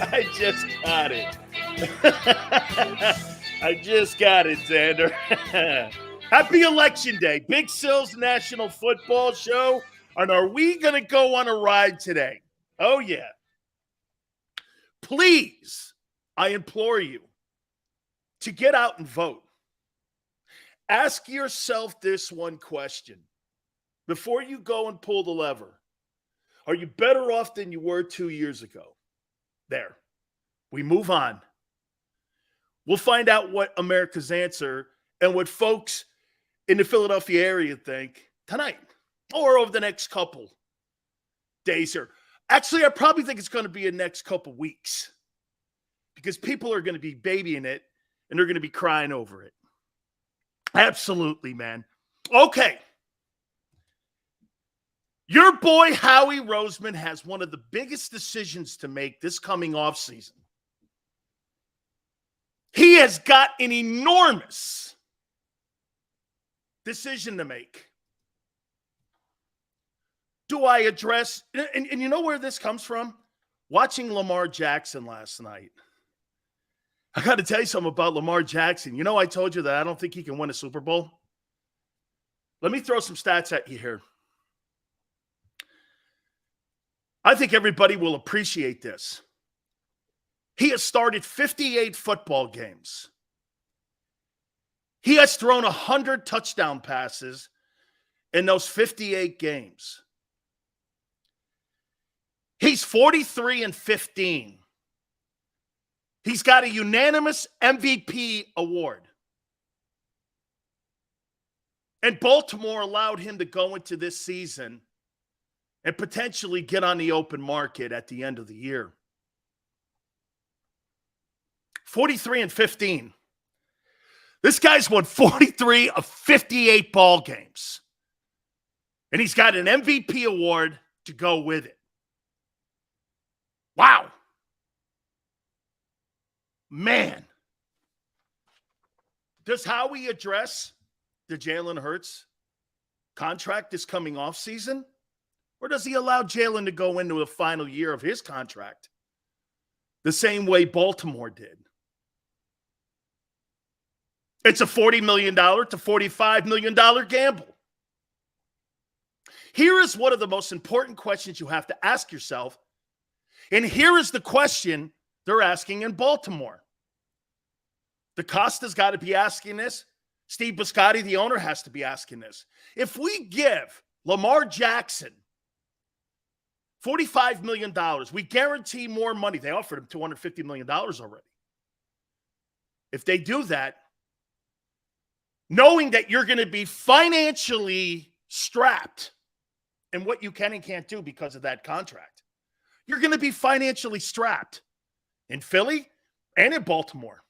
I just got it. I just got it, Xander. Happy Election Day. Big Sills National Football Show. And are we going to go on a ride today? Oh, yeah. Please, I implore you to get out and vote. Ask yourself this one question before you go and pull the lever. Are you better off than you were 2 years ago? There. We move on. We'll find out what America's answer and what folks in the Philadelphia area think tonight or over the next couple days here. Actually, I probably think it's going to be a next couple weeks because people are going to be babying it and they're going to be crying over it. Absolutely, man. Okay. Your boy Howie Roseman has one of the biggest decisions to make this coming offseason. He has got an enormous decision to make. Do I address, and you know where this comes from? Watching Lamar Jackson last night. I got to tell you something about Lamar Jackson. You know, I told you that I don't think he can win a Super Bowl. Let me throw some stats at you here. I think everybody will appreciate this. He has started 58 football games. He has thrown 100 touchdown passes in those 58 games. He's 43-15. He's got a unanimous MVP award. And Baltimore allowed him to go into this season and potentially get on the open market at the end of the year. 43-15. This guy's won 43 of 58 ball games. And he's got an MVP award to go with it. Wow. Man. Does Howie address the Jalen Hurts contract this coming off season? Or does he allow Jalen to go into the final year of his contract the same way Baltimore did? It's a $40 million to $45 million gamble. Here is one of the most important questions you have to ask yourself. And here is the question they're asking in Baltimore. DeCosta's got to be asking this. Steve Biscotti, the owner, has to be asking this. If we give Lamar Jackson $45 million, we guarantee more money. They offered him $250 million already. If they do that, knowing that you're going to be financially strapped in what you can and can't do because of that contract, you're going to be financially strapped in Philly and in Baltimore.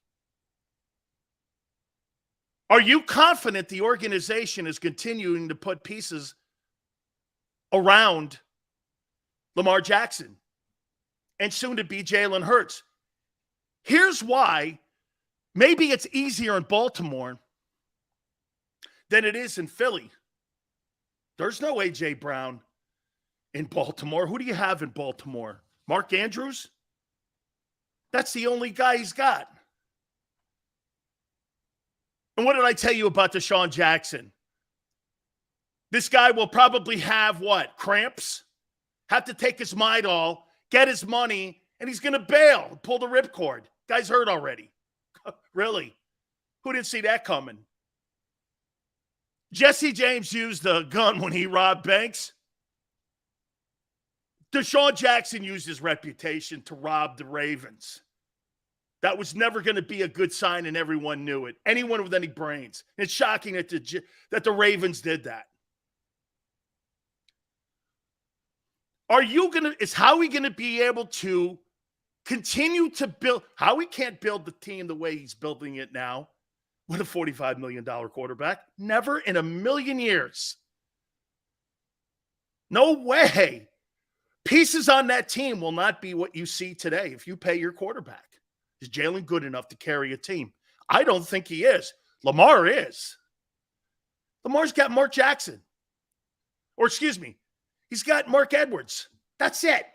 Are you confident the organization is continuing to put pieces around Lamar Jackson and soon to be Jalen Hurts? Here's why maybe it's easier in Baltimore than it is in Philly. There's no A.J. Brown in Baltimore. Who do you have in Baltimore? Mark Andrews? That's the only guy he's got. And what did I tell you about Deshaun Jackson? This guy will probably have what? Cramps? Have to take his Midol, get his money, and he's going to bail, pull the ripcord. Guy's hurt already. Really? Who didn't see that coming? Jesse James used a gun when he robbed banks. Deshaun Jackson used his reputation to rob the Ravens. That was never going to be a good sign, and everyone knew it. Anyone with any brains. It's shocking that the Ravens did that. Is Howie going to be able to continue to build? Howie can't build the team the way he's building it now with a $45 million quarterback. Never in a million years. No way. Pieces on that team will not be what you see today if you pay your quarterback. Is Jalen good enough to carry a team? I don't think he is. Lamar is. Lamar's got Mark Jackson. Or excuse me, he's got Mark Edwards. That's it.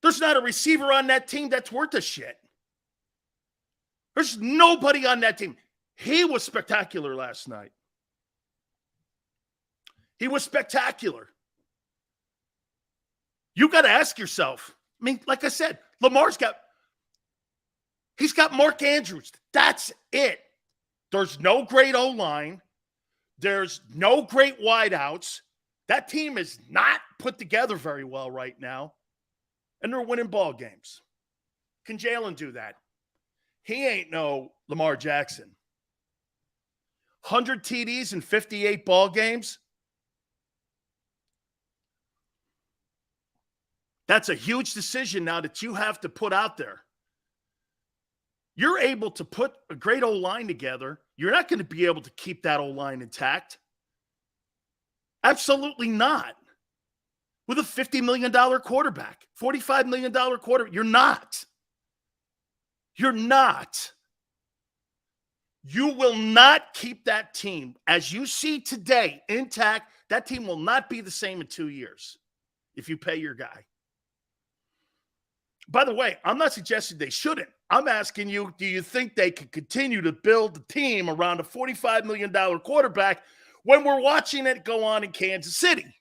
They're There's not a receiver on that team that's worth a shit. There's nobody on that team. He was spectacular last night. He was spectacular. You got to ask yourself. I mean, like I said, he's got Mark Andrews. That's it. There's no great O-line. There's no great wideouts. That team is not put together very well right now. And they're winning ball games. Can Jalen do that? He ain't no Lamar Jackson. 100 TDs in 58 ball games. That's a huge decision now that you have to put out there. You're able to put a great O-line together. You're not going to be able to keep that O-line intact. Absolutely not. With a $50 million quarterback, $45 million quarterback, you're not. You're not. You will not keep that team, as you see today, intact. That team will not be the same in 2 years if you pay your guy. By the way, I'm not suggesting they shouldn't. I'm asking you, do you think they could continue to build the team around a $45 million quarterback when we're watching it go on in Kansas City?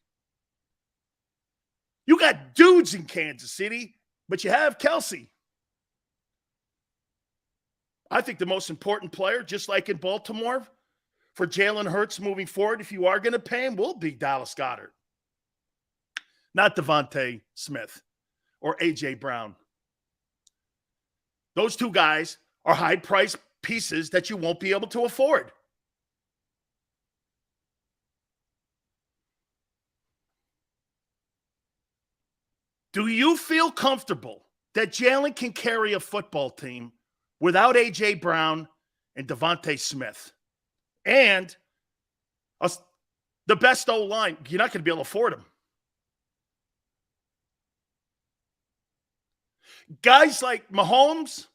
You got dudes in Kansas City, but you have Kelsey. I think the most important player, just like in Baltimore, for Jalen Hurts moving forward, if you are going to pay him, will be Dallas Goedert. Not Devontae Smith or A.J. Brown. Those two guys are high-priced pieces that you won't be able to afford. Do you feel comfortable that Jalen can carry a football team without A.J. Brown and Devontae Smith? And the best O-line, you're not going to be able to afford them. Guys like Mahomes,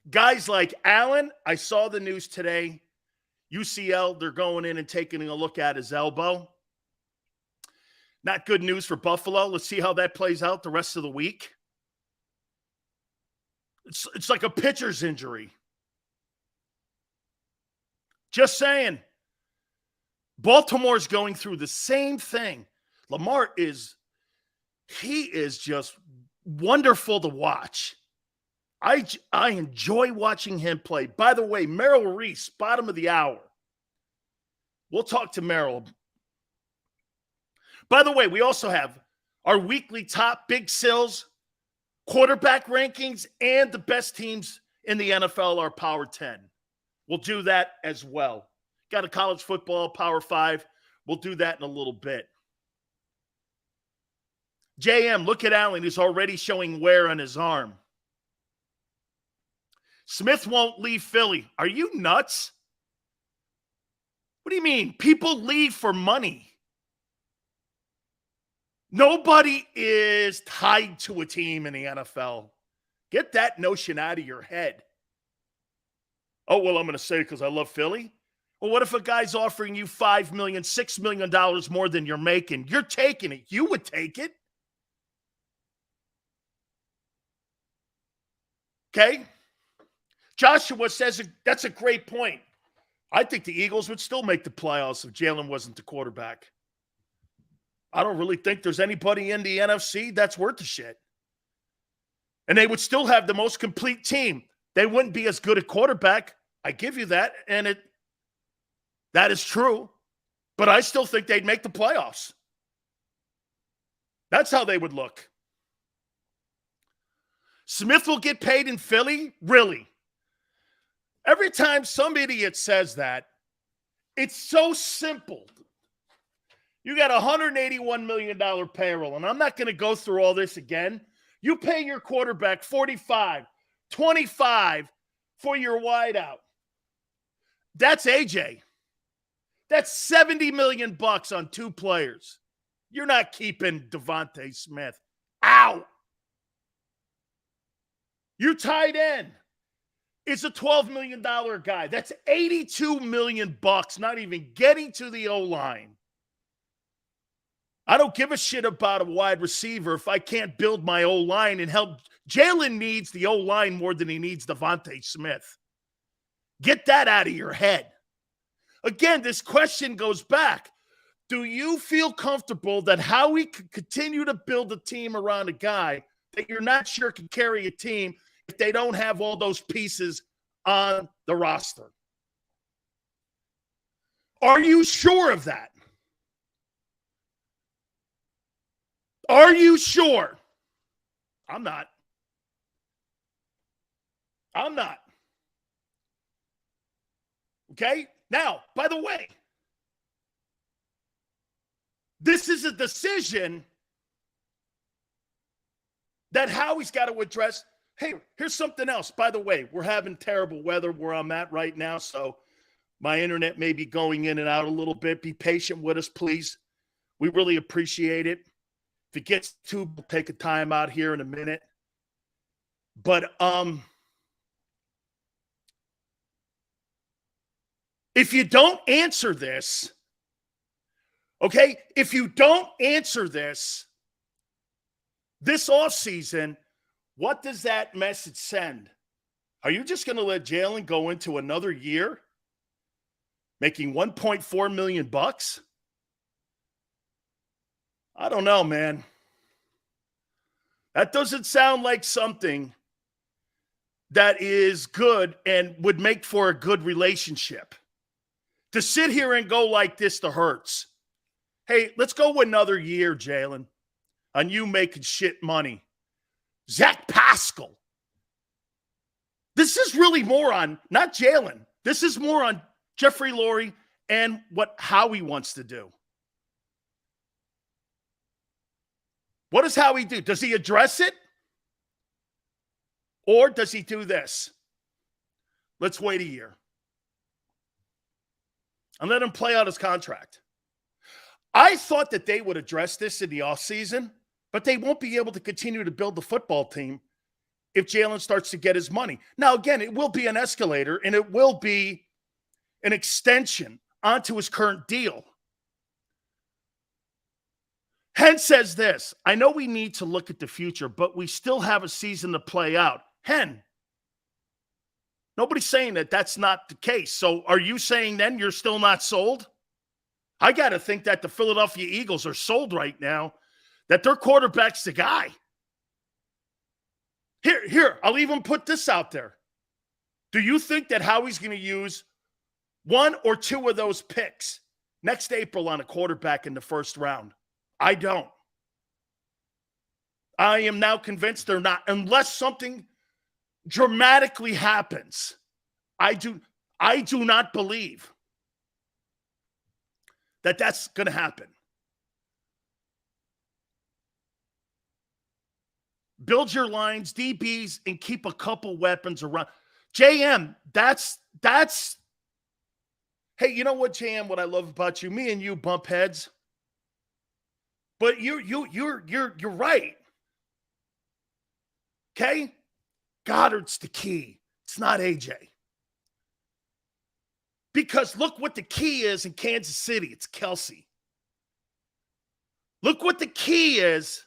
guys like Allen, I saw the news today. UCL, they're going in and taking a look at his elbow. Not good news for Buffalo. Let's see how that plays out the rest of the week. It's like a pitcher's injury. Just saying. Baltimore's going through the same thing. Lamar is just wonderful to watch. I enjoy watching him play. By the way, Merrill Reese, bottom of the hour. We'll talk to Merrill. By the way, we also have our weekly top Big Sills quarterback rankings and the best teams in the NFL are Power 10. We'll do that as well. Got a college football, Power 5. We'll do that in a little bit. JM, look at Allen. He's already showing wear on his arm. Smith won't leave Philly. Are you nuts? What do you mean? People leave for money. Nobody is tied to a team in the NFL. Get that notion out of your head. Oh, well, I'm going to say because I love Philly. Well, what if a guy's offering you $5 million, $6 million more than you're making? You're taking it. You would take it. Okay? Joshua says that's a great point. I think the Eagles would still make the playoffs if Jalen wasn't the quarterback. I don't really think there's anybody in the NFC that's worth a shit. And they would still have the most complete team. They wouldn't be as good a quarterback. I give you that, and that is true. But I still think they'd make the playoffs. That's how they would look. Smith will get paid in Philly? Really? Every time some idiot says that, it's so simple. You got a $181 million payroll, and I'm not going to go through all this again. You pay your quarterback $45, $25 for your wideout. That's AJ. That's $70 million on two players. You're not keeping Devontae Smith. Ow! Your tight end is a $12 million guy. That's $82 million, not even getting to the O-line. I don't give a shit about a wide receiver if I can't build my O-line and help. Jalen needs the O-line more than he needs Devontae Smith. Get that out of your head. Again, this question goes back. Do you feel comfortable that Howie could continue to build a team around a guy that you're not sure can carry a team if they don't have all those pieces on the roster? Are you sure of that? Are you sure? I'm not. I'm not. Okay? Now, by the way, this is a decision that Howie's got to address. Hey, here's something else. By the way, we're having terrible weather where I'm at right now, so my internet may be going in and out a little bit. Be patient with us, please. We really appreciate it. If it gets too, we'll take a time out here in a minute. But if you don't answer this, okay, if you don't answer this offseason, what does that message send? Are you just going to let Jalen go into another year making $1.4 million? I don't know, man. That doesn't sound like something that is good and would make for a good relationship. To sit here and go like this to Hurts. Hey, let's go another year, Jalen, on you making shit money. Zach Pascal. This is really more on, not Jalen. This is more on Jeffrey Lurie and what Howie wants to do. What does Howie do? Does he address it? Or does he do this? Let's wait a year and let him play out his contract. I thought that they would address this in the offseason, but they won't be able to continue to build the football team if Jalen starts to get his money. Now, again, it will be an escalator, and it will be an extension onto his current deal. Hen says this, I know we need to look at the future, but we still have a season to play out. Hen, nobody's saying that that's not the case. So are you saying then you're still not sold? I got to think that the Philadelphia Eagles are sold right now, that their quarterback's the guy. Here, I'll even put this out there. Do you think that Howie's going to use one or two of those picks next April on a quarterback in the first round? I don't. I am now convinced they're not, unless something dramatically happens. I do not believe that that's going to happen. Build your lines, DBs, and keep a couple weapons around. JM, that's. Hey, you know what, JM? What I love about you, me and you bump heads. But you're right. Okay? Goddard's the key. It's not AJ. Because look what the key is in Kansas City. It's Kelsey. Look what the key is.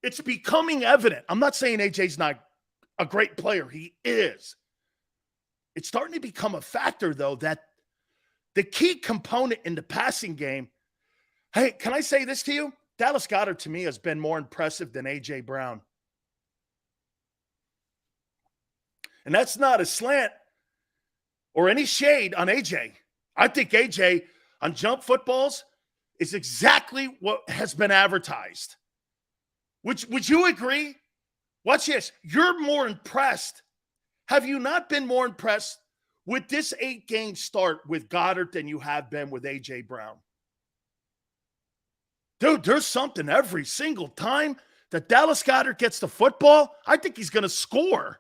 It's becoming evident. I'm not saying AJ's not a great player. He is. It's starting to become a factor, though, that the key component in the passing game. Hey, can I say this to you? Dallas Goedert, to me, has been more impressive than A.J. Brown. And that's not a slant or any shade on A.J. I think A.J. on jump footballs is exactly what has been advertised. Would you agree? Watch this. You're more impressed. Have you not been more impressed with this 8-game start with Goddard than you have been with A.J. Brown? Dude, there's something every single time that Dallas Goedert gets the football. I think he's going to score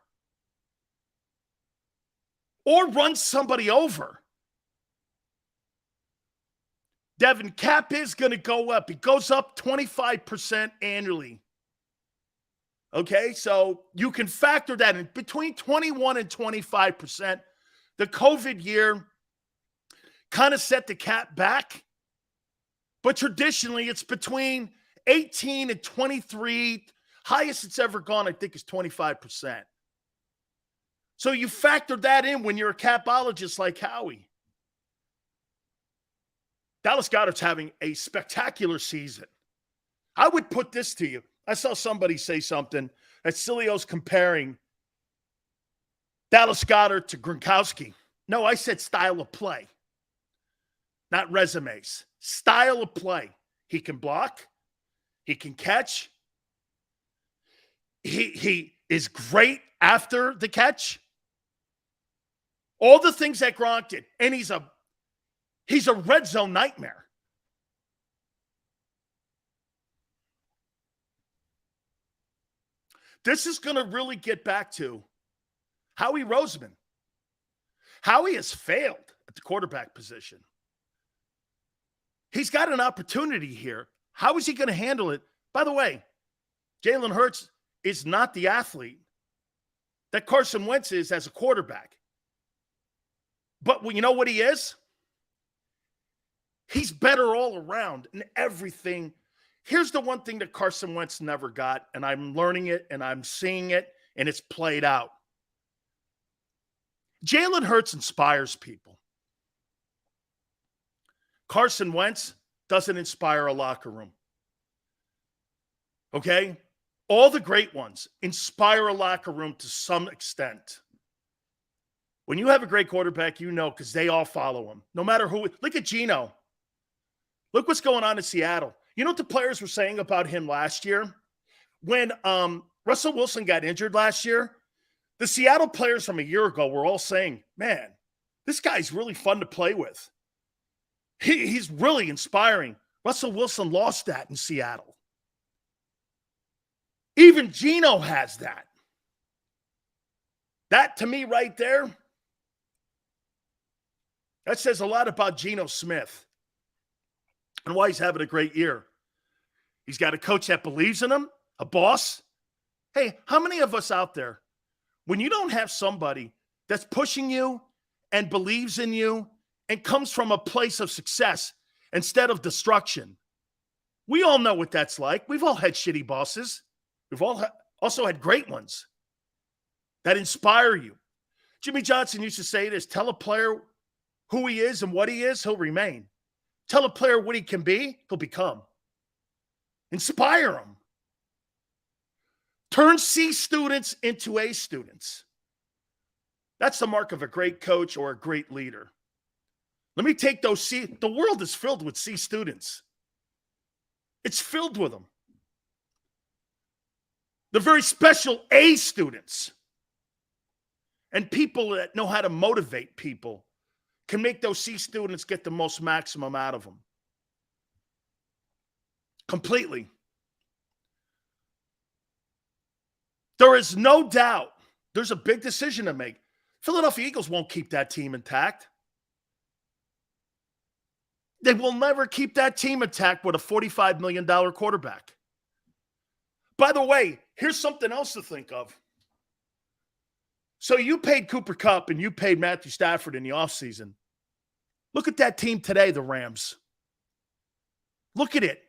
or run somebody over. Devin, cap is going to go up. It goes up 25% annually. Okay, so you can factor that in between 21 and 25%. The COVID year kind of set the cap back. But traditionally, it's between 18 and 23. Highest it's ever gone, I think, is 25%. So you factor that in when you're a capologist like Howie. Dallas Goedert's having a spectacular season. I would put this to you. I saw somebody say something that Sileo's comparing Dallas Goedert to Gronkowski. No, I said style of play, not resumes. Style of play. He can block. He can catch. He is great after the catch. All the things that Gronk did. And he's a red zone nightmare. This is going to really get back to Howie Roseman. Howie has failed at the quarterback position. He's got an opportunity here. How is he going to handle it? By the way, Jalen Hurts is not the athlete that Carson Wentz is as a quarterback. But you know what he is? He's better all around in everything. Here's the one thing that Carson Wentz never got, and I'm learning it, and I'm seeing it, and it's played out. Jalen Hurts inspires people. Carson Wentz doesn't inspire a locker room. Okay? All the great ones inspire a locker room to some extent. When you have a great quarterback, you know, because they all follow him. No matter who. Look at Geno. Look what's going on in Seattle. You know what the players were saying about him last year? When Russell Wilson got injured last year, the Seattle players from a year ago were all saying, man, this guy's really fun to play with. He's really inspiring. Russell Wilson lost that in Seattle. Even Geno has that. That, to me, right there, that says a lot about Geno Smith and why he's having a great year. He's got a coach that believes in him, a boss. Hey, how many of us out there, when you don't have somebody that's pushing you and believes in you and comes from a place of success instead of destruction? We all know what that's like. We've all had shitty bosses. We've all also had great ones that inspire you. Jimmy Johnson used to say this: tell a player who he is and what he is, he'll remain. Tell a player what he can be, he'll become. Inspire them. Turn C students into A students. That's the mark of a great coach or a great leader. Let me take those C. The world is filled with C students. It's filled with them. The very special A students. And people that know how to motivate people can make those C students get the most maximum out of them. Completely. There is no doubt there's a big decision to make. Philadelphia Eagles won't keep that team intact. They will never keep that team intact with a $45 million quarterback. By the way, here's something else to think of. So you paid Cooper Kupp and you paid Matthew Stafford in the offseason. Look at that team today, the Rams. Look at it.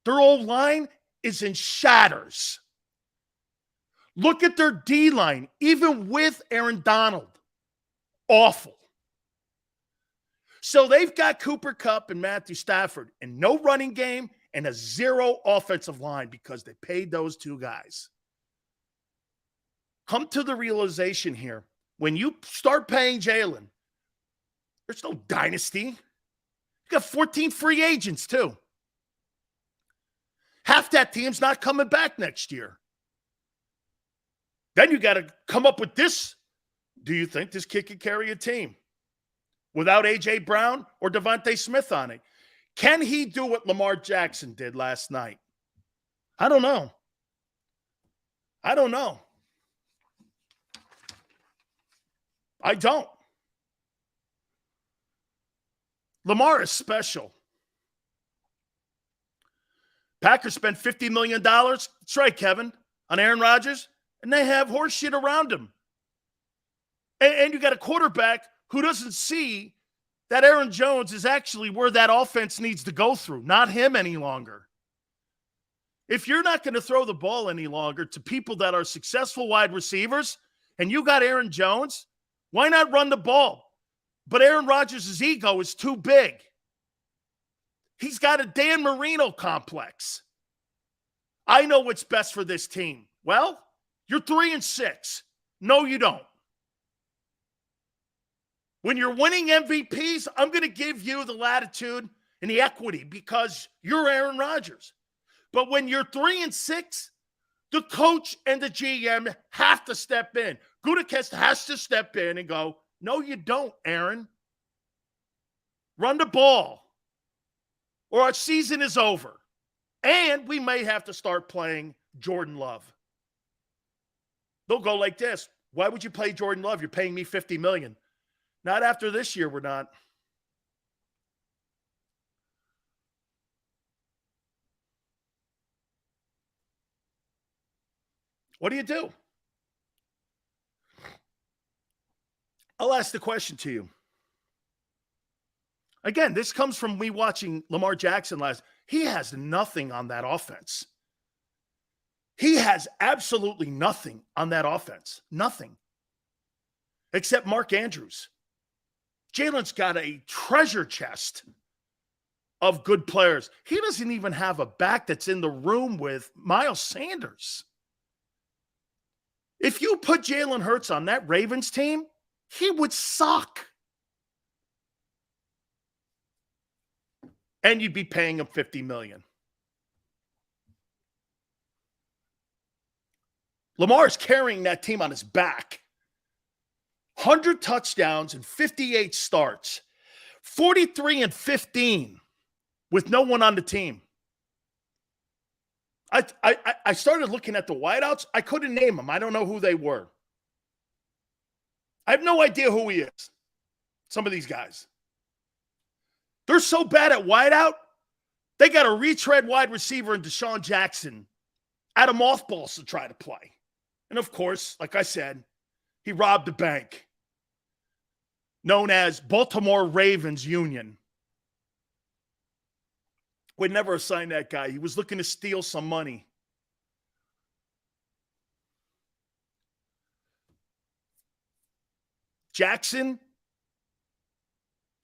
Their old line is in shatters. Look at their D-line, even with Aaron Donald. Awful. So they've got Cooper Kupp and Matthew Stafford and no running game and a zero offensive line because they paid those two guys. Come to the realization here. When you start paying Jalen, there's no dynasty. You got 14 free agents, too. Half that team's not coming back next year. Then you got to come up with this. Do you think this kid can carry a team without A.J. Brown or Devontae Smith on it? Can he do what Lamar Jackson did last night? I don't know. I don't know. I don't. Lamar is special. Packers spent $50 million. That's right, Kevin, on Aaron Rodgers, and they have horse shit around him. And you got a quarterback who doesn't see that Aaron Jones is actually where that offense needs to go through, not him any longer. If you're not going to throw the ball any longer to people that are successful wide receivers and you got Aaron Jones, why not run the ball? But Aaron Rodgers' ego is too big. He's got a Dan Marino complex. I know what's best for this team. Well, you're 3-6. No, you don't. When you're winning MVPs, I'm going to give you the latitude and the equity because you're Aaron Rodgers. But when you're 3-6, the coach and the GM have to step in. Gutekunst has to step in and go, no, you don't, Aaron. Run the ball or our season is over. And we may have to start playing Jordan Love. They'll go like this. Why would you play Jordan Love? You're paying me $50 million. Not after this year, we're not. What do you do? I'll ask the question to you. Again, this comes from me watching Lamar Jackson last. He has nothing on that offense. He has absolutely nothing on that offense. Nothing. Except Mark Andrews. Jalen's got a treasure chest of good players. He doesn't even have a back that's in the room with Miles Sanders. If you put Jalen Hurts on that Ravens team, he would suck. And you'd be paying him $50 million. Lamar's carrying that team on his back. 100 touchdowns and 58 starts. 43-15 with no one on the team. I started looking at the wideouts. I couldn't name them. I don't know who they were. I have no idea who he is. Some of these guys. They're so bad at wideout, they got a retread wide receiver in Deshaun Jackson out of mothballs to try to play. And of course, like I said, he robbed the bank known as Baltimore Ravens Union. Would never assign that guy. He was looking to steal some money. Jackson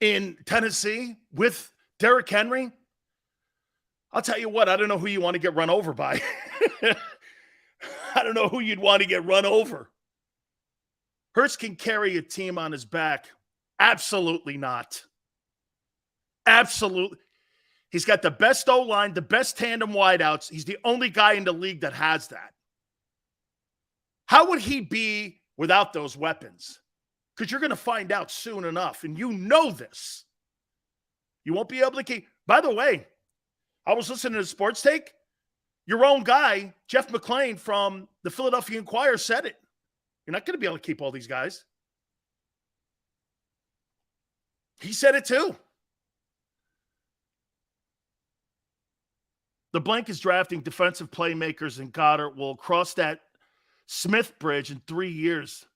in Tennessee with Derrick Henry. I'll tell you what, I don't know who you want to get run over by. I don't know who you'd want to get run over. Hurts can carry a team on his back. Absolutely not. Absolutely. He's got the best O-line, the best tandem wideouts. He's the only guy in the league that has that. How would he be without those weapons? Because you're going to find out soon enough, and you know this. You won't be able to keep. By the way, I was listening to Sports Take. Your own guy, Jeff McClain from the Philadelphia Inquirer, said it. You're not going to be able to keep all these guys. He said it too. The blank is drafting defensive playmakers, and Goddard will cross that Smith bridge in 3 years.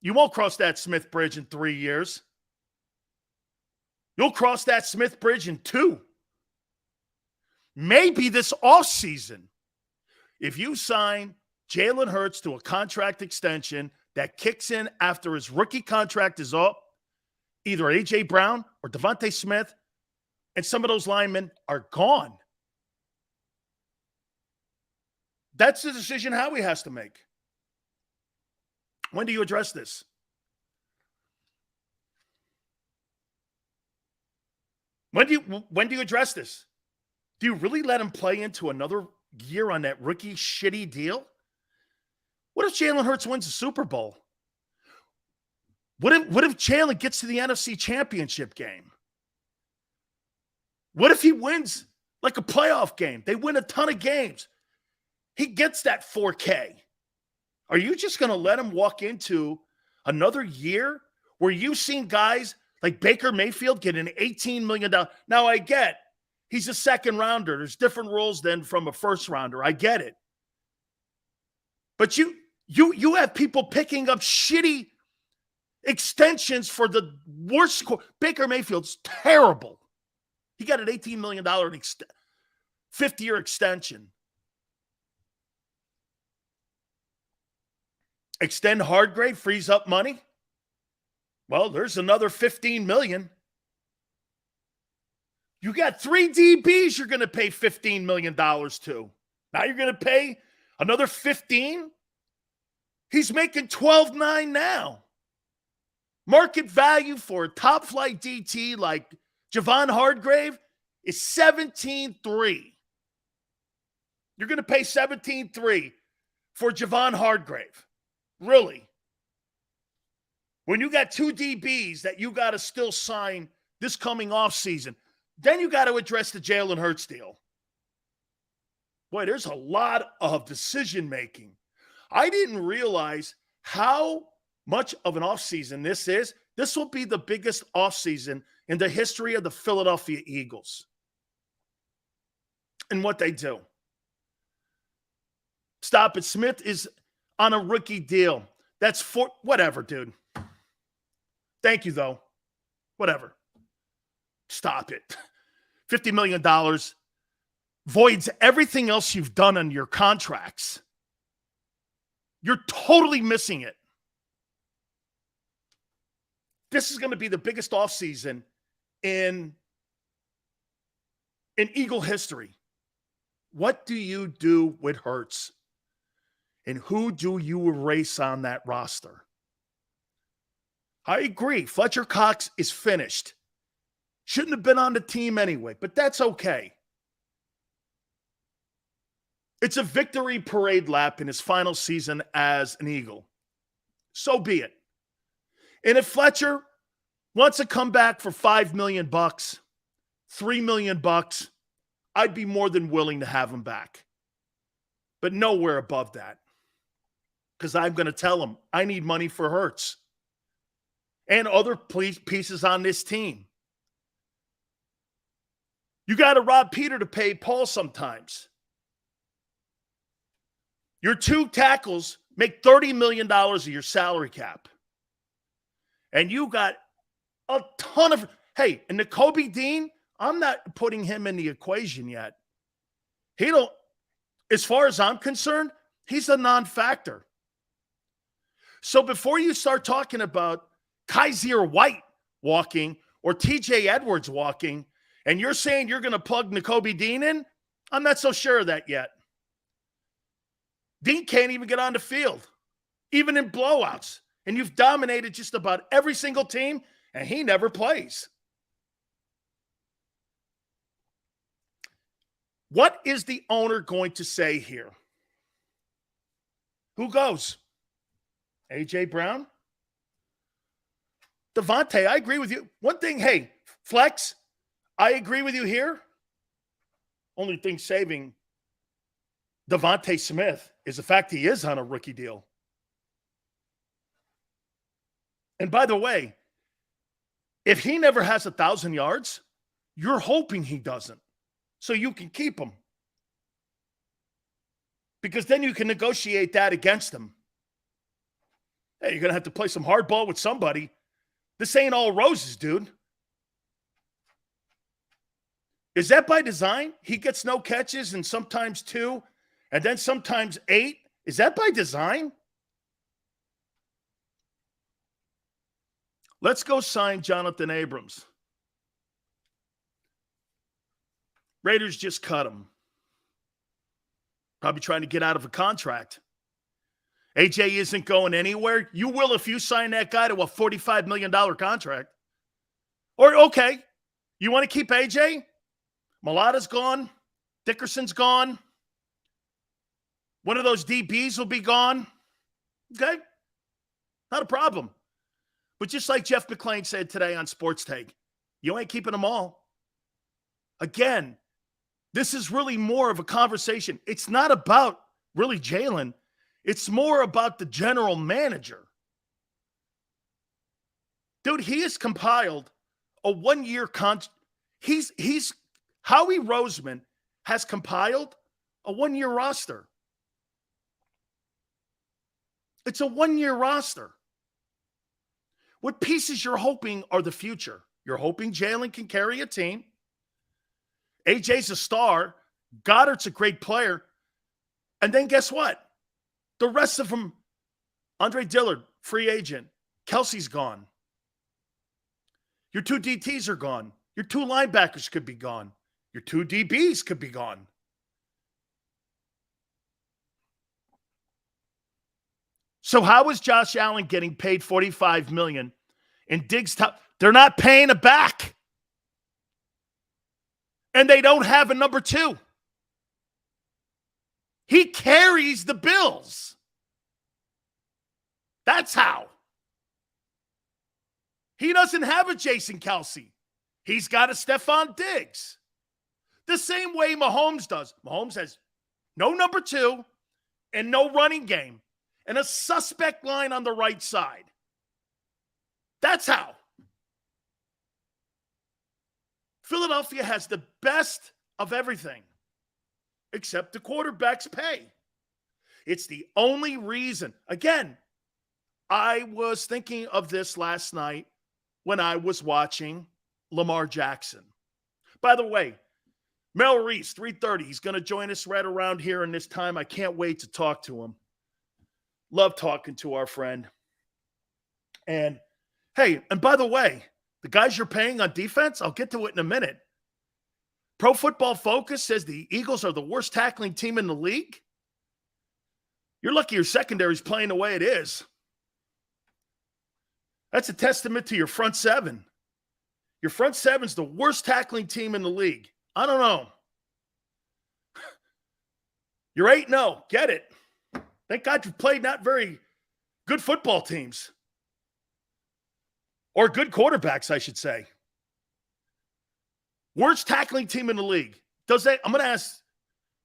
You won't cross that Smith bridge in 3 years. You'll cross that Smith bridge in 2. Maybe this offseason, if you sign Jalen Hurts to a contract extension that kicks in after his rookie contract is up, either A.J. Brown or Devontae Smith, and some of those linemen are gone. That's the decision Howie has to make. When do you address this? When do you address this? Do you really let him play into another year on that rookie shitty deal? What if Jalen Hurts wins the Super Bowl? What if Jalen gets to the NFC Championship game? What if he wins like a playoff game? They win a ton of games. He gets that $4K. Are you just going to let him walk into another year where you've seen guys like Baker Mayfield get an $18 million? Now, I get he's a second rounder. There's different rules than from a first rounder. I get it. But you have people picking up shitty extensions for the worst. Baker Mayfield's terrible. He got an $18 million 50-year extension. Extend Hargrave, frees up money. Well, there's another $15 million. You got 3 DBs you're going to pay $15 million to. Now you're going to pay another $15? He's making $12.9 now. Market value for a top-flight DT like Javon Hargrave is $17.3. You're going to pay $17.3 for Javon Hargrave. Really? When you got 2 DBs that you got to still sign this coming offseason, then you got to address the Jalen Hurts deal. Boy, there's a lot of decision-making. I didn't realize how much of an offseason this is. This will be the biggest offseason in the history of the Philadelphia Eagles and what they do. Stop it. Smith is on a rookie deal. That's for whatever, dude. Thank you, though. Whatever. Stop it. $50 million voids everything else you've done on your contracts. You're totally missing it. This is going to be the biggest offseason in Eagle history. What do you do with Hurts? And who do you erase on that roster? I agree. Fletcher Cox is finished. Shouldn't have been on the team anyway, but that's okay. It's a victory parade lap in his final season as an Eagle. So be it. And if Fletcher wants to come back for $5 million, $3 million, I'd be more than willing to have him back. But nowhere above that. Because I'm going to tell him I need money for Hurts and other pieces on this team. You got to rob Peter to pay Paul sometimes. Your 2 tackles make $30 million of your salary cap. And you got a ton of... Hey, and Nakobe Dean, I'm not putting him in the equation yet. As far as I'm concerned, he's a non-factor. So before you start talking about Kaiser White walking or TJ Edwards walking, and you're saying you're going to plug Nakobe Dean in, I'm not so sure of that yet. Dean can't even get on the field, even in blowouts. And you've dominated just about every single team, and he never plays. What is the owner going to say here? Who goes? A.J. Brown? Devontae, I agree with you. One thing, hey, Flex, I agree with you here. Only thing saving Devontae Smith is the fact he is on a rookie deal. And by the way, if he never has 1,000 yards, you're hoping he doesn't, so you can keep him. Because then you can negotiate that against him. Hey, you're going to have to play some hardball with somebody. This ain't all roses, dude. Is that by design? He gets no catches and sometimes 2, and then sometimes 8. Is that by design? Let's go sign Jonathan Abrams. Raiders just cut him. Probably trying to get out of a contract. AJ isn't going anywhere. You will if you sign that guy to a $45 million contract. Or, okay, you want to keep AJ? Mulata's gone. Dickerson's gone. One of those DBs will be gone. Okay, not a problem. But just like Jeff McClain said today on Sports Take, you ain't keeping them all. Again, this is really more of a conversation. It's not about really Jalen. It's more about the general manager. Dude, he has compiled a one-year contract. Howie Roseman has compiled a one-year roster. It's a one-year roster. What pieces you're hoping are the future? You're hoping Jalen can carry a team. AJ's a star. Goddard's a great player. And then guess what? The rest of them, Andre Dillard, free agent. Kelsey's gone. Your 2 DTs are gone. Your 2 linebackers could be gone. Your 2 DBs could be gone. So how is Josh Allen getting paid $45 million and Diggs top? They're not paying it back. And they don't have a number 2. He carries the Bills. That's how. He doesn't have a Jason Kelsey. He's got a Stephon Diggs. The same way Mahomes does. Mahomes has no number 2 and no running game and a suspect line on the right side. That's how. Philadelphia has the best of everything, except the quarterback's pay. It's the only reason. Again, I was thinking of this last night when I was watching Lamar Jackson. By the way, Mel Reese, 3:30. He's going to join us right around here in this time. I can't wait to talk to him. Love talking to our friend. And, hey, and by the way, the guys you're paying on defense, I'll get to it in a minute. Pro Football Focus says the Eagles are the worst tackling team in the league. You're lucky your secondary's playing the way it is. That's a testament to your front seven. Your front seven's the worst tackling team in the league. I don't know. You're 8-0. Get it. Thank God you played not very good football teams. Or good quarterbacks, I should say. Worst tackling team in the league. I'm going to ask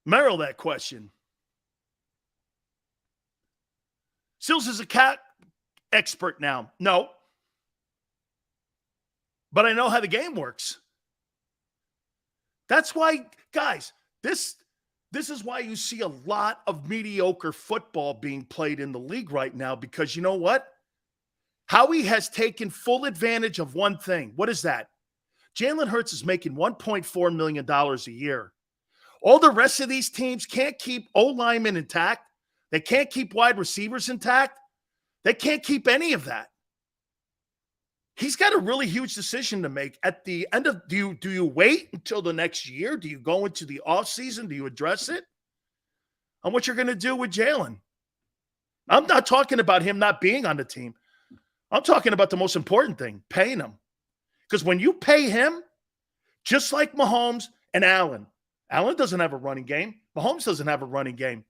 Merrill that question. Sills is a cat expert now. No. But I know how the game works. That's why, guys, this is why you see a lot of mediocre football being played in the league right now, because you know what? Howie has taken full advantage of one thing. What is that? Jalen Hurts is making $1.4 million a year. All the rest of these teams can't keep O-linemen intact. They can't keep wide receivers intact. They can't keep any of that. He's got a really huge decision to make at the end of, do you wait until the next year? Do you go into the offseason? Do you address it? On what you're going to do with Jalen? I'm not talking about him not being on the team. I'm talking about the most important thing, paying him. Because when you pay him, just like Mahomes and Allen doesn't have a running game. Mahomes doesn't have a running game.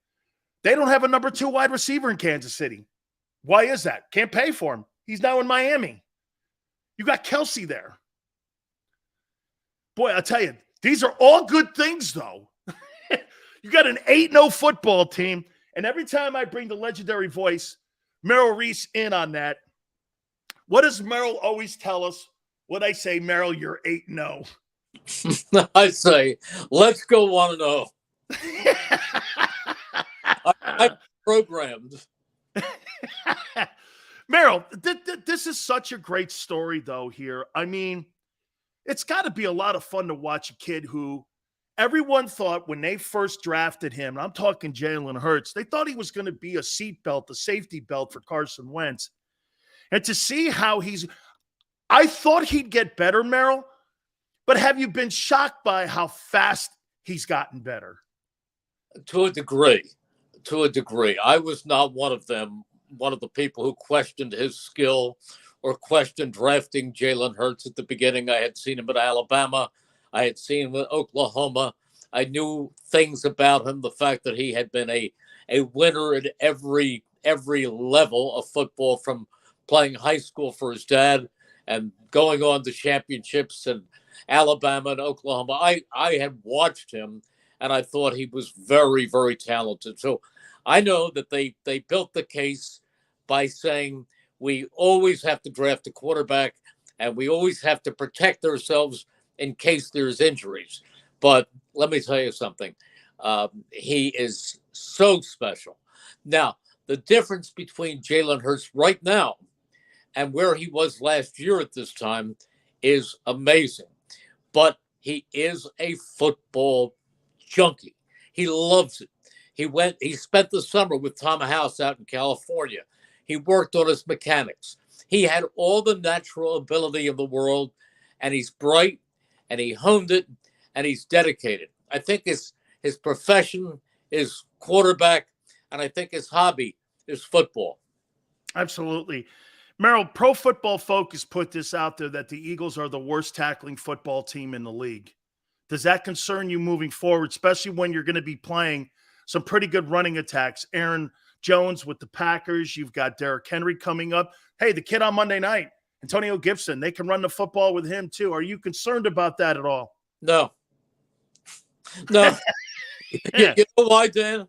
They don't have a number 2 wide receiver in Kansas City. Why is that? Can't pay for him. He's now in Miami. You got Kelsey there. Boy, I'll tell you, these are all good things, though. You got an 8-0 football team, and every time I bring the legendary voice, Merrill Reese, in on that, what does Merrill always tell us? When I say, Merrill, you're 8-0. I say, let's go 1-0. I'm programmed. Merrill, this is such a great story, though, here. I mean, it's got to be a lot of fun to watch a kid who everyone thought when they first drafted him, and I'm talking Jalen Hurts, they thought he was going to be a seatbelt, a safety belt for Carson Wentz. And to see how I thought he'd get better, Merrill, but have you been shocked by how fast he's gotten better? To a degree. I was not one of the people who questioned his skill or questioned drafting Jalen Hurts at the beginning. I had seen him at Alabama. I had seen him at Oklahoma. I knew things about him, the fact that he had been a winner at every level of football, from playing high school for his dad and going on to championships in Alabama and Oklahoma. I had watched him, and I thought he was very, very talented. So I know that they built the case by saying we always have to draft a quarterback and we always have to protect ourselves in case there's injuries. But let me tell you something. He is so special. Now, the difference between Jalen Hurts right now and where he was last year at this time is amazing. But he is a football junkie. He loves it. He spent the summer with Tom House out in California. He worked on his mechanics. He had all the natural ability in the world, and he's bright, and he honed it, and he's dedicated. I think his profession is quarterback, and I think his hobby is football. Absolutely. Merrill, Pro Football Focus put this out there that the Eagles are the worst tackling football team in the league. Does that concern you moving forward, especially when you're going to be playing some pretty good running attacks? Aaron Jones with the Packers. You've got Derrick Henry coming up. Hey, the kid on Monday night, Antonio Gibson, they can run the football with him too. Are you concerned about that at all? No. Yeah. You know why, Dan?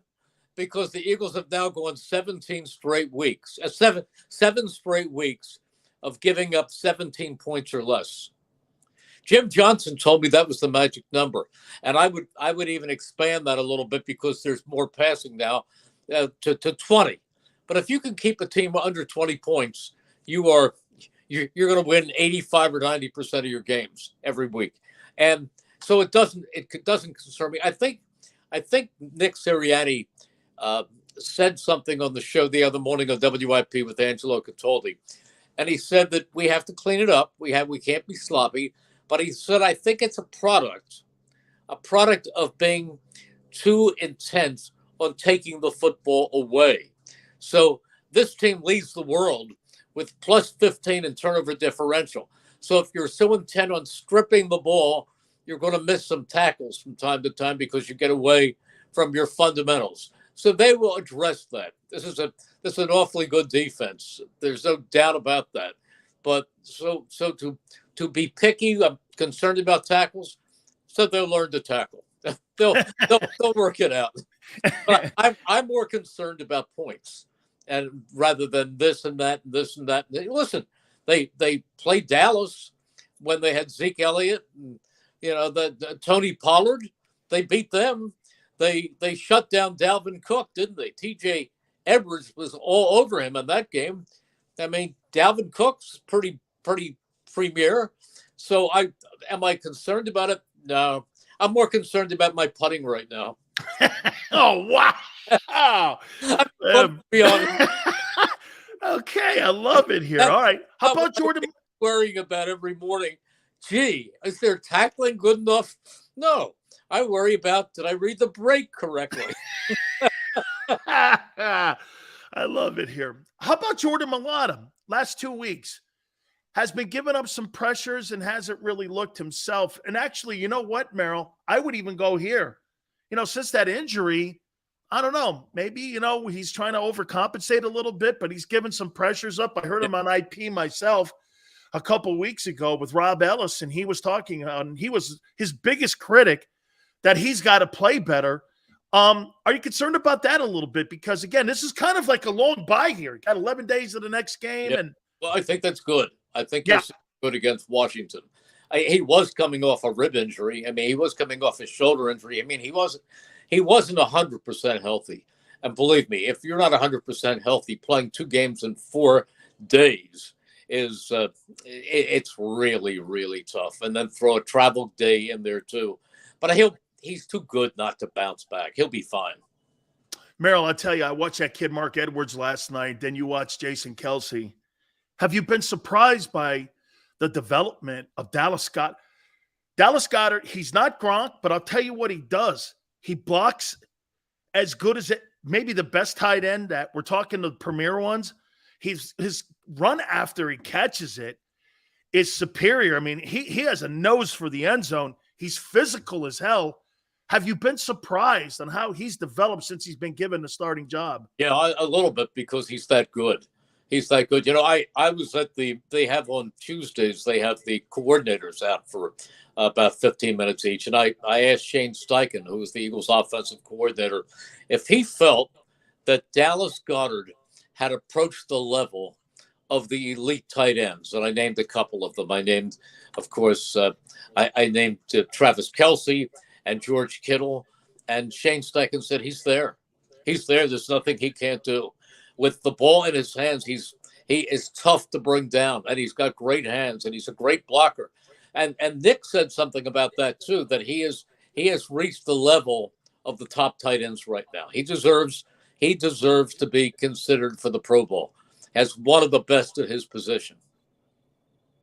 Because the Eagles have now gone 17 straight weeks, seven straight weeks of giving up 17 points or less. Jim Johnson told me that was the magic number, and I would even expand that a little bit because there's more passing now to 20. But if you can keep a team under 20 points, you're going to win 85 or 90% of your games every week, and so it doesn't concern me. I think Nick Sirianni said something on the show the other morning on WIP with Angelo Cataldi, and he said that we have to clean it up. We can't be sloppy. But he said, I think it's a product of being too intense on taking the football away. So this team leads the world with plus 15 in turnover differential. So if you're so intent on stripping the ball, you're going to miss some tackles from time to time because you get away from your fundamentals. So they will address that. This is an awfully good defense. There's no doubt about that. But so to be picky, I'm concerned about tackles, so they'll learn to tackle. They'll work it out. But I'm more concerned about points, and rather than this and that and this and that. Listen, they played Dallas when they had Zeke Elliott and the Tony Pollard. They beat them. They shut down Dalvin Cook, didn't they? T.J. Edwards was all over him in that game. I mean, Dalvin Cook's pretty premier. So am I concerned about it? No. I'm more concerned about my putting right now. Oh, wow. Be honest. Okay, I love it here. All right. How about Jordan? Worrying about every morning. Gee, is their tackling good enough? No. I worry about, did I read the break correctly? I love it here. How about Jordan Mailata? Last 2 weeks has been giving up some pressures and hasn't really looked himself. And actually, you know what, Merrill? I would even go here. Since that injury, I don't know. Maybe, he's trying to overcompensate a little bit, but he's given some pressures up. I heard him on IP myself a couple weeks ago with Rob Ellis, and he was talking on, he was his biggest critic that he's got to play better. Are you concerned about that a little bit? Because, again, this is kind of like a long bye here. Got 11 days to the next game. Yep. And well, I think that's good. I think that's good against Washington. He was coming off a rib injury. I mean, he was coming off a shoulder injury. I mean, he wasn't 100% healthy. And believe me, if you're not 100% healthy, playing 2 games in 4 days is it's really, really tough. And then throw a travel day in there too. But he's too good not to bounce back. He'll be fine. Merrill, I'll tell you, I watched that kid Mark Edwards last night. Then you watched Jason Kelsey. Have you been surprised by the development of Dallas Goedert? Dallas Goedert, he's not Gronk, but I'll tell you what he does. He blocks as good as maybe the best tight end that we're talking the premier ones. His run after he catches it is superior. I mean, he has a nose for the end zone. He's physical as hell. Have you been surprised on how he's developed since he's been given the starting job? Yeah, a little bit because he's that good. He's that good. I was at they have on Tuesdays, they have the coordinators out for about 15 minutes each. And I asked Shane Steichen, who was the Eagles offensive coordinator, if he felt that Dallas Goedert had approached the level of the elite tight ends. And I named a couple of them. I named, of course, I named Travis Kelce and George Kittle. And Shane Steichen said, he's there. He's there. There's nothing he can't do. With the ball in his hands, he's He is tough to bring down, and he's got great hands, and he's a great blocker. And Nick said something about that too, that he has reached the level of the top tight ends right now. He deserves to be considered for the Pro Bowl as one of the best at his position.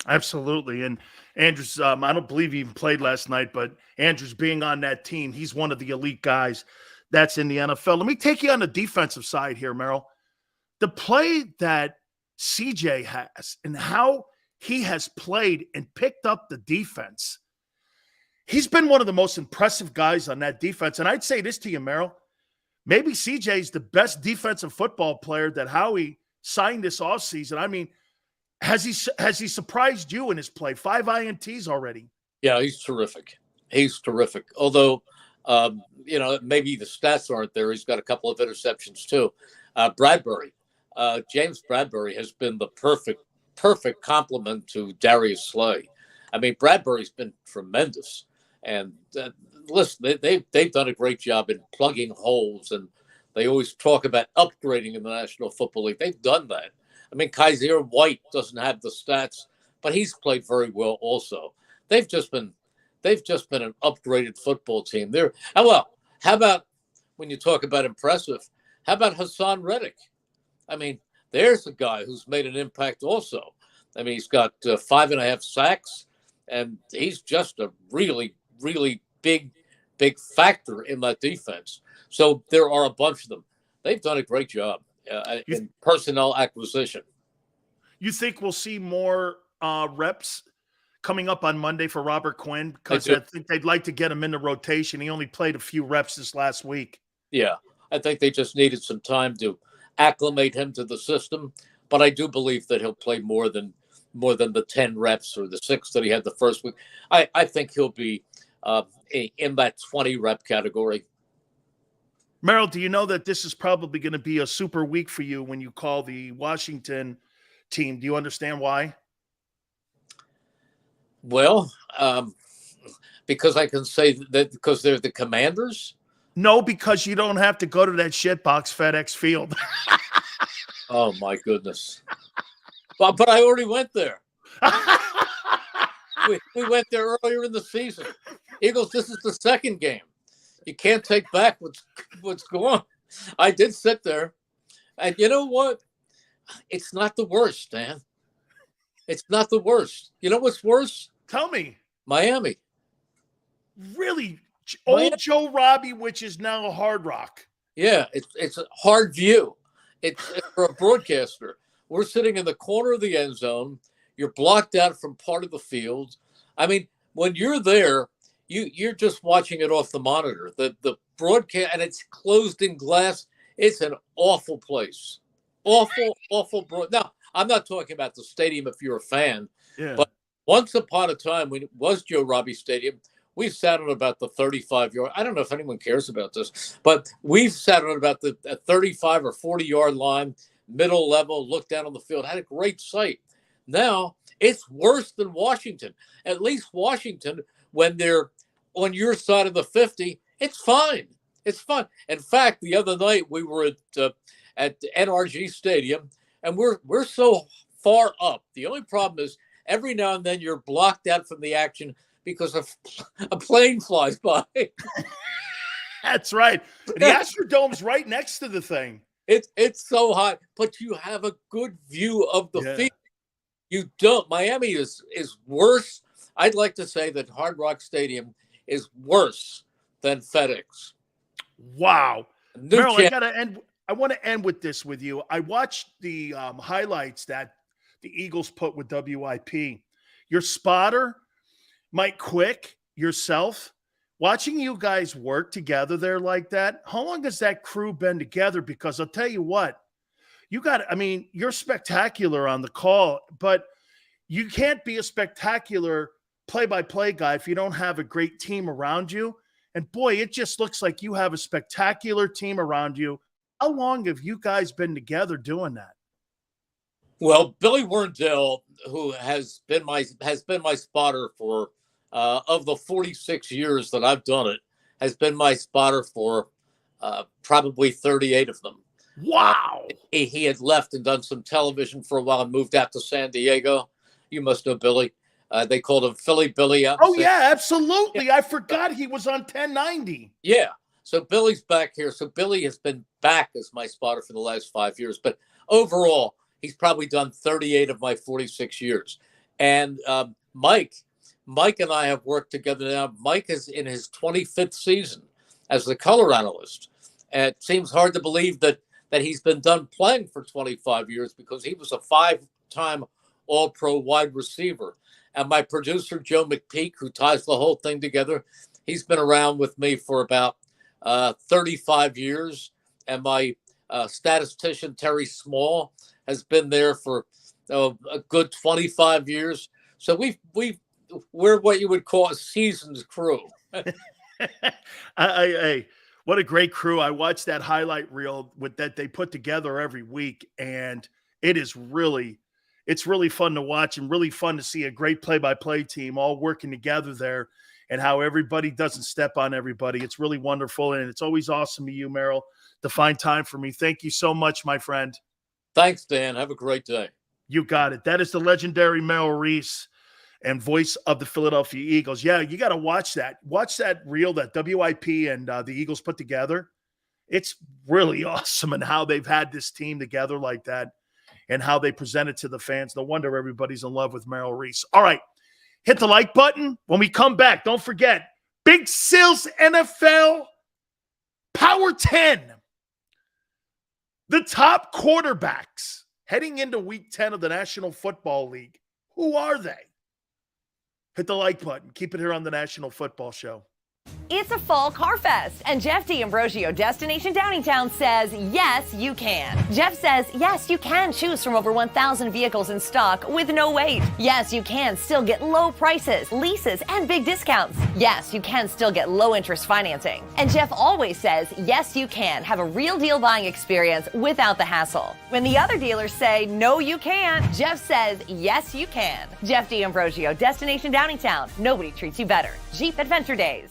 Absolutely. And Andrews, I don't believe he even played last night, but Andrews being on that team, he's one of the elite guys that's in the NFL. Let me take you on the defensive side here, Merrill. The play that CJ has and how he has played and picked up the defense. He's been one of the most impressive guys on that defense. And I'd say this to you, Merrill. Maybe CJ's the best defensive football player that Howie signed this offseason. I mean, has he surprised you in his play? 5 INTs already. Yeah, he's terrific. He's terrific. Although, maybe the stats aren't there. He's got a couple of interceptions too. James Bradbury has been the perfect complement to Darius Slay. I mean, Bradbury's been tremendous. And listen, they've done a great job in plugging holes, and they always talk about upgrading in the National Football League. They've done that. I mean, Kaiser White doesn't have the stats, but he's played very well also. They've just been an upgraded football team. How about when you talk about impressive? How about Hassan Reddick? I mean, there's a guy who's made an impact also. I mean, he's got 5.5 sacks, and he's just a really, really big factor in that defense. So there are a bunch of them. They've done a great job in personnel acquisition. You think we'll see more reps coming up on Monday for Robert Quinn? Because I think they'd like to get him in the rotation. He only played a few reps this last week. Yeah, I think they just needed some time to acclimate him to the system. But I do believe that he'll play more than the 10 reps or the 6 that he had the first week. I think he'll be in that 20 rep category. Merrill, do you know that this is probably going to be a super week for you when you call the Washington team? Do you understand why? Well, because I can say that because they're the Commanders? No, because you don't have to go to that shitbox FedEx Field. Oh, my goodness. But I already went there. We went there earlier in the season. Eagles, this is the second game. You can't take back what's going on. I did sit there. And you know what? It's not the worst, Dan. It's not the worst. You know what's worse? Tell me. Miami. Really? Old Joe Robbie, which is now a Hard Rock. Yeah, it's a hard view. It's for a broadcaster. We're sitting in the corner of the end zone. You're blocked out from part of the field. I mean, when you're there, you're just watching it off the monitor. The broadcast, and it's closed in glass. It's an awful place. Awful. Now, I'm not talking about the stadium if you're a fan. Yeah. But once upon a time, when it was Joe Robbie Stadium, we sat on about the 35-yard. I don't know if anyone cares about this, but we've sat on about the 35 or 40-yard line, middle level, looked down on the field, had a great sight. Now, it's worse than Washington. At least Washington, when they're on your side of the 50, it's fine. It's fun. In fact, the other night we were at NRG Stadium, and we're so far up. The only problem is every now and then you're blocked out from the action because a plane flies by. That's right. The Astrodome's right next to the thing. It's so hot, but you have a good view of the field. You don't. Miami is worse. I'd like to say that Hard Rock Stadium is worse than FedEx. Wow. Merrill, I want to end with this with you. I watched the highlights that the Eagles put with WIP. Your spotter, Mike Quick, yourself, watching you guys work together there like that, how long has that crew been together? Because I'll tell you what, you're spectacular on the call, but you can't be a spectacular play-by-play guy if you don't have a great team around you. And boy, it just looks like you have a spectacular team around you. How long have you guys been together doing that? Well, Billy Werndell, who has been my spotter for of the 46 years that I've done it, has been my spotter for probably 38 of them. Wow. He had left and done some television for a while and moved out to San Diego. You must know Billy. They called him Philly Billy out. Oh, yeah, absolutely. I forgot he was on 1090. Yeah. So Billy's back here. So Billy has been back as my spotter for the last 5 years. But overall, he's probably done 38 of my 46 years. And Mike and I have worked together now. Mike is in his 25th season as the color analyst. And it seems hard to believe that he's been done playing for 25 years because he was a 5-time All-Pro wide receiver. And my producer, Joe McPeak, who ties the whole thing together, he's been around with me for about 35 years. And my statistician, Terry Small, has been there for a good 25 years. So we're what you would call a seasoned crew. What a great crew. I watched that highlight reel that they put together every week, and it's really fun to watch and really fun to see a great play-by-play team all working together there and how everybody doesn't step on everybody. It's really wonderful, and it's always awesome of you, Merrill, to find time for me. Thank you so much, my friend. Thanks, Dan. Have a great day. You got it. That is the legendary Merrill Reese and voice of the Philadelphia Eagles. Yeah, you got to watch that. Watch that reel that WIP and the Eagles put together. It's really awesome and how they've had this team together like that and how they present it to the fans. No wonder everybody's in love with Merrill Reese. All right, hit the like button. When we come back, don't forget, Big Sills NFL Power 10. The top quarterbacks heading into Week 10 of the National Football League. Who are they? Hit the like button. Keep it here on the National Football Show. It's a fall car fest, and Jeff D'Ambrosio, Destination Downingtown, says, yes, you can. Jeff says, yes, you can choose from over 1,000 vehicles in stock with no wait. Yes, you can still get low prices, leases, and big discounts. Yes, you can still get low interest financing. And Jeff always says, yes, you can have a real deal buying experience without the hassle. When the other dealers say, no, you can't, Jeff says, yes, you can. Jeff D'Ambrosio, Destination Downingtown. Nobody treats you better. Jeep Adventure Days.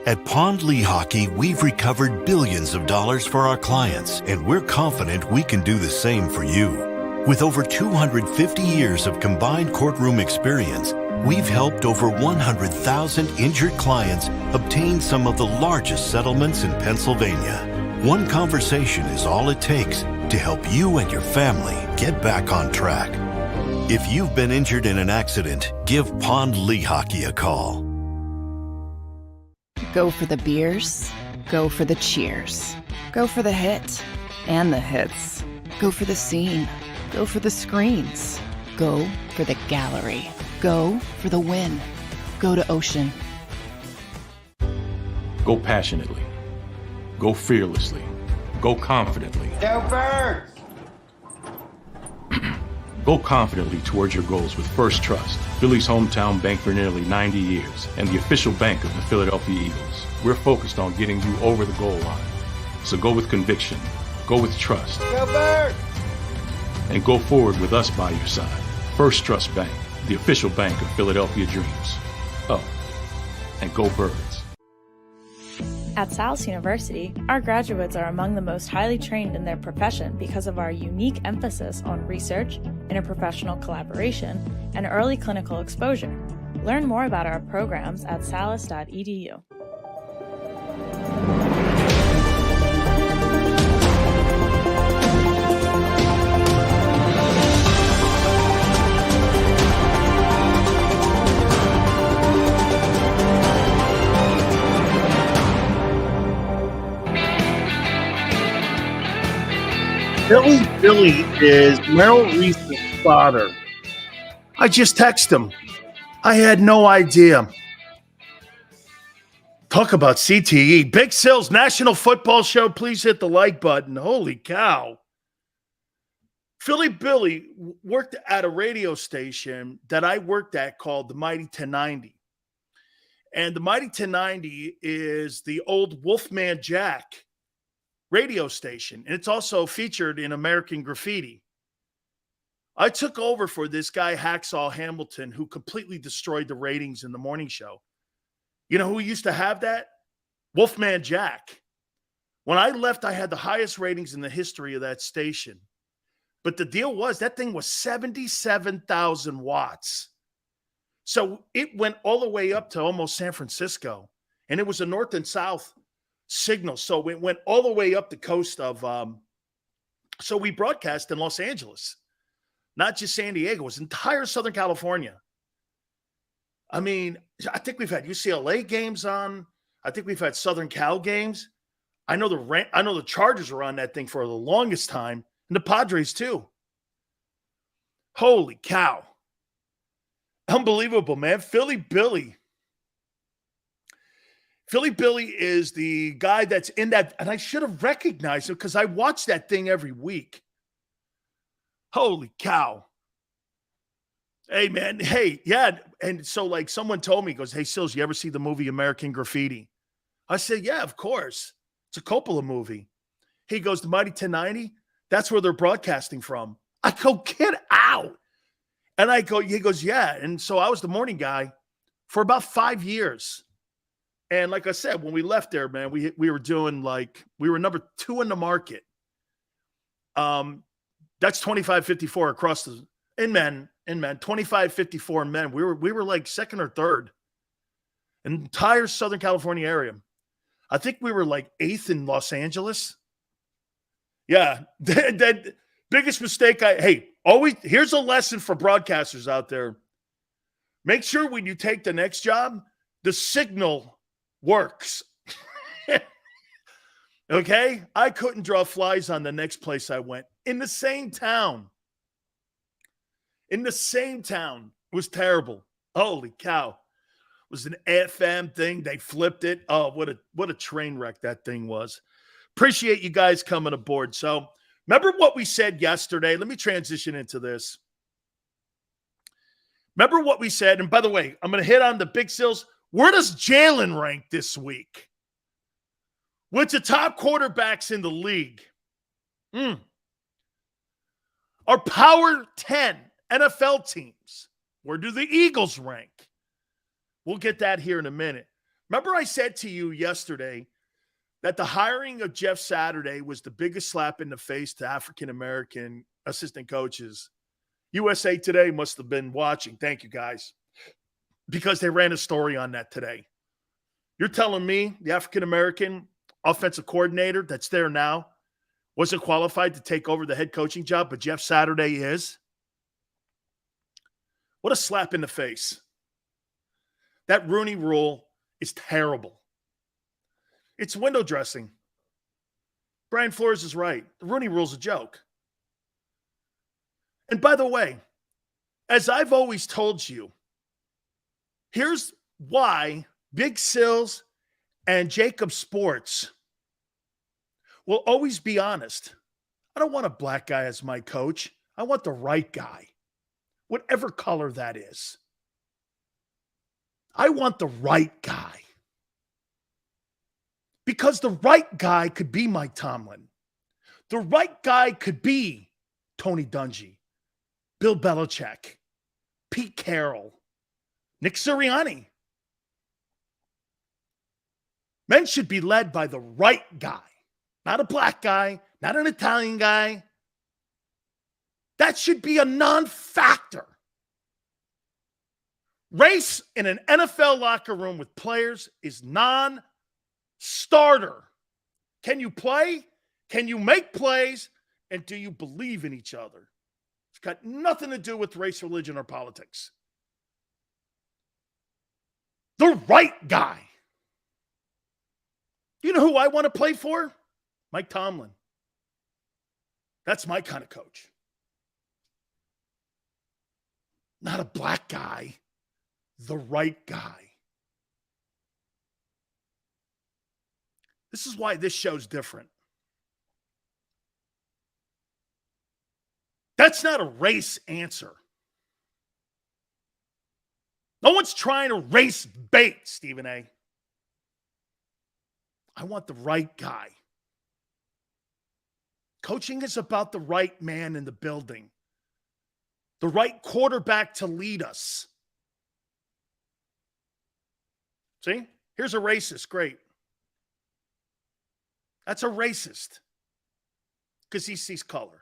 At Pond Lehocky, we've recovered billions of dollars for our clients, and we're confident we can do the same for you. With over 250 years of combined courtroom experience, we've helped over 100,000 injured clients obtain some of the largest settlements in Pennsylvania. One conversation is all it takes to help you and your family get back on track. If you've been injured in an accident, give Pond Lehocky a call. Go for the beers, go for the cheers, go for the hit and the hits, go for the scene, go for the screens, go for the gallery, go for the win, go to Ocean. Go passionately, go fearlessly, go confidently. Go Birds! Go confidently towards your goals with First Trust, Philly's hometown bank for nearly 90 years, and the official bank of the Philadelphia Eagles. We're focused on getting you over the goal line. So go with conviction, go with trust, Go Birds! and go forward with us by your side. First Trust Bank, the official bank of Philadelphia dreams. Oh, and go Birds. At Salus University, our graduates are among the most highly trained in their profession because of our unique emphasis on research, interprofessional collaboration, and early clinical exposure. Learn more about our programs at salus.edu. Billy is Merrill Reese's father. I just texted him. I had no idea. Talk about CTE. Big Sills National Football Show. Please hit the like button. Holy cow. Philly Billy worked at a radio station that I worked at called the Mighty 1090. And the Mighty 1090 is the old Wolfman Jack radio station. And it's also featured in American Graffiti. I took over for this guy, Hacksaw Hamilton, who completely destroyed the ratings in the morning show. You know who used to have that? Wolfman Jack. When I left, I had the highest ratings in the history of that station. But the deal was that thing was 77,000 watts. So it went all the way up to almost San Francisco. And it was a north and south signal. So it went all the way up the coast of, so we broadcast in Los Angeles. Not just San Diego, it was entire Southern California. I mean, I think we've had UCLA games on. I think we've had Southern Cal games. I know the Chargers were on that thing for the longest time, and the Padres too. Holy cow. Unbelievable, man. Philly Billy. Philly Billy is the guy that's in that, and I should have recognized him because I watch that thing every week. Holy cow. Hey, man. Hey, yeah. And so, like, someone told me, goes, hey, Sills, you ever see the movie American Graffiti? I said, yeah, of course. It's a Coppola movie. He goes, the Mighty 1090? That's where they're broadcasting from. I go, get out. And I go, he goes, yeah. And so I was the morning guy for about 5 years. And like I said, when we left there, man, we were doing we were number 2 in the market. That's 25-54 across the in men, 25-54 men. We were like second or third in the entire Southern California area. I think we were like 8th in Los Angeles. Yeah. That biggest mistake always here's a lesson for broadcasters out there. Make sure when you take the next job, the signal works. Okay? I couldn't draw flies on the next place I went. In the same town. It was terrible. Holy cow. It was an FM thing. They flipped it. Oh, what a train wreck that thing was. Appreciate you guys coming aboard. So, remember what we said yesterday? Let me transition into this. Remember what we said? And by the way, I'm going to hit on the Big Sills. Where does Jalen rank this week? With the top quarterbacks in the league. Our Power 10 NFL teams. Where do the Eagles rank? We'll get that here in a minute. Remember I said to you yesterday that the hiring of Jeff Saturday was the biggest slap in the face to African-American assistant coaches. USA Today must have been watching. Thank you, guys. Because they ran a story on that today. You're telling me the African-American offensive coordinator that's there now wasn't qualified to take over the head coaching job, but Jeff Saturday is? What a slap in the face. That Rooney Rule is terrible. It's window dressing. Brian Flores is right. The Rooney Rule's a joke. And by the way, as I've always told you, here's why Big Sills and JAKIB Sports will always be honest. I don't want a black guy as my coach. I want the right guy, whatever color that is. I want the right guy. Because the right guy could be Mike Tomlin. The right guy could be Tony Dungy, Bill Belichick, Pete Carroll, Nick Sirianni. Men should be led by the right guy, not a black guy, not an Italian guy. That should be a non-factor. Race in an NFL locker room with players is non-starter. Can you play? Can you make plays? And do you believe in each other? It's got nothing to do with race, religion, or politics. The right guy. You know who I want to play for? Mike Tomlin. That's my kind of coach. Not a black guy, the right guy. This is why this show's different. That's not a race answer. No one's trying to race bait, Stephen A. I want the right guy. Coaching is about the right man in the building, the right quarterback to lead us. See, here's a racist. Great. That's a racist because he sees color.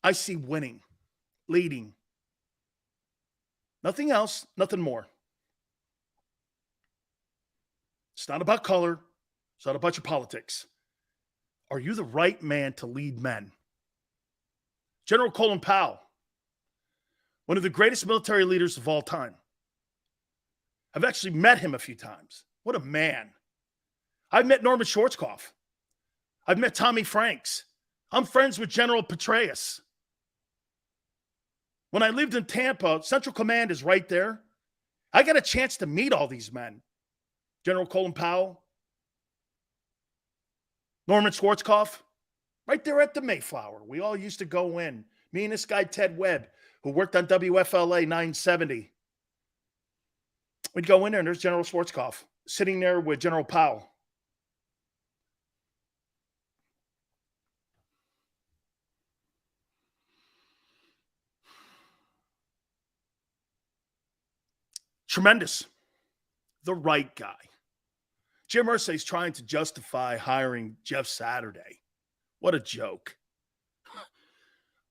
I see winning, leading. Nothing else, nothing more. It's not about color. It's not about your politics. Are you the right man to lead men? General Colin Powell, one of the greatest military leaders of all time. I've actually met him a few times. What a man. I've met Norman Schwarzkopf. I've met Tommy Franks. I'm friends with General Petraeus. When I lived in Tampa, Central Command is right there. I got a chance to meet all these men. General Colin Powell, Norman Schwarzkopf, right there at the Mayflower. We all used to go in. Me and this guy, Ted Webb, who worked on WFLA 970. We'd go in there, and there's General Schwarzkopf sitting there with General Powell. Tremendous. The right guy. Jim Irsay's trying to justify hiring Jeff Saturday. What a joke.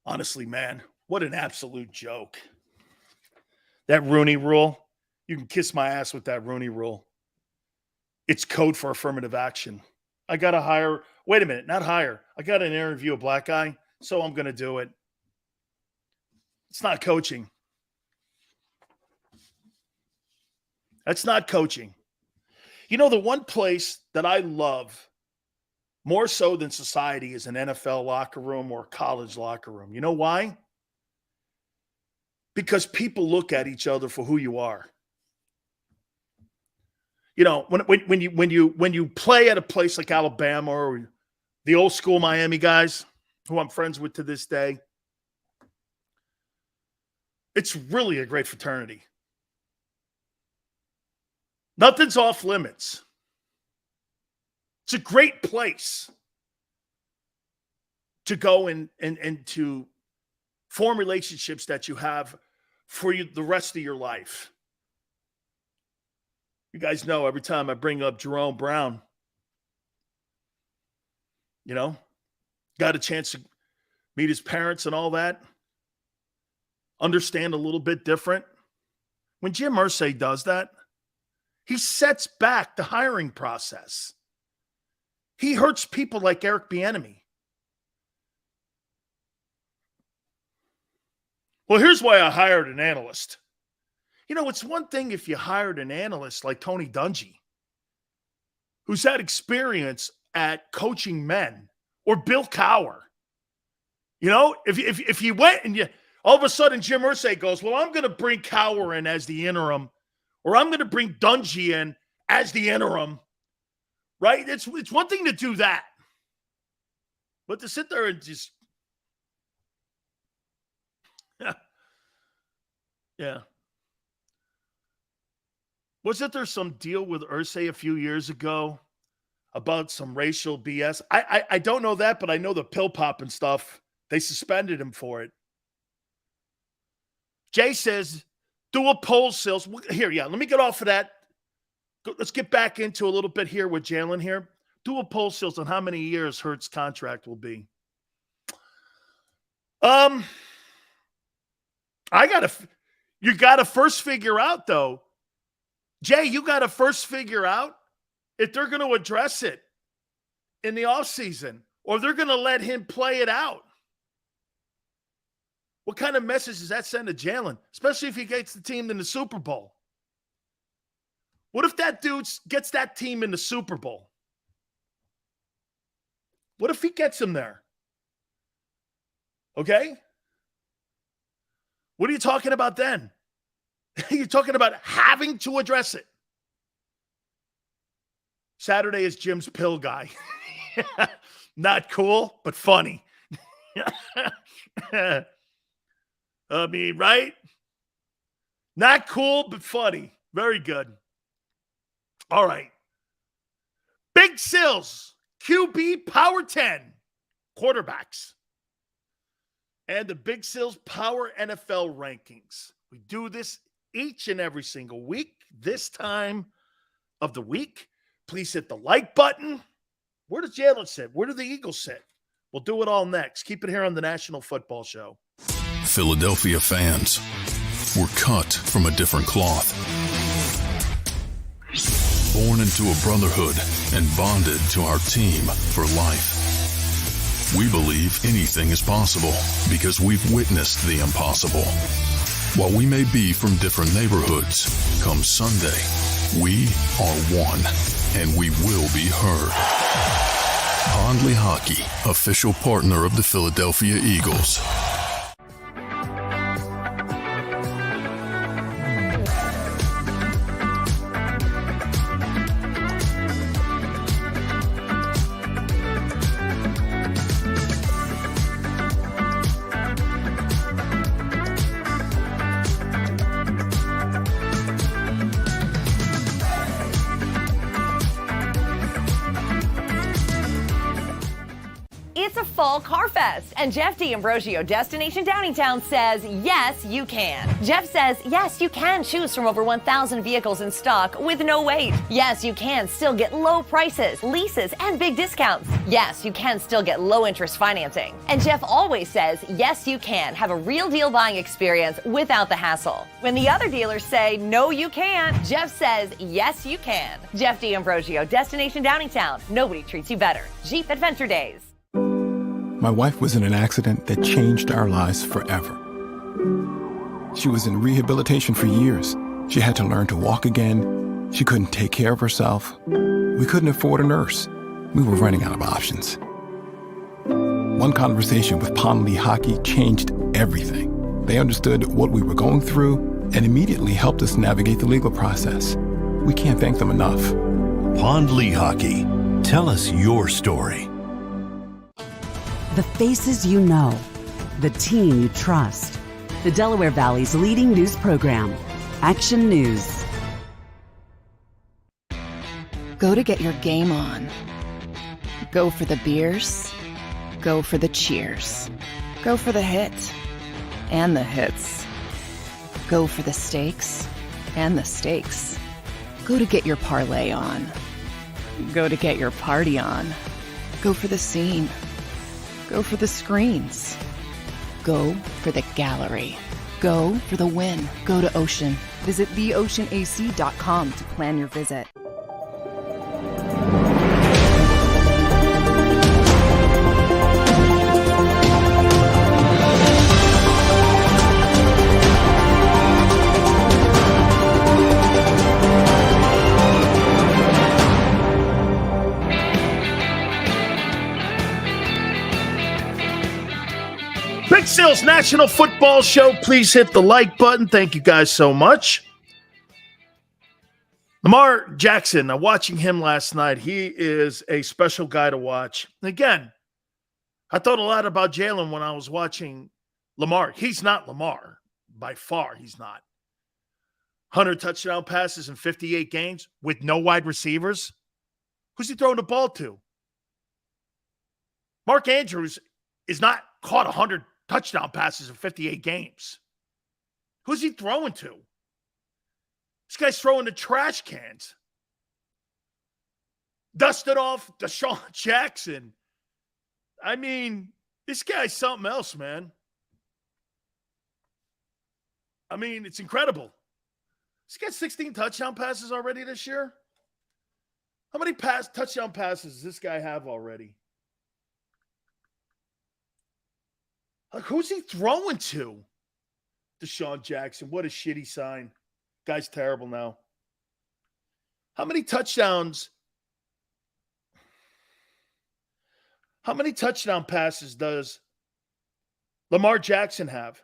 Honestly, man, what an absolute joke. That Rooney Rule, you can kiss my ass with that Rooney Rule. It's code for affirmative action. I got to hire, wait a minute, not hire. I got to interview a black guy, so I'm going to do it. It's not coaching. That's not coaching. You know, the one place that I love more so than society is an NFL locker room or a college locker room. You know why? Because people look at each other for who you are. You know, when you play at a place like Alabama or the old school Miami guys, who I'm friends with to this day, it's really a great fraternity. Nothing's off limits. It's a great place to go and to form relationships that you have for you the rest of your life. You guys know every time I bring up Jerome Brown, you know, got a chance to meet his parents and all that, understand a little bit different. When Jim Irsay does that, he sets back the hiring process. He hurts people like Eric Bieniemy. Well, here's why I hired an analyst. You know, it's one thing if you hired an analyst like Tony Dungy, who's had experience at coaching men, or Bill Cowher. You know, if you went and you all of a sudden Jim Irsay goes, well, I'm going to bring Cowher in as the interim, or I'm going to bring Dungy in as the interim, right? It's one thing to do that. But to sit there and just, yeah. Wasn't there some deal with Irsay a few years ago about some racial BS? I don't know that, but I know the pill popping stuff. They suspended him for it. Jay says, do a poll sales. Here, yeah, let me get off of that. Let's get back into a little bit here with Jalen here. Do a poll sales on how many years Hurts' contract will be. You got to first figure out, though. Jay, you got to first figure out if they're going to address it in the offseason or they're going to let him play it out. What kind of message does that send to Jalen, especially if he gets the team in the Super Bowl? What if that dude gets that team in the Super Bowl? What if he gets him there? Okay? What are you talking about then? You're talking about having to address it. Saturday is Jim's pill guy. Not cool, but funny. I mean, right? Not cool, but funny. Very good. All right. Big Sills, QB Power 10, quarterbacks. And the Big Sills Power NFL rankings. We do this each and every single week. This time of the week, please hit the like button. Where does Jalen sit? Where do the Eagles sit? We'll do it all next. Keep it here on the National Football Show. Philadelphia fans were cut from a different cloth. Born into a brotherhood and bonded to our team for life. We believe anything is possible because we've witnessed the impossible. While we may be from different neighborhoods, come Sunday, we are one, and we will be heard. Pondley Hockey, official partner of the Philadelphia Eagles. It's a fall car fest, and Jeff D'Ambrosio, Destination Downingtown, says, yes, you can. Jeff says, yes, you can choose from over 1,000 vehicles in stock with no wait. Yes, you can still get low prices, leases, and big discounts. Yes, you can still get low interest financing. And Jeff always says, yes, you can have a real deal buying experience without the hassle. When the other dealers say, no, you can't, Jeff says, yes, you can. Jeff D'Ambrosio, Destination Downingtown. Nobody treats you better. Jeep Adventure Days. My wife was in an accident that changed our lives forever. She was in rehabilitation for years. She had to learn to walk again. She couldn't take care of herself. We couldn't afford a nurse. We were running out of options. One conversation with Pondley Hockey changed everything. They understood what we were going through and immediately helped us navigate the legal process. We can't thank them enough. Pondley Hockey. Tell us your story. The faces you know, the team you trust. The Delaware Valley's leading news program, Action News. Go to get your game on. Go for the beers. Go for the cheers. Go for the hit and the hits. Go for the stakes and the stakes. Go to get your parlay on. Go to get your party on. Go for the scene. Go for the screens. Go for the gallery. Go for the win. Go to Ocean. Visit theoceanac.com to plan your visit. Big Sills National Football Show. Please hit the like button. Thank you guys so much. Lamar Jackson, I'm watching him last night. He is a special guy to watch. Again, I thought a lot about Jalen when I was watching Lamar. He's not Lamar. By far, he's not. 100 touchdown passes in 58 games with no wide receivers. Who's he throwing the ball to? Mark Andrews is not caught 100 touchdown passes in 58 games. Who's he throwing to? This guy's throwing the trash cans. Dusted off Deshaun Jackson. I mean, this guy's something else, man. I mean, it's incredible. He's got 16 touchdown passes already this year. How many touchdown passes does this guy have already? Like, who's he throwing to? Deshaun Jackson. What a shitty sign. Guy's terrible now. How many touchdowns? How many touchdown passes does Lamar Jackson have?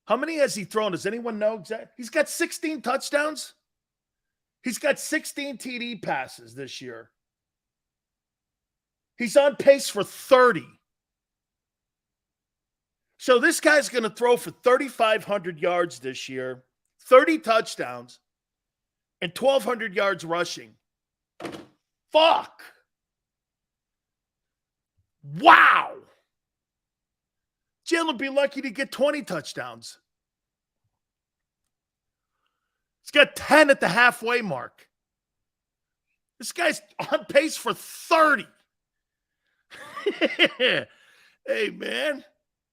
How many has he thrown? Does anyone know exactly? He's got 16 touchdowns. He's got 16 TD passes this year. He's on pace for 30. So this guy's going to throw for 3,500 yards this year, 30 touchdowns, and 1,200 yards rushing. Fuck. Wow. Jalen will be lucky to get 20 touchdowns. He's got 10 at the halfway mark. This guy's on pace for 30. Hey, man.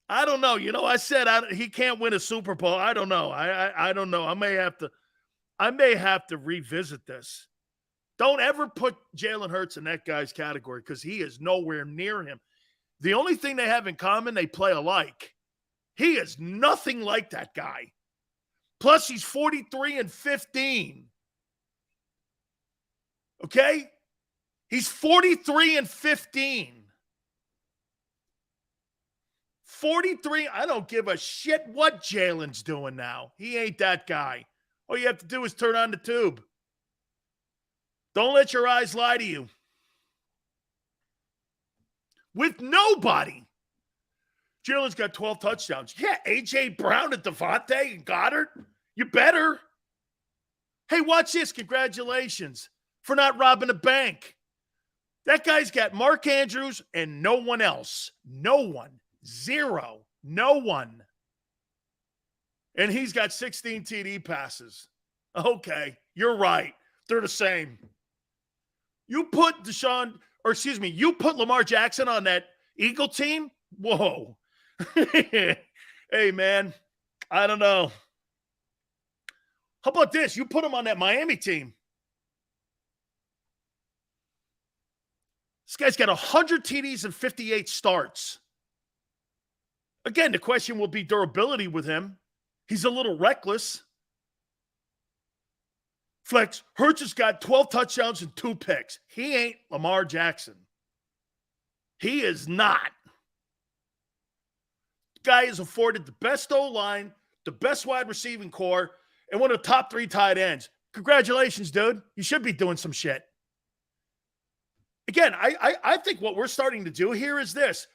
I don't know. You know, I said he can't win a Super Bowl. I don't know. I don't know. I may have to revisit this. Don't ever put Jalen Hurts in that guy's category because he is nowhere near him. The only thing they have in common, they play alike. He is nothing like that guy. Plus, he's 43-15. Okay? He's 43-15. 43. I don't give a shit what Jalen's doing now. He ain't that guy. All you have to do is turn on the tube. Don't let your eyes lie to you. With nobody. Jalen's got 12 touchdowns. Yeah, A.J. Brown and Devontae and Goddard. You better. Hey, watch this. Congratulations for not robbing a bank. That guy's got Mark Andrews and no one else. No one. Zero. No one. And he's got 16 TD passes. Okay, you're right. They're the same. You put you put Lamar Jackson on that Eagle team? Whoa. Hey, man, I don't know. How about this? You put him on that Miami team. This guy's got 100 TDs and 58 starts. Again, the question will be durability with him. He's a little reckless. Flex, Hurts has got 12 touchdowns and 2 picks. He ain't Lamar Jackson. He is not. Guy has afforded the best O-line, the best wide receiving core, and one of the top 3 tight ends. Congratulations, dude. You should be doing some shit. Again, I think what we're starting to do here is this.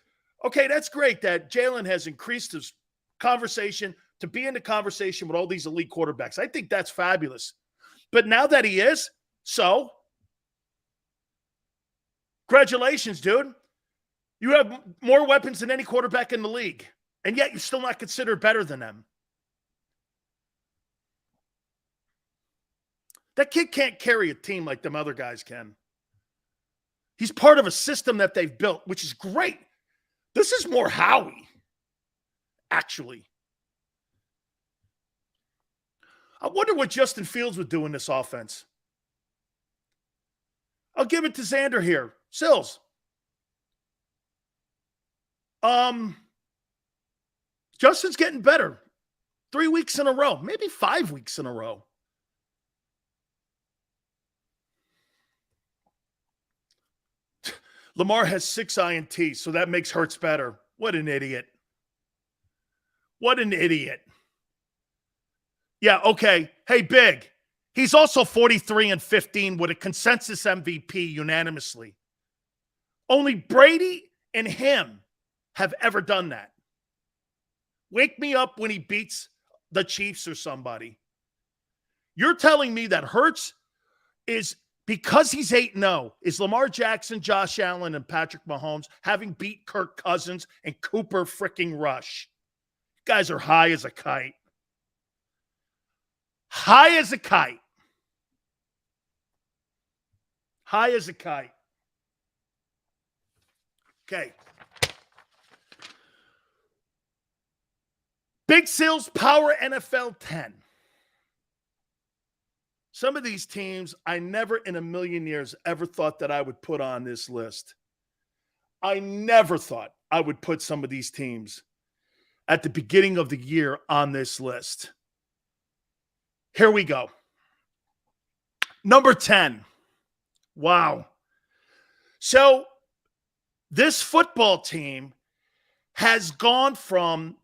Okay, that's great that Jalen has increased his conversation to be in the conversation with all these elite quarterbacks. I think that's fabulous. But now that he is, so congratulations, dude. You have more weapons than any quarterback in the league, and yet you're still not considered better than them. That kid can't carry a team like them other guys can. He's part of a system that they've built, which is great. This is more Howie, actually. I wonder what Justin Fields would do in this offense. I'll give it to Xander here. Sills. Justin's getting better. 3 weeks in a row, maybe 5 weeks in a row. Lamar has 6 INTs, so that makes Hurts better. What an idiot. What an idiot. Yeah, okay. Hey, Big. He's also 43-15 with a consensus MVP unanimously. Only Brady and him have ever done that. Wake me up when he beats the Chiefs or somebody. You're telling me that Hurts is, because he's 8-0, is Lamar Jackson, Josh Allen, and Patrick Mahomes having beat Kirk Cousins and Cooper freaking Rush. You guys are high as a kite. High as a kite. High as a kite. Okay. Big Sills Power NFL 10. Some of these teams I never in a million years ever thought that I would put on this list. I never thought I would put some of these teams at the beginning of the year on this list. Here we go. Number 10. Wow. So this football team has gone from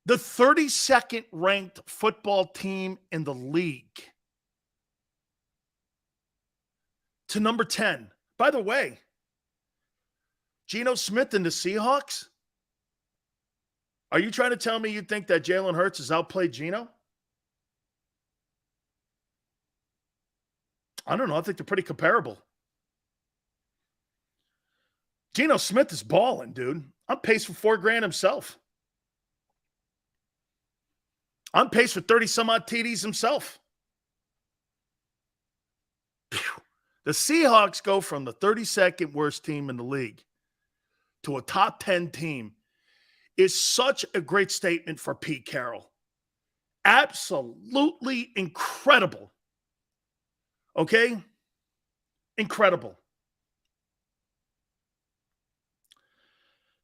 the 32nd ranked football team in the league to number 10. By the way, Geno Smith and the Seahawks? Are you trying to tell me you think that Jalen Hurts has outplayed Geno? I don't know. I think they're pretty comparable. Geno Smith is balling, dude. I'm pace for $4,000 himself. I'm pace for 30-some-odd TDs himself. Phew. The Seahawks go from the 32nd worst team in the league to a top 10 team is such a great statement for Pete Carroll. Absolutely incredible. Okay? Incredible.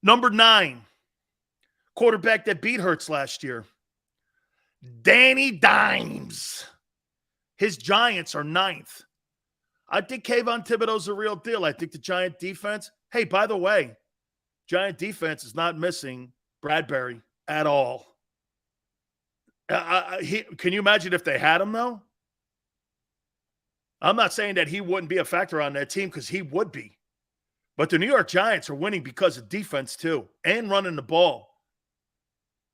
Number 9, quarterback that beat Hurts last year, Danny Dimes. His Giants are 9th. I think Kayvon Thibodeau's a real deal. I think the Giant defense, hey, by the way, Giant defense is not missing Bradbury at all. Can you imagine if they had him, though? I'm not saying that he wouldn't be a factor on that team because he would be. But the New York Giants are winning because of defense, too, and running the ball.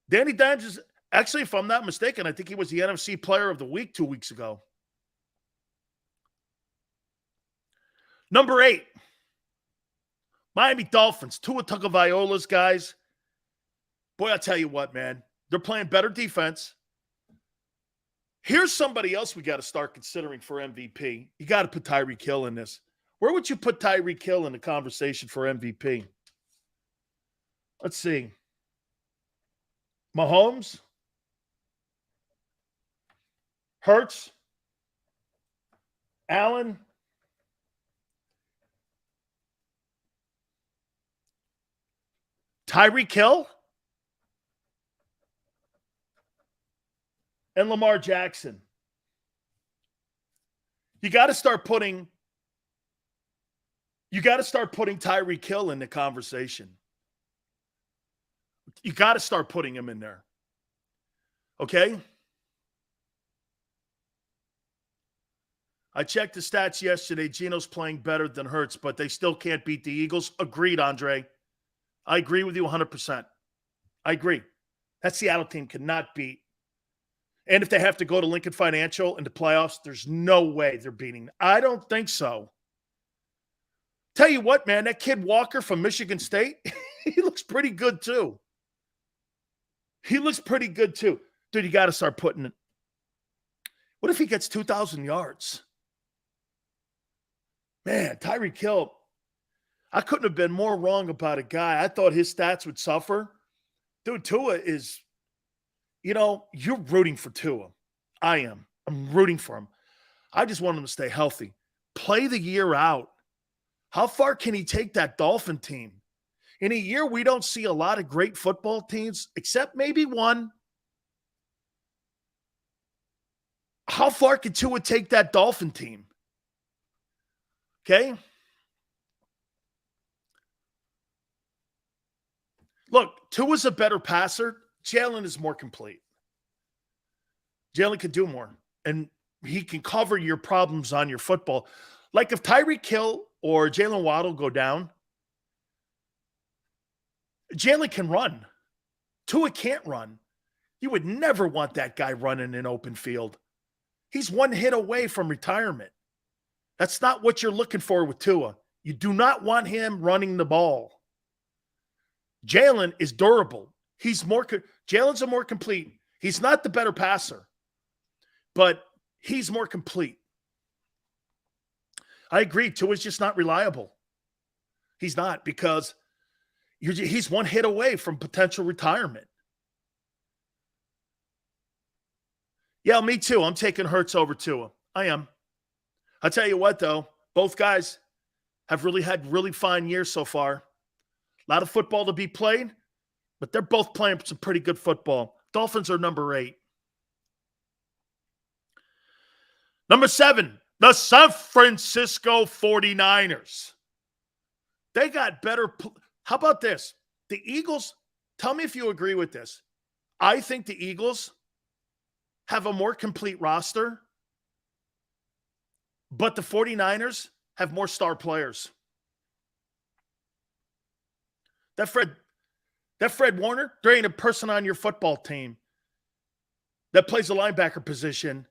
Danny Dimes is actually, if I'm not mistaken, I think he was the NFC Player of the Week 2 weeks ago. Number 8, Miami Dolphins. Tua Tagovailoa's guys. Boy, I'll tell you what, man. They're playing better defense. Here's somebody else we got to start considering for MVP. You got to put Tyreek Hill in this. Where would you put Tyreek Hill in the conversation for MVP? Let's see. Mahomes? Hurts? Allen? Tyreek Hill? And Lamar Jackson. You got to start putting Tyreek Hill in the conversation. You got to start putting him in there. Okay? I checked the stats yesterday. Geno's playing better than Hurts, but they still can't beat the Eagles. Agreed, Andre. I agree with you 100%. I agree. That Seattle team cannot beat. And if they have to go to Lincoln Financial in the playoffs, there's no way they're beating. I don't think so. Tell you what, man, that kid Walker from Michigan State, he looks pretty good too. Dude, you got to start putting it. What if he gets 2,000 yards? Man, Tyreek Hill, I couldn't have been more wrong about a guy. I thought his stats would suffer. Dude, Tua is, you're rooting for Tua. I am. I'm rooting for him. I just want him to stay healthy. Play the year out. How far can he take that Dolphin team? In a year, we don't see a lot of great football teams, except maybe one. How far can Tua take that Dolphin team? Okay? Look, Tua's a better passer. Jalen is more complete. Jalen can do more, and he can cover your problems on your football. Like if Tyreek Hill or Jalen Waddle go down, Jalen can run. Tua can't run. You would never want that guy running in open field. He's one hit away from retirement. That's not what you're looking for with Tua. You do not want him running the ball. Jalen is durable. Jalen's a more complete. He's not the better passer, but he's more complete. I agree. Tua's just not reliable. He's not, because he's one hit away from potential retirement. Yeah, me too. I'm taking Hurts over Tua. I am. I'll tell you what, though. Both guys have really had really fine years so far. A lot of football to be played, but they're both playing some pretty good football. Dolphins are number 8. Number 7, the San Francisco 49ers. They got better. How about this? The Eagles, tell me if you agree with this. I think the Eagles have a more complete roster, but the 49ers have more star players. That Fred Warner, there ain't a person on your football team that plays the linebacker position.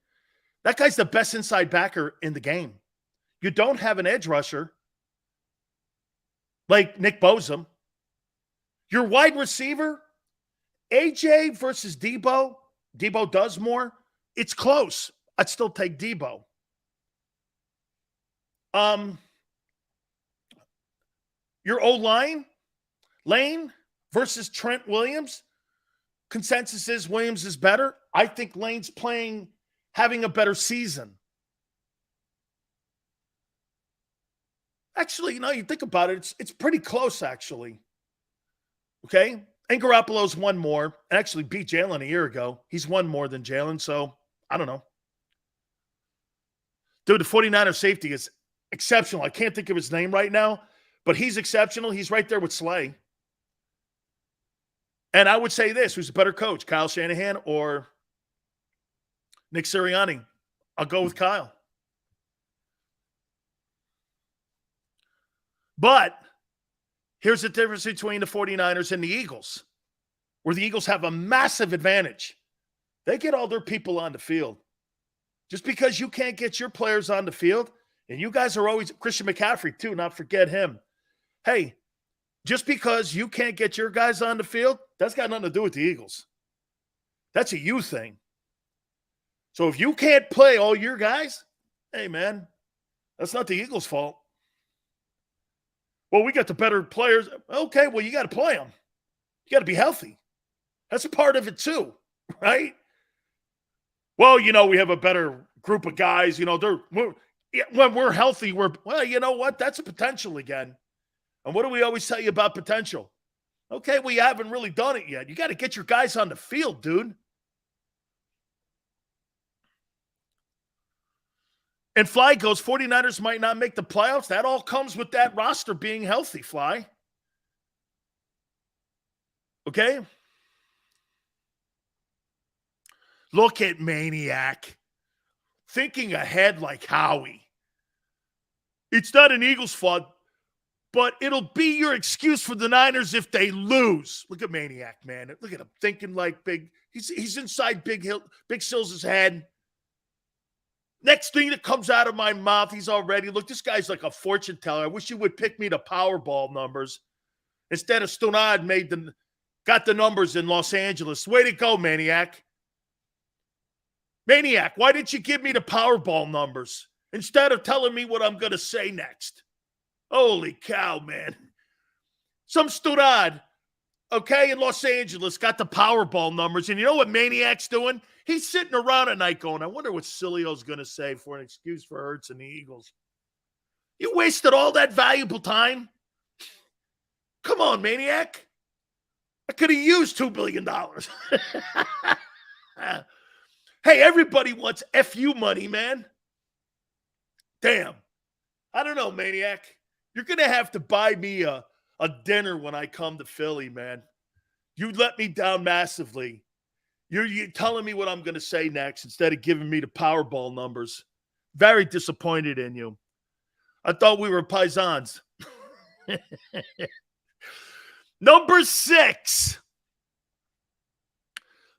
That guy's the best inside backer in the game. You don't have an edge rusher like Nick Bosa. Your wide receiver, AJ versus Debo. Debo does more. It's close. I'd still take Debo. Your O-line, Lane versus Trent Williams. Consensus is Williams is better. I think Lane's having a better season. Actually, you think about it, it's pretty close, actually. Okay? And Garoppolo's won more. Actually beat Jalen a year ago. He's won more than Jalen, so I don't know. Dude, the 49er safety is exceptional. I can't think of his name right now, but he's exceptional. He's right there with Slay. And I would say this, who's a better coach, Kyle Shanahan or Nick Sirianni? I'll go with Kyle. But here's the difference between the 49ers and the Eagles, where the Eagles have a massive advantage. They get all their people on the field. Just because you can't get your players on the field, and you guys are always, Christian McCaffrey too, not forget him. Hey, just because you can't get your guys on the field, that's got nothing to do with the Eagles. That's a you thing. So if you can't play all your guys, hey, man, that's not the Eagles' fault. Well, we got the better players. Okay, well, you got to play them. You got to be healthy. That's a part of it too, right? Well, we have a better group of guys. When we're healthy, well, you know what? That's a potential again. And what do we always tell you about potential? Okay, we haven't really done it yet. You got to get your guys on the field, dude. And Fly goes, 49ers might not make the playoffs. That all comes with that roster being healthy, Fly. Okay? Look at Maniac. Thinking ahead like Howie. It's not an Eagles fault, but it'll be your excuse for the Niners if they lose. Look at Maniac, man. Look at him thinking like big. He's inside Big Sills' head. Next thing that comes out of my mouth, he's already, look, this guy's like a fortune teller. I wish you would pick me the Powerball numbers. Instead of Stonad got the numbers in Los Angeles. Way to go, Maniac. Maniac, why didn't you give me the Powerball numbers instead of telling me what I'm going to say next? Holy cow, man. Some Stonad, okay, in Los Angeles got the Powerball numbers. And you know what Maniac's doing? He's sitting around at night going, I wonder what Sileo's going to say for an excuse for Hurts and the Eagles. You wasted all that valuable time? Come on, Maniac. I could have used $2 billion. Hey, everybody wants FU money, man. Damn. I don't know, Maniac. You're going to have to buy me a dinner when I come to Philly, man. You let me down massively. You're telling me what I'm going to say next instead of giving me the Powerball numbers. Very disappointed in you. I thought we were paisans. Number 6.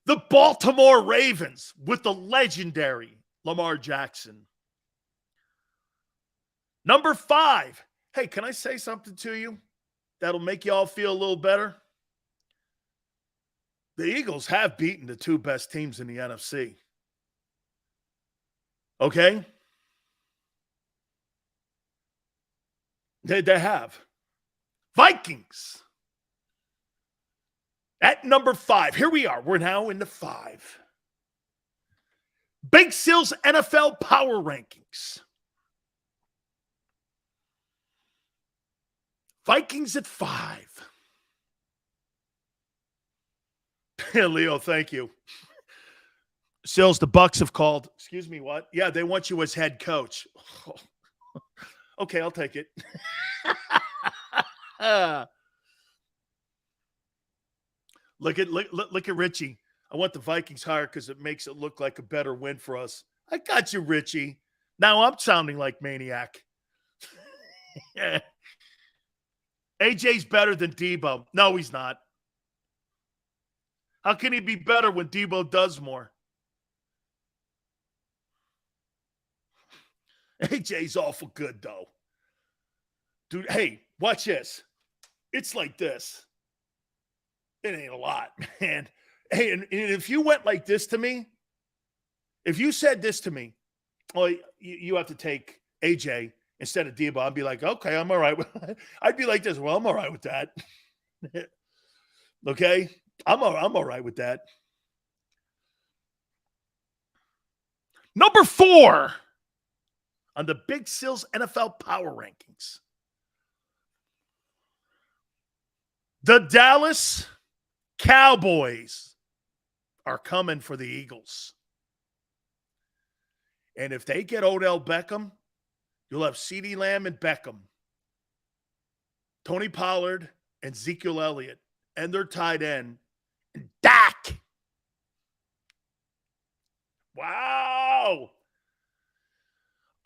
The Baltimore Ravens with the legendary Lamar Jackson. Number 5. Hey, can I say something to you that'll make you all feel a little better? The Eagles have beaten the 2 best teams in the NFC. Okay? They have. Vikings. At number 5. Here we are. We're now in the 5. Big Sil's NFL Power Rankings. Vikings at 5. Leo, thank you. Sills, the Bucks have called. Excuse me, what? Yeah, they want you as head coach. Okay, I'll take it. Look at Richie. I want the Vikings hired because it makes it look like a better win for us. I got you, Richie. Now I'm sounding like maniac. AJ's better than Debo. No, he's not. How can he be better when Debo does more? AJ's awful good, though. Dude, hey, watch this. It's like this. It ain't a lot, man. Hey, and if you went like this to me, if you said this to me, oh, you have to take AJ instead of Debo, I'd be like, okay, I'm all right. I'd be like this. Well, I'm all right with that. Okay? I'm all right with that. Number 4 on the Big Sills NFL Power Rankings. The Dallas Cowboys are coming for the Eagles. And if they get Odell Beckham, you'll have CeeDee Lamb and Beckham, Tony Pollard and Ezekiel Elliott, and their tight end, Dak. Wow.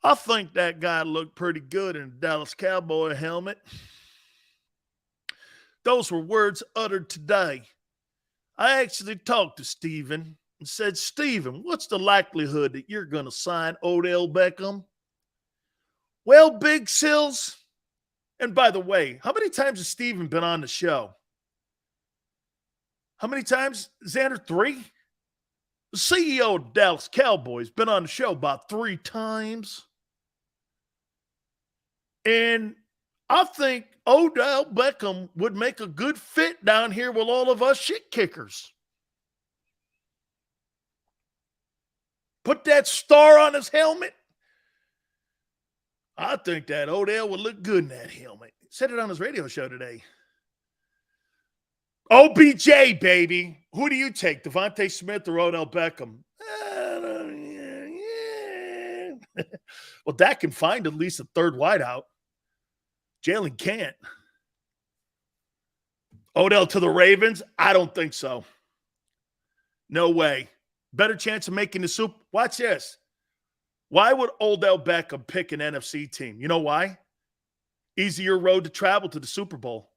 I think that guy looked pretty good in a Dallas Cowboy helmet. Those were words uttered today. I actually talked to Steven and said, Steven, what's the likelihood that you're going to sign Odell Beckham? Well, Big Sills, and by the way, how many times has Steven been on the show? How many times, Xander? 3? The CEO of Dallas Cowboys been on the show about 3 times. And I think Odell Beckham would make a good fit down here with all of us shit kickers. Put that star on his helmet. I think that Odell would look good in that helmet. He said it on his radio show today. OBJ, baby. Who do you take, Devontae Smith or Odell Beckham? Well, Dak can find at least a third wideout. Jalen can't. Odell to the Ravens? I don't think so. No way. Better chance of making the Super. Watch this. Why would Odell Beckham pick an NFC team? You know why? Easier road to travel to the Super Bowl.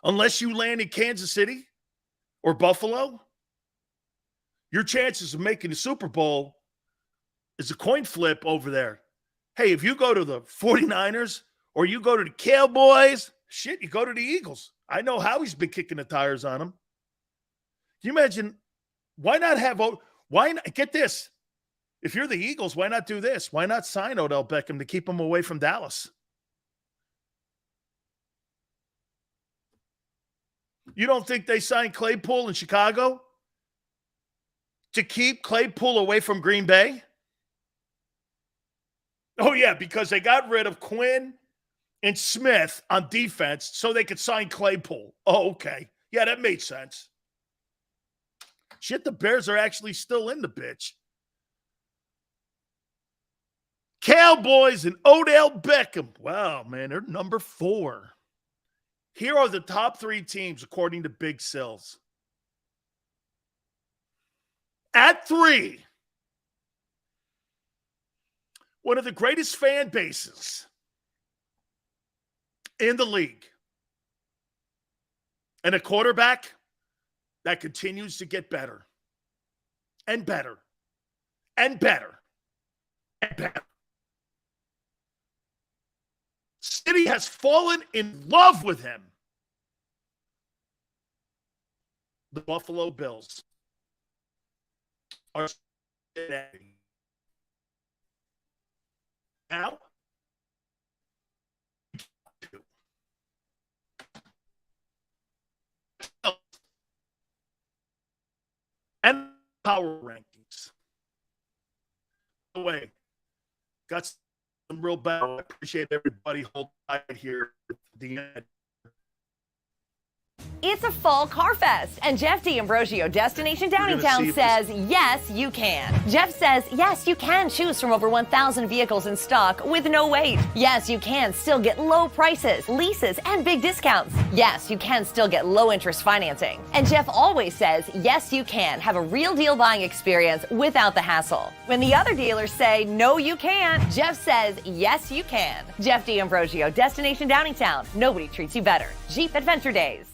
Unless you land in Kansas City or Buffalo, your chances of making the Super Bowl is a coin flip over there. Hey, if you go to the 49ers or you go to the Cowboys, shit, you go to the Eagles. I know Howie's been kicking the tires on them. Can you imagine? Why not have – why not – get this. If you're the Eagles, why not do this? Why not sign Odell Beckham to keep him away from Dallas? You don't think they signed Claypool in Chicago to keep Claypool away from Green Bay? Oh, yeah, because they got rid of Quinn and Smith on defense so they could sign Claypool. Oh, okay. Yeah, that made sense. Shit, the Bears are actually still in the bitch. Cowboys and Odell Beckham. Wow, man, they're number 4. Here are the top 3 teams according to Big Sills. At 3, one of the greatest fan bases in the league. And a quarterback that continues to get better and better and better and better. City has fallen in love with him. The Buffalo Bills are now and power rankings. By the way, got some real bad. I appreciate everybody holding tight here at the end. It's a fall car fest, and Jeff D'Ambrosio, Destination Downingtown, says yes, you can. Jeff says yes, you can choose from over 1,000 vehicles in stock with no wait. Yes, you can still get low prices, leases, and big discounts. Yes, you can still get low interest financing. And Jeff always says yes, you can have a real deal buying experience without the hassle. When the other dealers say no, you can't, Jeff says yes, you can. Jeff D'Ambrosio, Destination Downingtown. Nobody treats you better. Jeep Adventure Days.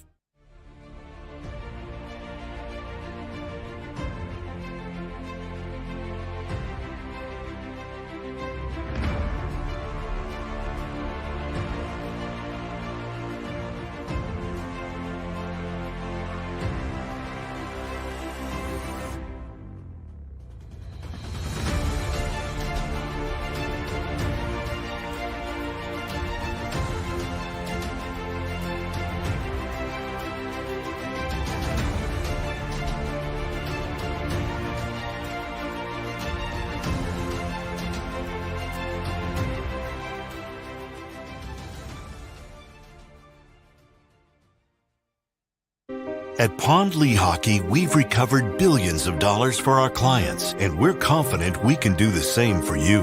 At Pond Lehocky, we've recovered billions of dollars for our clients, and we're confident we can do the same for you.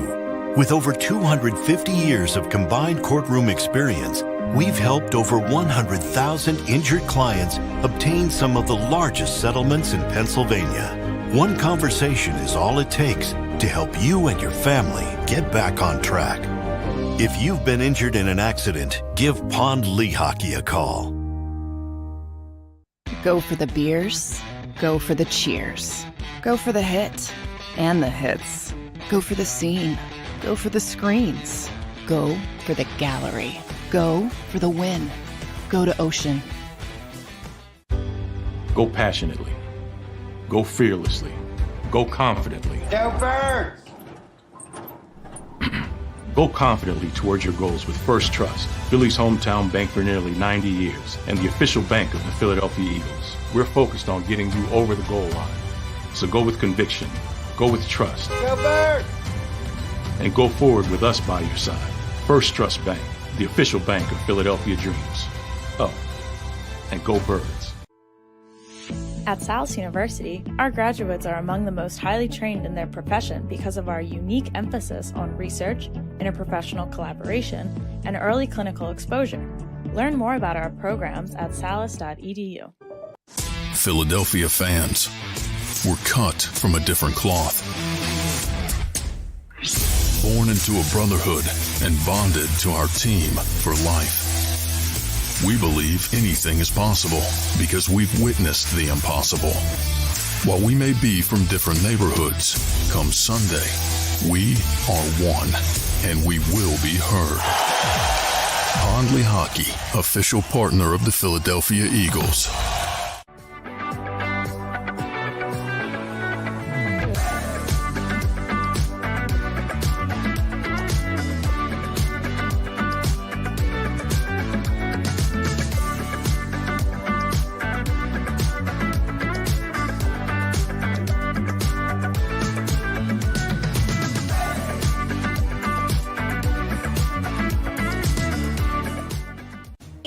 With over 250 years of combined courtroom experience, we've helped over 100,000 injured clients obtain some of the largest settlements in Pennsylvania. One conversation is all it takes to help you and your family get back on track. If you've been injured in an accident, give Pond Lehocky a call. Go for the beers, go for the cheers, go for the hit and the hits, go for the scene, go for the screens, go for the gallery, go for the win, go to Ocean. Go passionately. Go fearlessly. Go confidently. Go Birds! Go confidently towards your goals with First Trust, Philly's hometown bank for nearly 90 years, and the official bank of the Philadelphia Eagles. We're focused on getting you over the goal line. So go with conviction, go with trust, Go Birds! and go forward with us by your side. First Trust Bank, the official bank of Philadelphia dreams. Oh, and go Birds. At Salus University, our graduates are among the most highly trained in their profession because of our unique emphasis on research, interprofessional collaboration, and early clinical exposure. Learn more about our programs at salus.edu. Philadelphia fans, we're cut from a different cloth. Born into a brotherhood and bonded to our team for life. We believe anything is possible because we've witnessed the impossible. While we may be from different neighborhoods, come Sunday, we are one, and we will be heard. Pond Lehocky, official partner of the Philadelphia Eagles.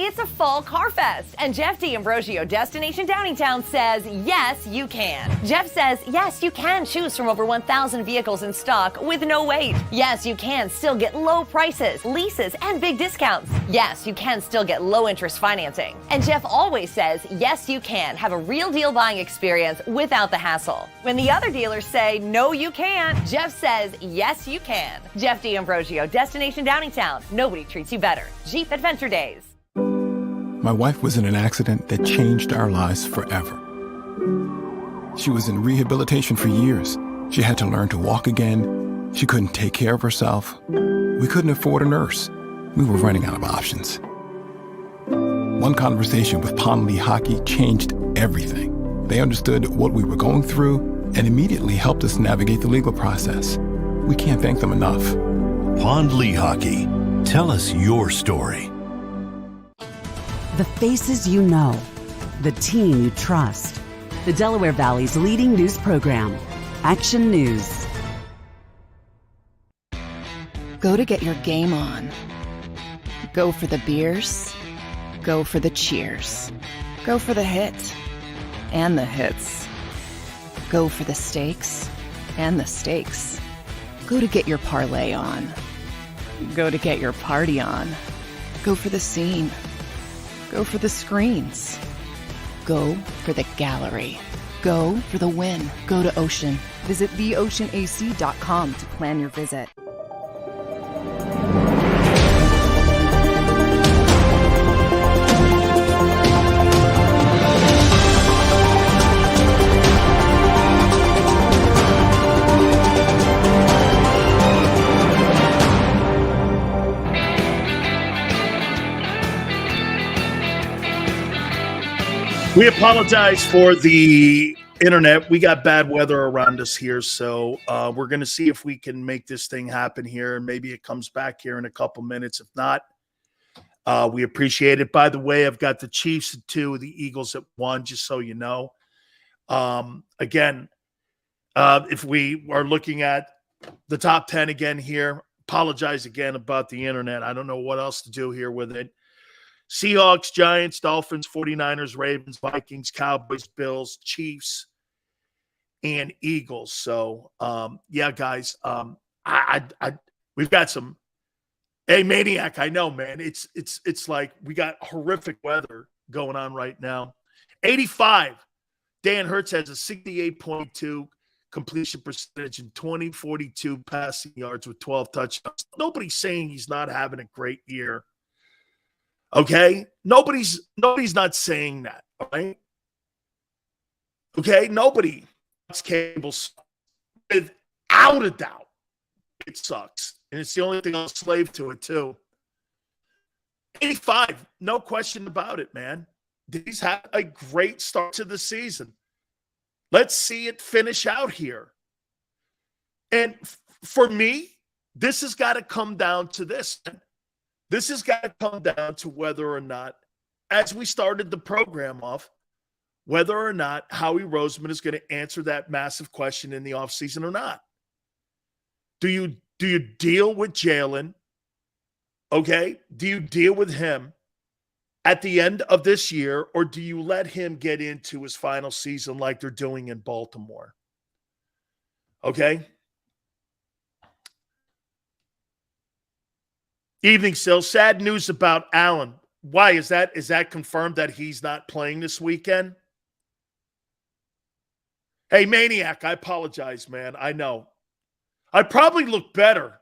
It's a fall car fest, and Jeff D'Ambrosio, Destination Downingtown, says yes, you can. Jeff says yes, you can choose from over 1,000 vehicles in stock with no wait. Yes, you can still get low prices, leases, and big discounts. Yes, you can still get low interest financing. And Jeff always says yes, you can have a real deal buying experience without the hassle. When the other dealers say no, you can't, Jeff says yes, you can. Jeff D'Ambrosio, Destination Downingtown. Nobody treats you better. Jeep Adventure Days. My wife was in an accident that changed our lives forever. She was in rehabilitation for years. She had to learn to walk again. She couldn't take care of herself. We couldn't afford a nurse. We were running out of options. One conversation with Pond Lehocky changed everything. They understood what we were going through and immediately helped us navigate the legal process. We can't thank them enough. Pond Lehocky, tell us your story. The faces you know, the team you trust. The Delaware Valley's leading news program, Action News. Go to get your game on. Go for the beers, go for the cheers, Go for the hit and the hits. Go for the stakes and the stakes. Go to get your parlay on. Go to get your party on. Go for the scene. Go for the screens. Go for the gallery. Go for the win. Go to Ocean. Visit theoceanac.com to plan your visit. We apologize for the internet. We got bad weather around us here, so we're going to see if we can make this thing happen here, and maybe it comes back here in a couple minutes. If not, we appreciate it. By the way, I've got the Chiefs at 2, the Eagles at 1, just so you know. Again, if we are looking at the top 10 again here, apologize again about the internet. I don't know what else to do here with it. Seahawks, Giants, Dolphins, 49ers, Ravens, Vikings, Cowboys, Bills, Chiefs, and Eagles. So, yeah, guys, we've got some. Hey, Maniac, I know, man. It's like we got horrific weather going on right now. 85. Dan Hurts has a 68.2 completion percentage and 42 passing yards with 12 touchdowns. Nobody's saying he's not having a great year. Okay? Nobody's not saying that, all right? Okay? Nobody watches cable without a doubt. It sucks. And it's the only thing I'll slave to it, too. 85, no question about it, man. He's had a great start to the season. Let's see it finish out here. And for me, this has got to come down to this. This has got to come down to whether or not, as we started the program off, whether or not Howie Roseman is going to answer that massive question in the offseason or not. Do you deal with Jalen? Okay? Do you deal with him at the end of this year, or do you let him get into his final season like they're doing in Baltimore? Okay? Evening, still. Sad news about Allen. Why is that? Is that confirmed that he's not playing this weekend? Hey, Maniac, I apologize, man. I know. I probably look better.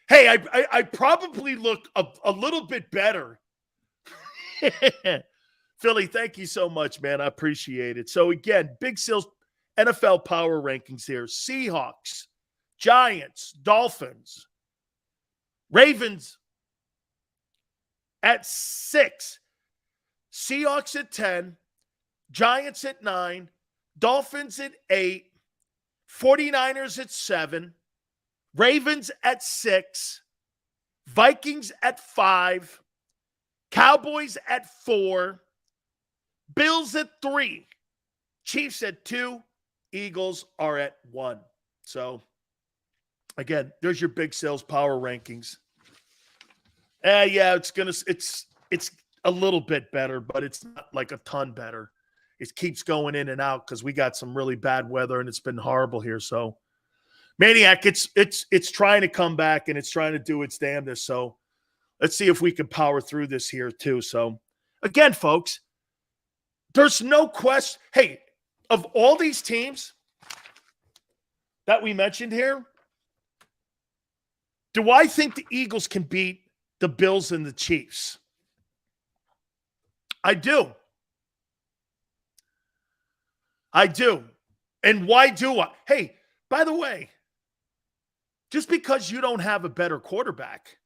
Hey, I probably look a little bit better. Philly, thank you so much, man. I appreciate it. So, again, Big Sil's NFL power rankings here. Seahawks, Giants, Dolphins, Ravens at 6, Seahawks at 10, Giants at 9, Dolphins at 8, 49ers at 7, Ravens at 6, Vikings at 5, Cowboys at 4, Bills at 3, Chiefs at 2, Eagles are at 1. So, again, there's your Big Sales power rankings. Yeah, it's a little bit better, but it's not like a ton better. It keeps going in and out because we got some really bad weather and it's been horrible here. So, Maniac, it's trying to come back and it's trying to do its damnedest. So, let's see if we can power through this here too. So, again, folks, there's no question. Hey, of all these teams that we mentioned here, do I think the Eagles can beat the Bills and the Chiefs? I do. I do. And why do I? Hey, by the way, just because you don't have a better quarterback,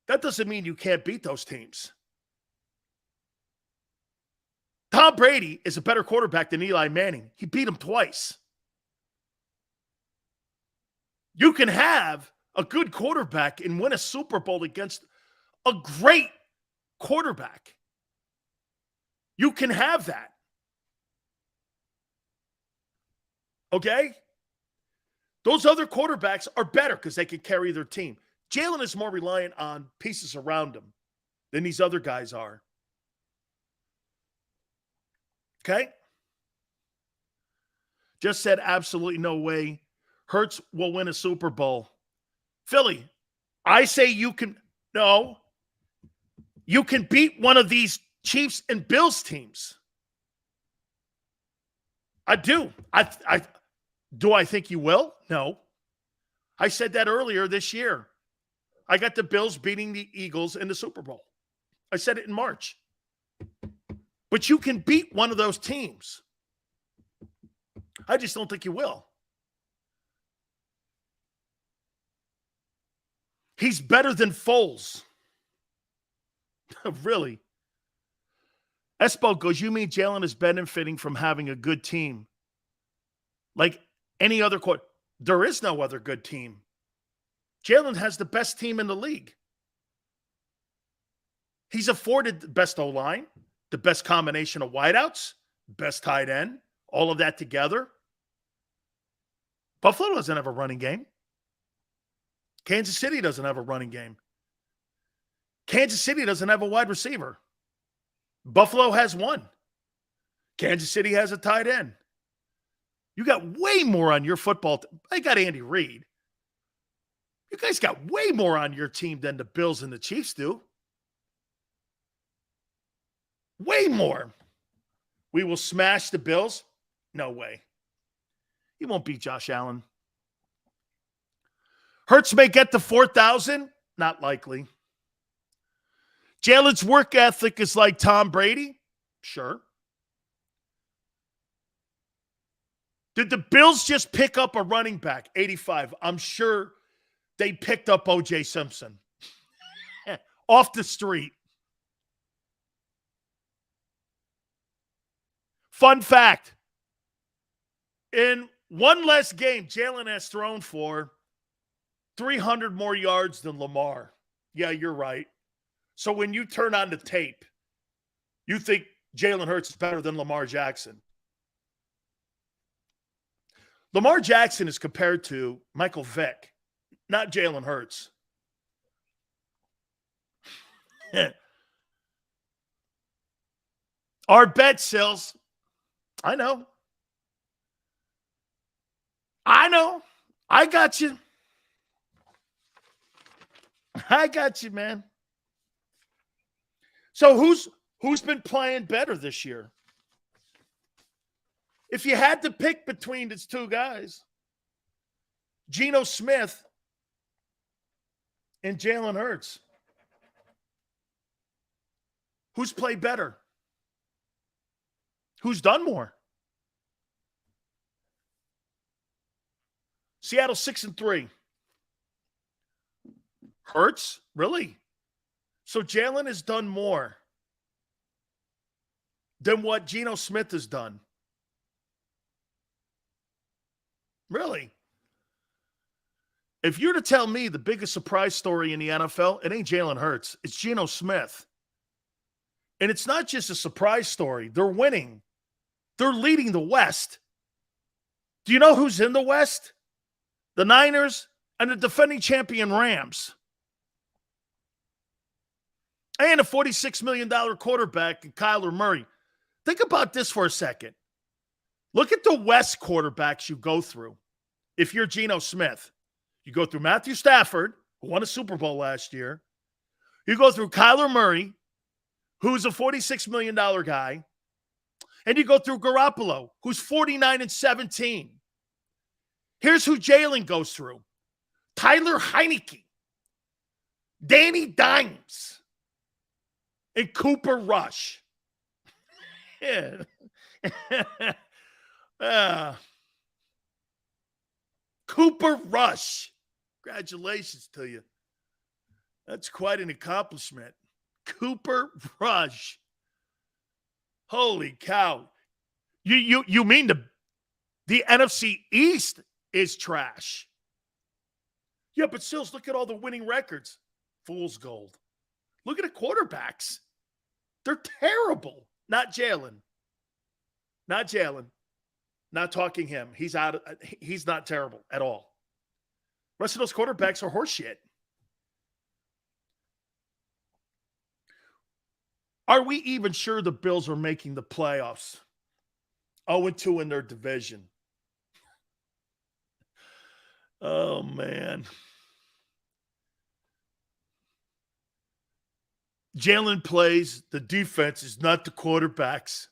that doesn't mean you can't beat those teams. Tom Brady is a better quarterback than Eli Manning. He beat him twice. You can have a good quarterback and win a Super Bowl against a great quarterback. You can have that. Okay? Those other quarterbacks are better because they can carry their team. Jalen is more reliant on pieces around him than these other guys are. Okay? Just said absolutely no way Hurts will win a Super Bowl. Philly, I say you can beat one of these Chiefs and Bills teams. I do. Do I think you will? No. I said that earlier this year. I got the Bills beating the Eagles in the Super Bowl. I said it in March. But you can beat one of those teams. I just don't think you will. He's better than Foles. Really? Espo goes, you mean Jalen is benefiting from having a good team? Like any other quarter. There is no other good team. Jalen has the best team in the league. He's afforded the best O-line, the best combination of wideouts, best tight end, all of that together. Buffalo doesn't have a running game. Kansas City doesn't have a running game. Kansas City doesn't have a wide receiver. Buffalo has one. Kansas City has a tight end. You got way more on your football. I got Andy Reid. You guys got way more on your team than the Bills and the Chiefs do. Way more. We will smash the Bills? No way. He won't beat Josh Allen. Hurts may get to 4,000? Not likely. Jalen's work ethic is like Tom Brady? Sure. Did the Bills just pick up a running back? 85. I'm sure they picked up O.J. Simpson. Off the street. Fun fact. In one less game, Jalen has thrown for 300 more yards than Lamar. Yeah, you're right. So when you turn on the tape, you think Jalen Hurts is better than Lamar Jackson. Lamar Jackson is compared to Michael Vick, not Jalen Hurts. Our bet, Sills. I know. I got you. I got you, man. So who's been playing better this year? If you had to pick between these two guys, Geno Smith and Jalen Hurts, who's played better? Who's done more? Seattle 6-3. Hurts? Really? So Jalen has done more than what Geno Smith has done. Really? If you're to tell me the biggest surprise story in the NFL, it ain't Jalen Hurts. It's Geno Smith. And it's not just a surprise story. They're winning. They're leading the West. Do you know who's in the West? The Niners and the defending champion Rams. And a $46 million quarterback in Kyler Murray. Think about this for a second. Look at the West quarterbacks you go through. If you're Geno Smith, you go through Matthew Stafford, who won a Super Bowl last year. You go through Kyler Murray, who's a $46 million guy. And you go through Garoppolo, who's 49-17. Here's who Jalen goes through. Tyler Heineke, Danny Dimes, and Cooper Rush. Yeah. Cooper Rush. Congratulations to you. That's quite an accomplishment. Cooper Rush. Holy cow. You mean the NFC East is trash? Yeah, but still, look at all the winning records. Fool's gold. Look at the quarterbacks. They're terrible. Not Jalen. Not Jalen. Not talking him. He's not terrible at all. The rest of those quarterbacks are horseshit. Are we even sure the Bills are making the playoffs? 0-2 in their division. Oh, man. Jalen plays. The defense is not the quarterbacks.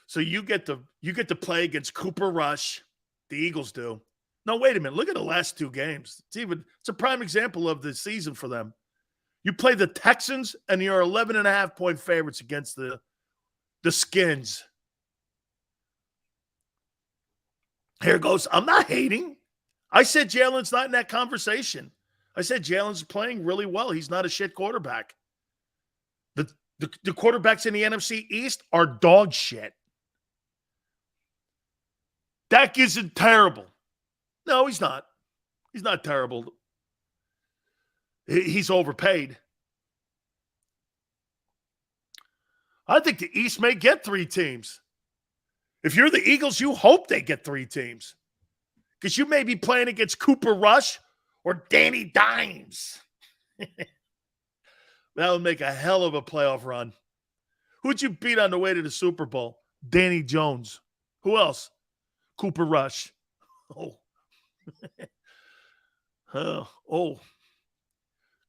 So you get to play against Cooper Rush. The Eagles do. No, wait a minute. Look at the last two games. It's a prime example of the season for them. You play the Texans, and you're 11.5-point favorites against the Skins. Here it goes. I'm not hating. I said Jalen's not in that conversation. I said Jalen's playing really well. He's not a shit quarterback. The quarterbacks in the NFC East are dog shit. Dak isn't terrible. No, he's not. He's not terrible. He's overpaid. I think the East may get 3 teams. If you're the Eagles, you hope they get 3 teams. Because you may be playing against Cooper Rush or Danny Dimes. That would make a hell of a playoff run. Who'd you beat on the way to the Super Bowl? Danny Jones. Who else? Cooper Rush. Oh.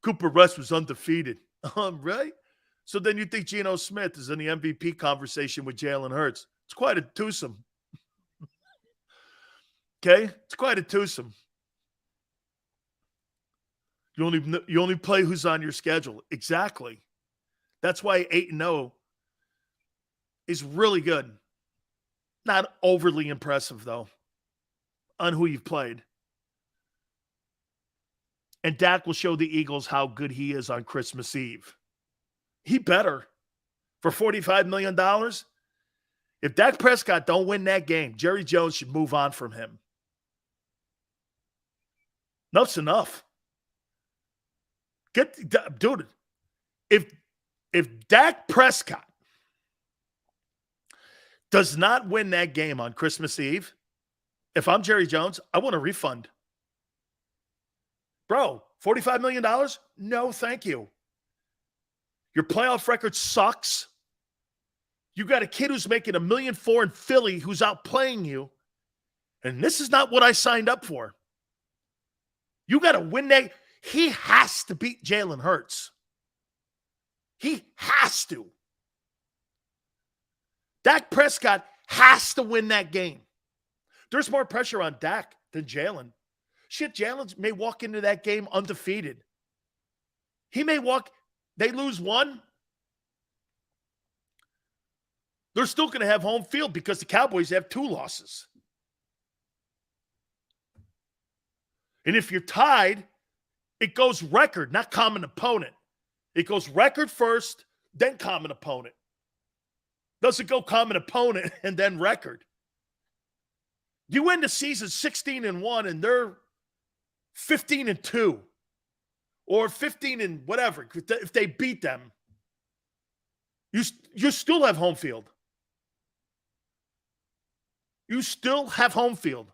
Cooper Rush was undefeated. Right? So then you think Geno Smith is in the MVP conversation with Jalen Hurts. It's quite a twosome. Okay? It's quite a twosome. You only play who's on your schedule. Exactly. That's why 8-0 is really good. Not overly impressive, though, on who you've played. And Dak will show the Eagles how good he is on Christmas Eve. He better. For $45 million, if Dak Prescott don't win that game, Jerry Jones should move on from him. Enough's enough. Dude, if Dak Prescott does not win that game on Christmas Eve, if I'm Jerry Jones, I want a refund. Bro, $45 million? No, thank you. Your playoff record sucks. You got a kid who's making $1.4 million in Philly who's outplaying you. And this is not what I signed up for. You got to win that. He has to beat Jalen Hurts. He has to. Dak Prescott has to win that game. There's more pressure on Dak than Jalen. Shit, Jalen may walk into that game undefeated. He may they lose one. They're still going to have home field because the Cowboys have 2 losses. And if you're tied, it goes record, not common opponent. It goes record first, then common opponent. Doesn't go common opponent and then record. You end the season 16-1 and they're 15-2 or 15 and whatever. If they beat them, you still have home field. You still have home field.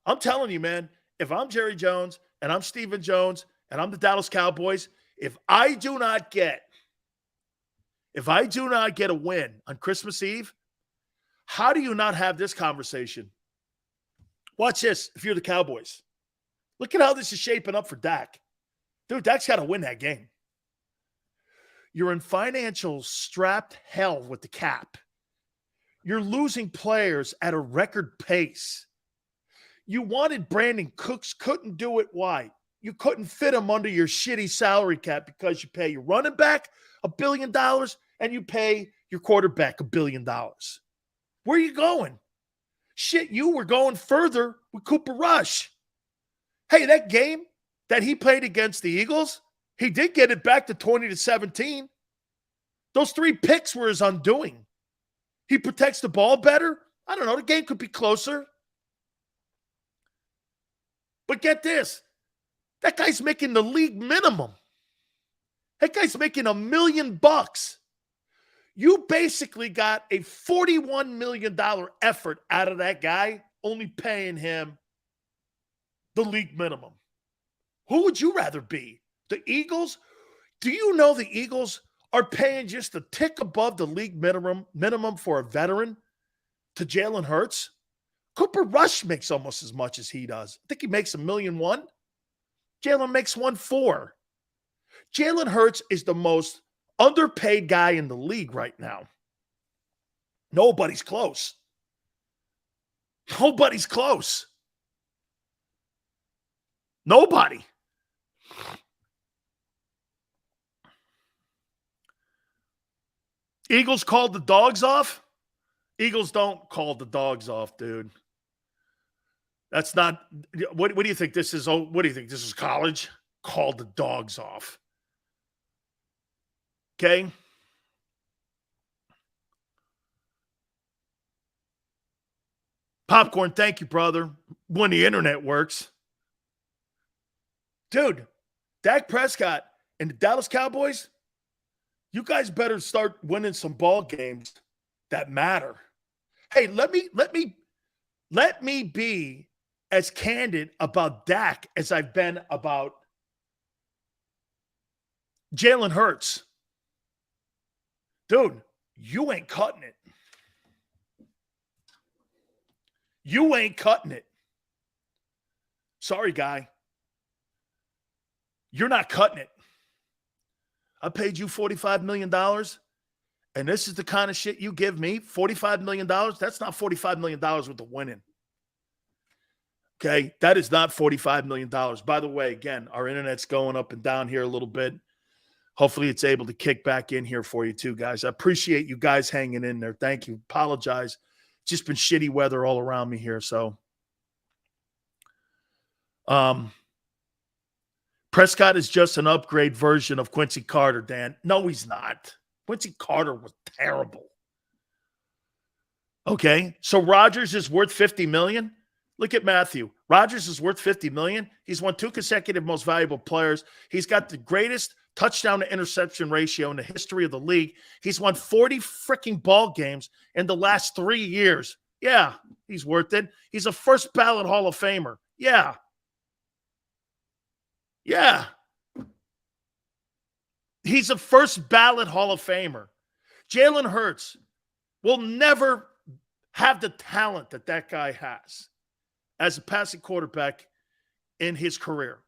I'm telling you, man, if I'm Jerry Jones and I'm Stephen Jones and I'm the Dallas Cowboys, if I do not get a win on Christmas Eve, how do you not have this conversation? Watch this if you're the Cowboys. Look at how this is shaping up for Dak. Dude, Dak's got to win that game. You're in financial strapped hell with the cap. You're losing players at a record pace. You wanted Brandon Cooks, couldn't do it. Why? You couldn't fit him under your shitty salary cap because you pay your running back $1 billion and you pay your quarterback $1 billion. Where are you going? Shit, you were going further with Cooper Rush. Hey, that game that he played against the Eagles, he did get it back to 20-17. Those 3 picks were his undoing. He protects the ball better. I don't know. The game could be closer. But get this. That guy's making the league minimum. That guy's making $1 million. You basically got a $41 million effort out of that guy, only paying him the league minimum. Who would you rather be? The Eagles? Do you know the Eagles are paying just a tick above the league minimum for a veteran to Jalen Hurts. Cooper Rush makes almost as much as he does. I think he makes $1.1 million. Jalen makes $1.4 million. Jalen Hurts is the most underpaid guy in the league right now. Nobody's close. Nobody's close. Nobody. Eagles called the dogs off? Eagles don't call the dogs off, dude. That's not what do you think this is? Oh, what do you think? This is college? Called the dogs off. Okay? Popcorn, thank you, brother. When the internet works. Dude, Dak Prescott and the Dallas Cowboys, you guys better start winning some ball games that matter. Hey, let me be as candid about Dak as I've been about Jalen Hurts. Dude, you ain't cutting it. You ain't cutting it. Sorry, guy. You're not cutting it. I paid you $45 million, and this is the kind of shit you give me, $45 million. That's not $45 million with the winning. Okay? That is not $45 million. By the way, again, our internet's going up and down here a little bit. Hopefully it's able to kick back in here for you too, guys. I appreciate you guys hanging in there. Thank you. Apologize. It's just been shitty weather all around me here, so. Prescott is just an upgrade version of Quincy Carter, Dan. No, he's not. Quincy Carter was terrible. Okay, so Rodgers is worth $50 million. Look at Matthew. Rodgers is worth $50 million. He's won 2 consecutive most valuable players. He's got the greatest touchdown to interception ratio in the history of the league. He's won 40 freaking ball games in the last 3 years. Yeah, he's worth it. He's a first ballot Hall of Famer. Yeah. Yeah. He's a first ballot Hall of Famer. Jalen Hurts will never have the talent that guy has as a passing quarterback in his career.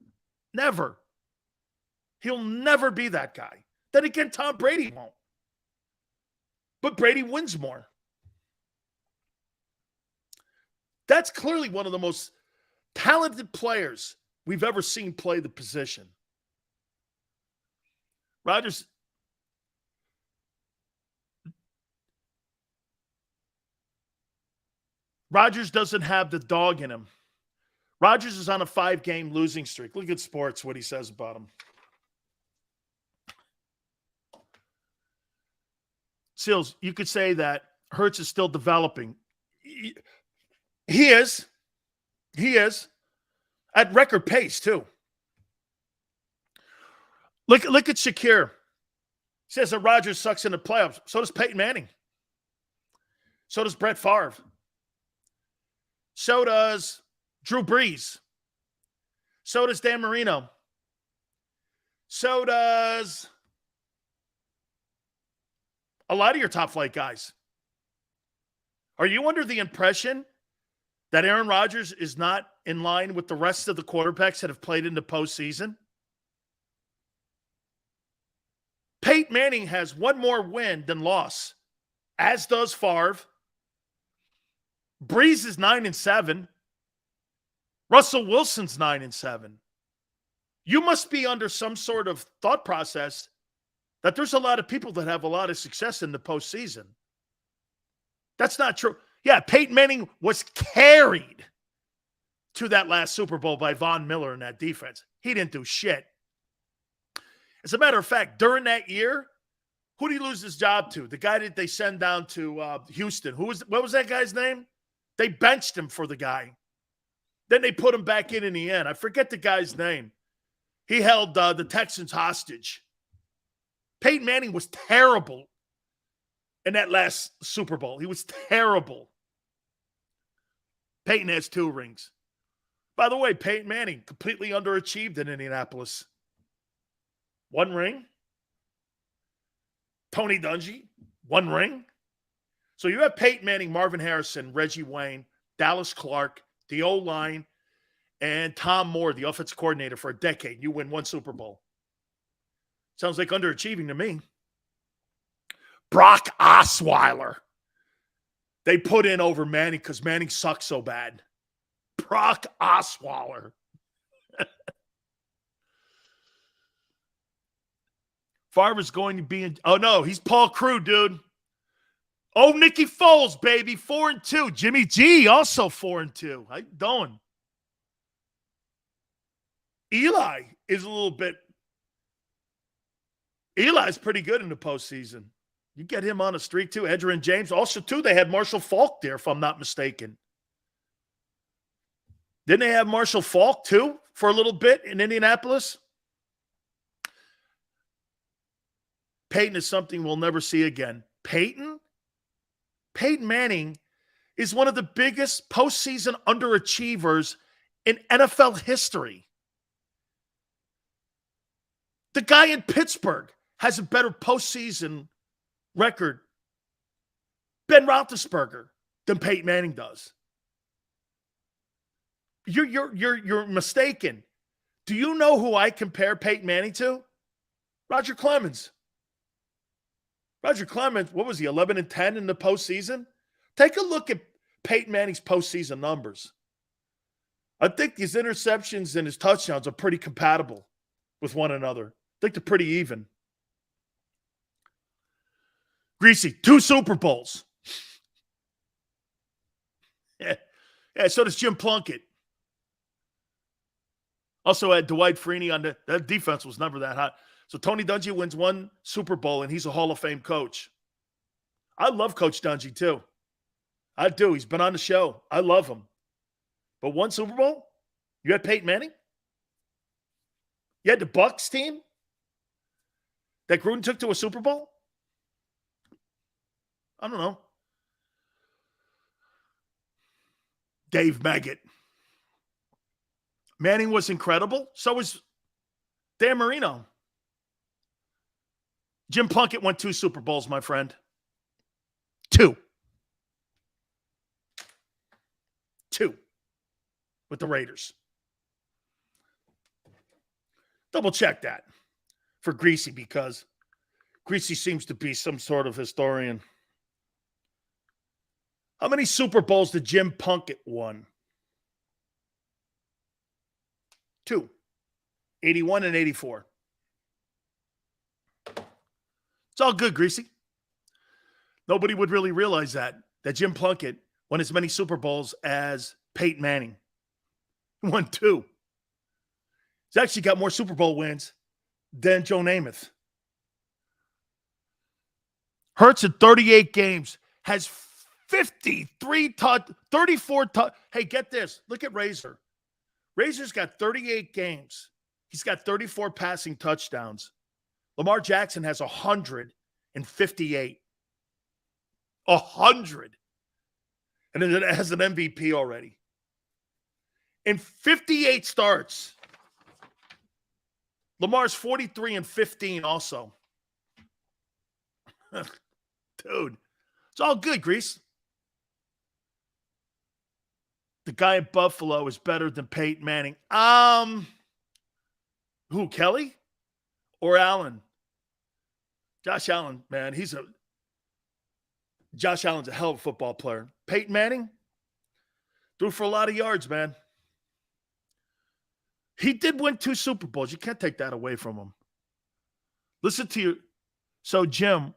Never. He'll never be that guy. Then again, Tom Brady won't. But Brady wins more. That's clearly one of the most talented players we've ever seen play the position. Rodgers doesn't have the dog in him. Rodgers is on a 5-game losing streak. Look at Sports, what he says about him. Seals, you could say that Hurts is still developing. He is. He is. At record pace, too. Look at Shakir. Says that Rodgers sucks in the playoffs. So does Peyton Manning. So does Brett Favre. So does Drew Brees. So does Dan Marino. So does a lot of your top flight guys. Are you under the impression that Aaron Rodgers is not in line with the rest of the quarterbacks that have played in the postseason? Peyton Manning has one more win than loss, as does Favre. Breeze is 9-7. Russell Wilson's 9-7. You must be under some sort of thought process that there's a lot of people that have a lot of success in the postseason. That's not true. Yeah, Peyton Manning was carried to that last Super Bowl by Von Miller in that defense. He didn't do shit. As a matter of fact, during that year, who did he lose his job to? The guy that they send down to Houston. What was that guy's name? They benched him for the guy. Then they put him back in the end. I forget the guy's name. He held the Texans hostage. Peyton Manning was terrible in that last Super Bowl. He was terrible. Peyton has 2 rings. By the way, Peyton Manning completely underachieved in Indianapolis. 1 ring. Tony Dungy, 1 ring. So you have Peyton Manning, Marvin Harrison, Reggie Wayne, Dallas Clark, the O-line, and Tom Moore, the offensive coordinator for a decade. You win 1 Super Bowl. Sounds like underachieving to me. Brock Osweiler. They put in over Manning because Manning sucks so bad. Brock Osweiler. Favre's going to be in. Oh, no, he's Paul Crew, dude. Oh, Nicky Foles, baby, 4-2. Jimmy G, also 4-2. How you doing? Eli is a little bit. Eli's pretty good in the postseason. You get him on a streak, too. Edgerrin James. Also, too, they had Marshall Faulk there, if I'm not mistaken. Didn't they have Marshall Faulk, too, for a little bit in Indianapolis? Peyton is something we'll never see again. Peyton Manning is one of the biggest postseason underachievers in NFL history. The guy in Pittsburgh has a better postseason record, Ben Roethlisberger, than Peyton Manning does. You're mistaken. Do you know who I compare Peyton Manning to? Roger Clemens. Roger Clemens, what was he, 11-10 in the postseason? Take a look at Peyton Manning's postseason numbers. I think his interceptions and his touchdowns are pretty compatible with one another. I think they're pretty even. Greasy, 2 Super Bowls. Yeah, so does Jim Plunkett. Also had Dwight Freeney on that defense was never that hot. So Tony Dungy wins 1 Super Bowl, and he's a Hall of Fame coach. I love Coach Dungy, too. I do. He's been on the show. I love him. But 1 Super Bowl? You had Peyton Manning? You had the Bucs team that Gruden took to a Super Bowl? I don't know. Dave Maggott. Manning was incredible. So was Dan Marino. Jim Plunkett won 2 Super Bowls, my friend. 2. 2 with the Raiders. Double check that for Greasy because Greasy seems to be some sort of historian. How many Super Bowls did Jim Plunkett won? 2. 81 and 84. It's all good, Greasy. Nobody would really realize that Jim Plunkett won as many Super Bowls as Peyton Manning. He won 2. He's actually got more Super Bowl wins than Joe Namath. Hurts in 38 games has 34 Hey, get this. Look at Razor. Razor's got 38 games. He's got 34 passing touchdowns. Lamar Jackson has 158. 100. And it has an MVP already. In 58 starts, Lamar's 43 and 15 also. Dude, it's all good, Grease. The guy in Buffalo is better than Peyton Manning. Who, Kelly or Allen? Josh Allen, man, Josh Allen's a hell of a football player. Peyton Manning threw for a lot of yards, man. He did win 2 Super Bowls. You can't take that away from him. Listen to you. So Jim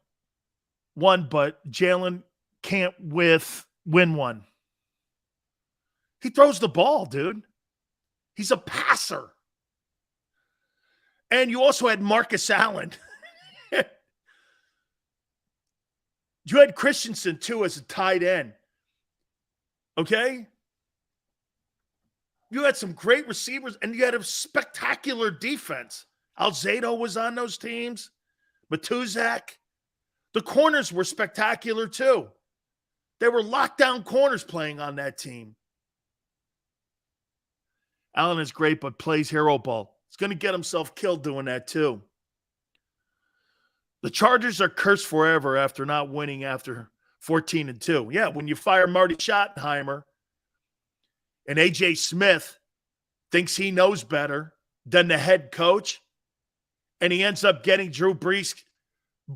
won, but Jalen can't win one. He throws the ball, dude. He's a passer. And you also had Marcus Allen. You had Christensen, too, as a tight end. Okay? You had some great receivers, and you had a spectacular defense. Alzado was on those teams. Matuzak. The corners were spectacular, too. They were lockdown corners playing on that team. Allen is great, but plays hero ball. He's going to get himself killed doing that, too. The Chargers are cursed forever after not winning after 14-2. Yeah, when you fire Marty Schottenheimer and A.J. Smith thinks he knows better than the head coach, and he ends up getting Drew Brees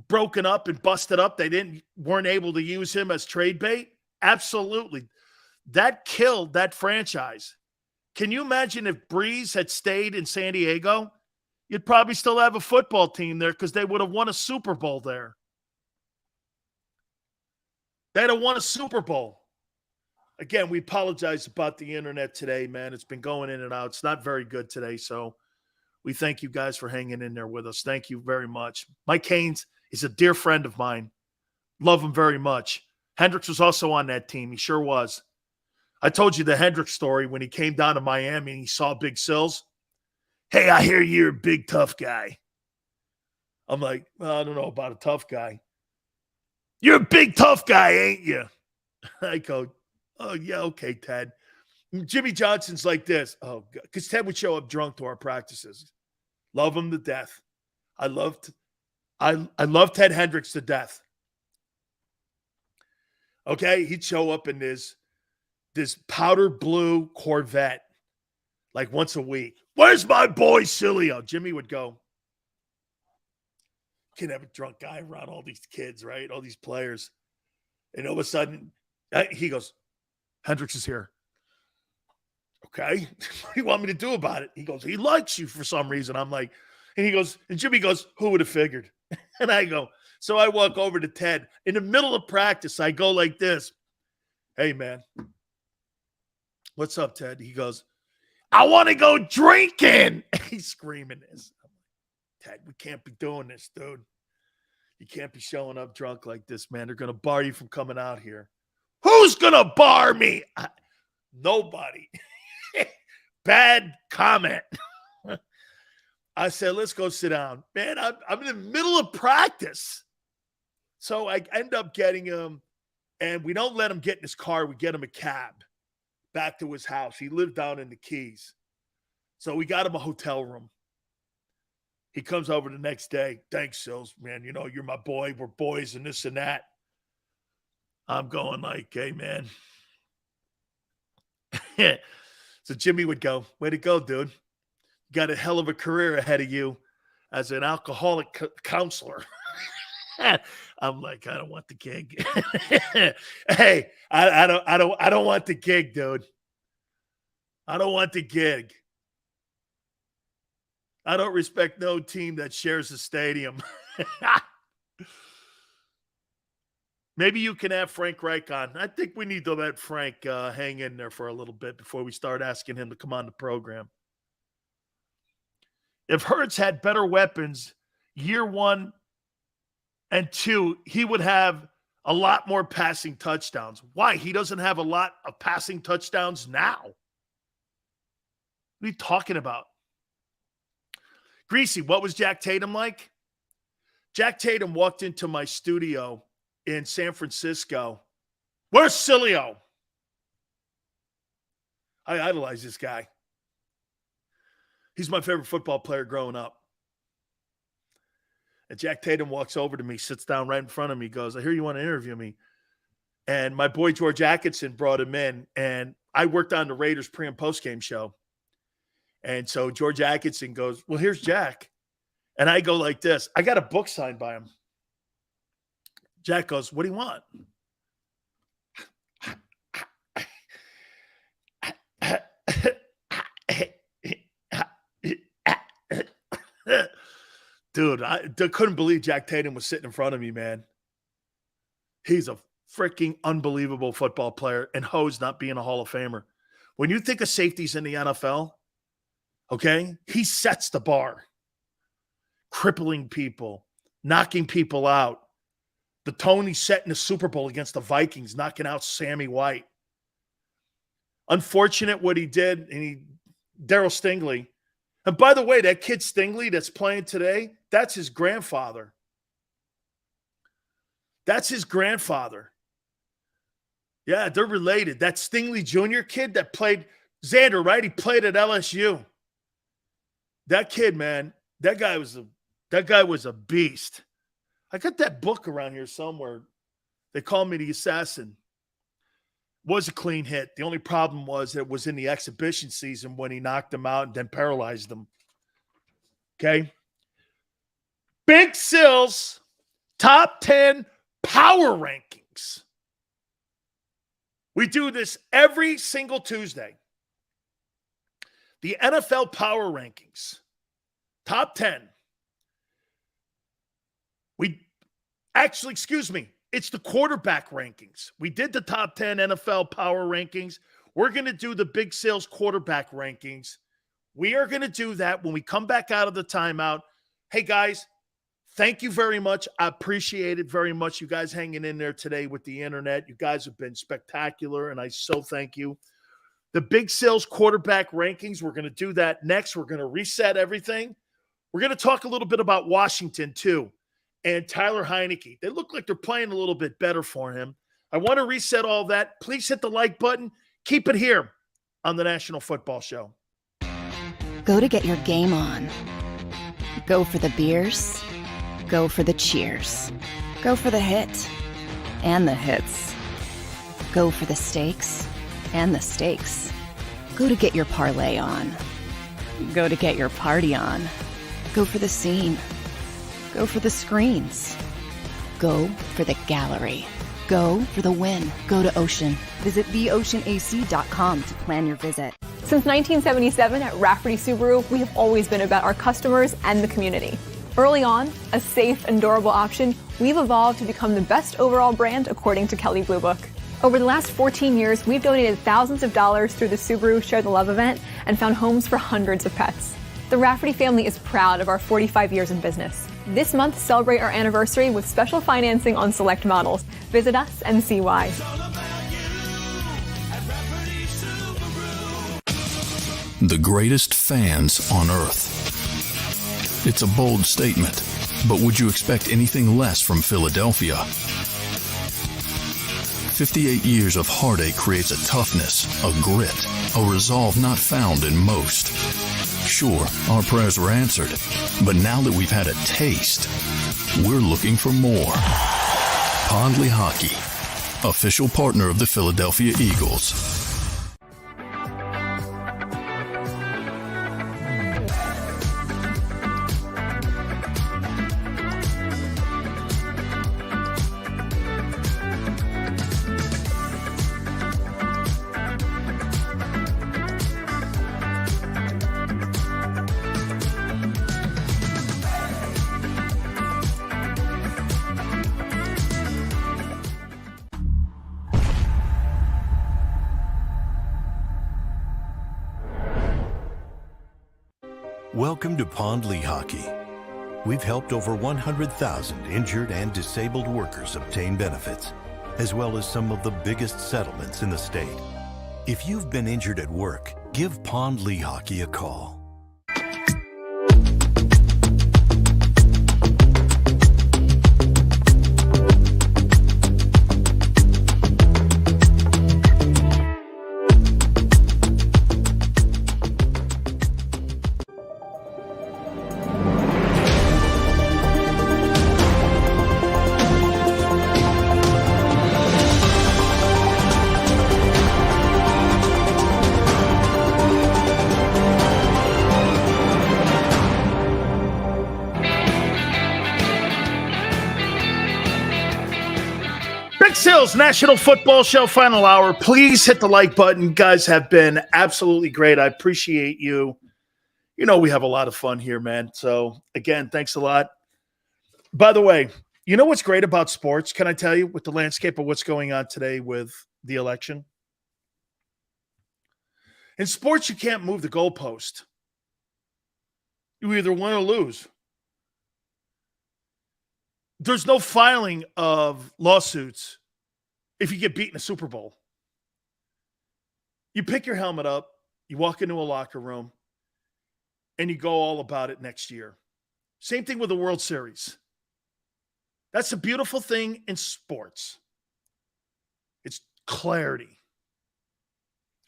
broken up and busted up. They weren't able to use him as trade bait. Absolutely. That killed that franchise. Can you imagine if Brees had stayed in San Diego? You'd probably still have a football team there because they would have won a Super Bowl there. They'd have won a Super Bowl. Again, we apologize about the internet today, man. It's been going in and out. It's not very good today, so we thank you guys for hanging in there with us. Thank you very much. Mike Haynes is a dear friend of mine. Love him very much. Hendricks was also on that team. He sure was. I told you the Hendricks story when he came down to Miami and he saw Big Sills. Hey, I hear you're a big, tough guy. I'm like, well, I don't know about a tough guy. You're a big, tough guy, ain't you? I go, oh, yeah, okay, Ted. Jimmy Johnson's like this. Oh, God. Because Ted would show up drunk to our practices. Love him to death. I love Ted Hendricks to death. Okay, he'd show up in this powder blue Corvette like once a week. Where's my boy Sileo? Jimmy would go, can't have a drunk guy around all these kids, right? All these players. And all of a sudden, he goes, Hendricks is here. Okay, what do you want me to do about it? He goes, he likes you for some reason. I'm like, and he goes, and Jimmy goes, who would have figured? And I go, so I walk over to Ted. In the middle of practice, I go like this. Hey, man. What's up, Ted? He goes, I want to go drinking. He's screaming this. I'm like, Ted, we can't be doing this, dude. You can't be showing up drunk like this, man. They're going to bar you from coming out here. Who's going to bar me? Nobody. Bad comment. I said, let's go sit down. Man, I'm in the middle of practice. So I end up getting him, and we don't let him get in his car. We get him a cab back to his house. He lived down in the Keys. So we got him a hotel room. He comes over the next day. Thanks, Sills. Man, you know, you're my boy. We're boys and this and that. I'm going like, hey, man. So Jimmy would go, way to go, dude. You got a hell of a career ahead of you as an alcoholic counselor. I'm like, I don't want the gig. Hey, I don't want the gig, dude. I don't want the gig. I don't respect no team that shares a stadium. Maybe you can have Frank Reich on. I think we need to let Frank hang in there for a little bit before we start asking him to come on the program. If Hurts had better weapons year 1 and 2, he would have a lot more passing touchdowns. Why? He doesn't have a lot of passing touchdowns now. What are you talking about? Greasy, what was Jack Tatum like? Jack Tatum walked into my studio in San Francisco. Where's Sileo? I idolize this guy. He's my favorite football player growing up. And Jack Tatum walks over to me, sits down right in front of me, goes, I hear you want to interview me. And my boy George Atkinson brought him in, and I worked on the Raiders pre- and post-game show. And so George Atkinson goes, well, here's Jack. And I go like this. I got a book signed by him. Jack goes, what do you want? Dude, I couldn't believe Jack Tatum was sitting in front of me, man. He's a freaking unbelievable football player, and Ho's not being a Hall of Famer. When you think of safeties in the NFL, okay, he sets the bar. Crippling people, knocking people out. The tone he set in the Super Bowl against the Vikings, knocking out Sammy White. Unfortunate what he did, and Darryl Stingley. And by the way, that kid Stingley that's playing today, that's his grandfather. That's his grandfather. Yeah, they're related. That Stingley Jr. kid that played Xander, right? He played at LSU. That kid, man, that guy was a beast. I got that book around here somewhere. They call me the assassin. Was a clean hit. The only problem was it was in the exhibition season when he knocked him out and then paralyzed him. Okay. Big Sil's top 10 power rankings. We do this every single Tuesday. The NFL power rankings. Top 10. It's the quarterback rankings. We did the top 10 NFL power rankings. We're going to do the Big Sales quarterback rankings. We are going to do that when we come back out of the timeout. Hey, guys, thank you very much. I appreciate it very much. You guys hanging in there today with the internet. You guys have been spectacular, and I so thank you. The Big Sales quarterback rankings, we're going to do that next. We're going to reset everything. We're going to talk a little bit about Washington, too, and Tyler Heineke. They look like they're playing a little bit better for him. I want to reset all that. Please hit the like button. Keep it here on the National Football Show. Go to get your game on. Go for the beers. Go for the cheers. Go for the hit and the hits. Go for the stakes and the stakes. Go to get your parlay on. Go to get your party on. Go for the scene. Go for the screens. Go for the gallery. Go for the win. Go to Ocean. Visit theoceanac.com to plan your visit. Since 1977 at Rafferty Subaru, we have always been about our customers and the community. Early on, a safe and durable option, we've evolved to become the best overall brand according to Kelley Blue Book. Over the last 14 years, we've donated thousands of dollars through the Subaru Share the Love event and found homes for hundreds of pets. The Rafferty family is proud of our 45 years in business. This month, celebrate our anniversary with special financing on select models. Visit us and see why. The greatest fans on earth. It's a bold statement, but would you expect anything less from Philadelphia? 58 years of heartache creates a toughness, a grit, a resolve not found in most. Sure, our prayers were answered, but now that we've had a taste, we're looking for more. Pondley Hockey, official partner of the Philadelphia Eagles. Welcome to Pondley Hockey. We've helped over 100,000 injured and disabled workers obtain benefits, as well as some of the biggest settlements in the state. If you've been injured at work, give Pondley Hockey a call. Sills, National Football Show, final hour. Please hit the like button. You guys have been absolutely great. I appreciate you. You know we have a lot of fun here, man. So, again, thanks a lot. By the way, you know what's great about sports? Can I tell you with the landscape of what's going on today with the election? In sports, you can't move the goalpost. You either win or lose. There's no filing of lawsuits if you get beat in a Super Bowl. You pick your helmet up, you walk into a locker room, and you go all about it next year. Same thing with the World Series. That's the beautiful thing in sports. It's clarity.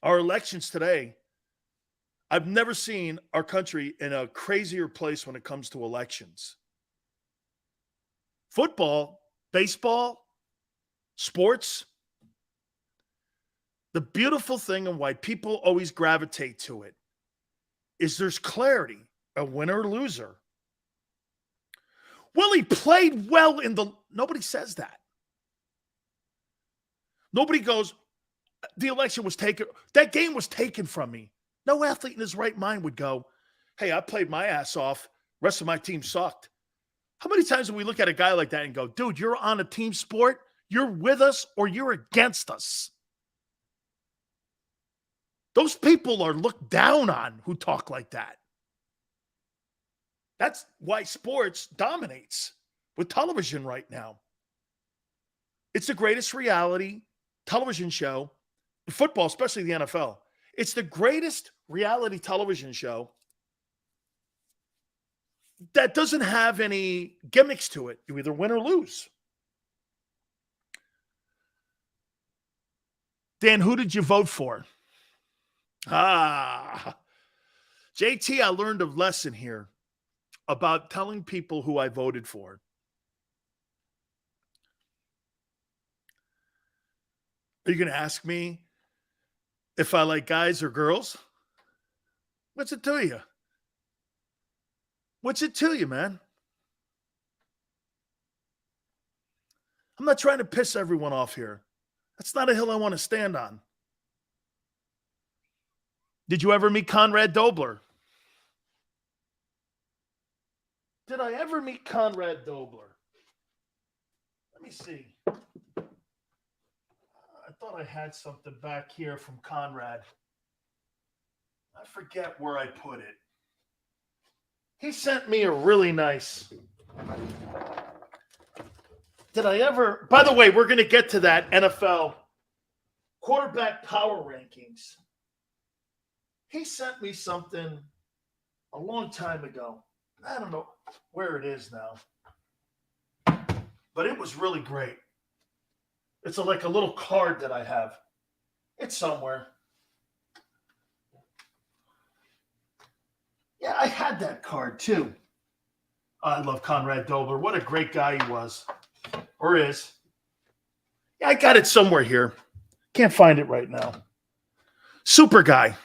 Our elections today, I've never seen our country in a crazier place when it comes to elections. football, baseball, sports, the beautiful thing and why people always gravitate to it is there's clarity, a winner or loser. Well, he played well nobody says that. Nobody goes, the election was taken, that game was taken from me. No athlete in his right mind would go, hey, I played my ass off. Rest of my team sucked. How many times do we look at a guy like that and go, dude, you're on a team sport. You're with us or you're against us. Those people are looked down on who talk like that. That's why sports dominates with television right now. It's the greatest reality television show, football, especially the NFL. It's the greatest reality television show that doesn't have any gimmicks to it. You either win or lose. Dan, who did you vote for? JT, I learned a lesson here about telling people who I voted for. Are you going to ask me if I like guys or girls? What's it to you? What's it to you, man? I'm not trying to piss everyone off here. That's not a hill I want to stand on. Did you ever meet Conrad Dobler? Did I ever meet Conrad Dobler? Let me see. I thought I had something back here from Conrad. I forget where I put it. He sent me a really nice. Did I ever? By the way, we're going to get to that NFL quarterback power rankings. He sent me something a long time ago. I don't know where it is now. But it was really great. It's like a little card that I have. It's somewhere. Yeah, I had that card too. I love Conrad Dobler. What a great guy he was. Or is. Yeah, I got it somewhere here. Can't find it right now. Super guy.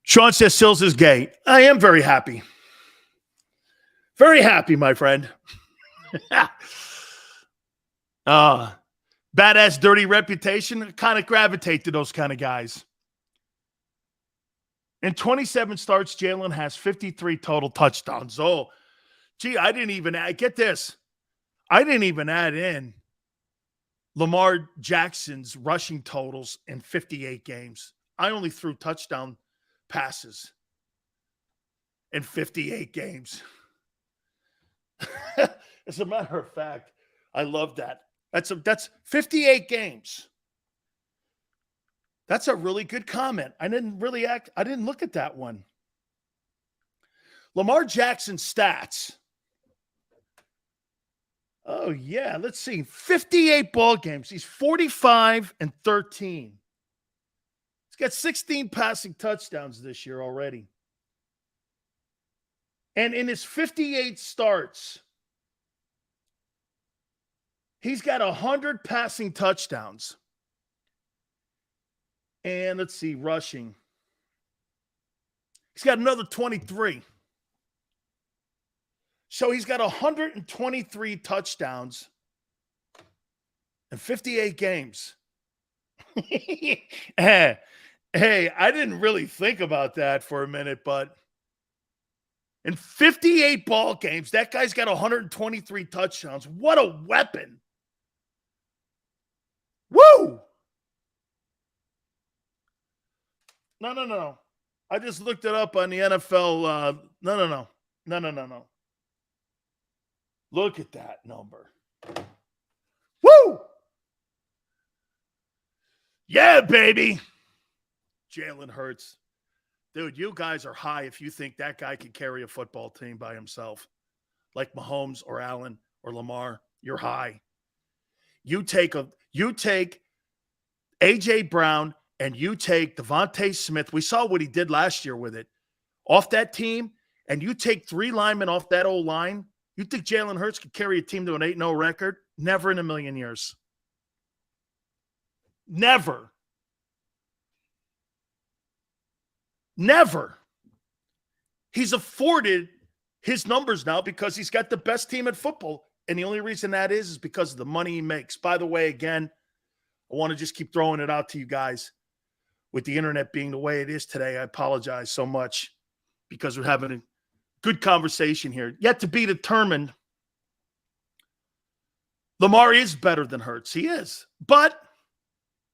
Sean says Sills is gay. I am very happy. Very happy, my friend. Badass, dirty reputation. I kind of gravitate to those kind of guys. In 27 starts, Jalen has 53 total touchdowns. Oh, gee, I didn't even add, get this. I didn't even add in Lamar Jackson's rushing totals in 58 games. I only threw touchdown passes in 58 games. As a matter of fact, I love that. That's 58 games. That's a really good comment. I didn't look at that one. Lamar Jackson stats. Oh, yeah. Let's see. 58 ball games. He's 45-13. He's got 16 passing touchdowns this year already. And in his 58 starts, he's got 100 passing touchdowns. And let's see, rushing. He's got another 23. So he's got 123 touchdowns in 58 games. Hey, I didn't really think about that for a minute, but in 58 ball games, that guy's got 123 touchdowns. What a weapon. Woo! No. I just looked it up on the NFL. No. Look at that number. Woo! Yeah, baby. Jalen Hurts. Dude, you guys are high if you think that guy could carry a football team by himself. Like Mahomes or Allen or Lamar. You're high. You take A.J. Brown and you take Devontae Smith. We saw what he did last year with it. Off that team, and you take 3 linemen off that old line, you think Jalen Hurts could carry a team to an 8-0 record? Never in a million years. Never. Never. He's afforded his numbers now because he's got the best team in football. And the only reason that is because of the money he makes. By the way, again, I want to just keep throwing it out to you guys. With the internet being the way it is today, I apologize so much because we're having a good conversation here. Yet to be determined, Lamar is better than Hurts. He is. But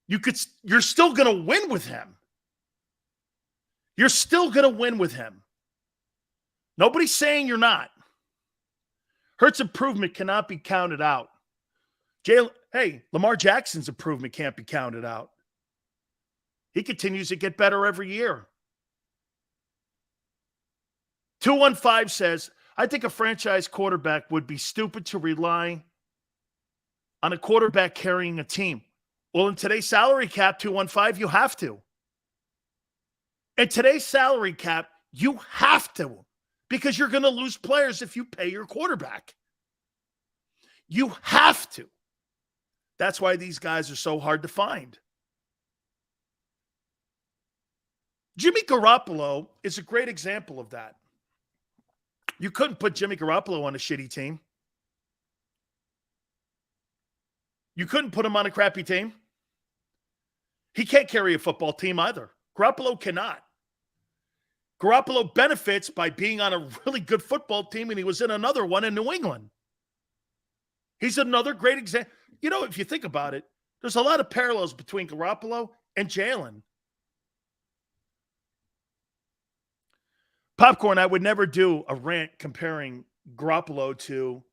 you're still going to win with him. You're still going to win with him. Nobody's saying you're not. Hurts' improvement cannot be counted out. Lamar Jackson's improvement can't be counted out. He continues to get better every year. 215 says, I think a franchise quarterback would be stupid to rely on a quarterback carrying a team. Well, in today's salary cap, 215, you have to. In today's salary cap, you have to. Because you're going to lose players if you pay your quarterback. You have to. That's why these guys are so hard to find. Jimmy Garoppolo is a great example of that. You couldn't put Jimmy Garoppolo on a shitty team. You couldn't put him on a crappy team. He can't carry a football team either. Garoppolo cannot. Garoppolo benefits by being on a really good football team, and he was in another one in New England. He's another great example. You know, if you think about it, there's a lot of parallels between Garoppolo and Jalen. Popcorn, I would never do a rant comparing Garoppolo to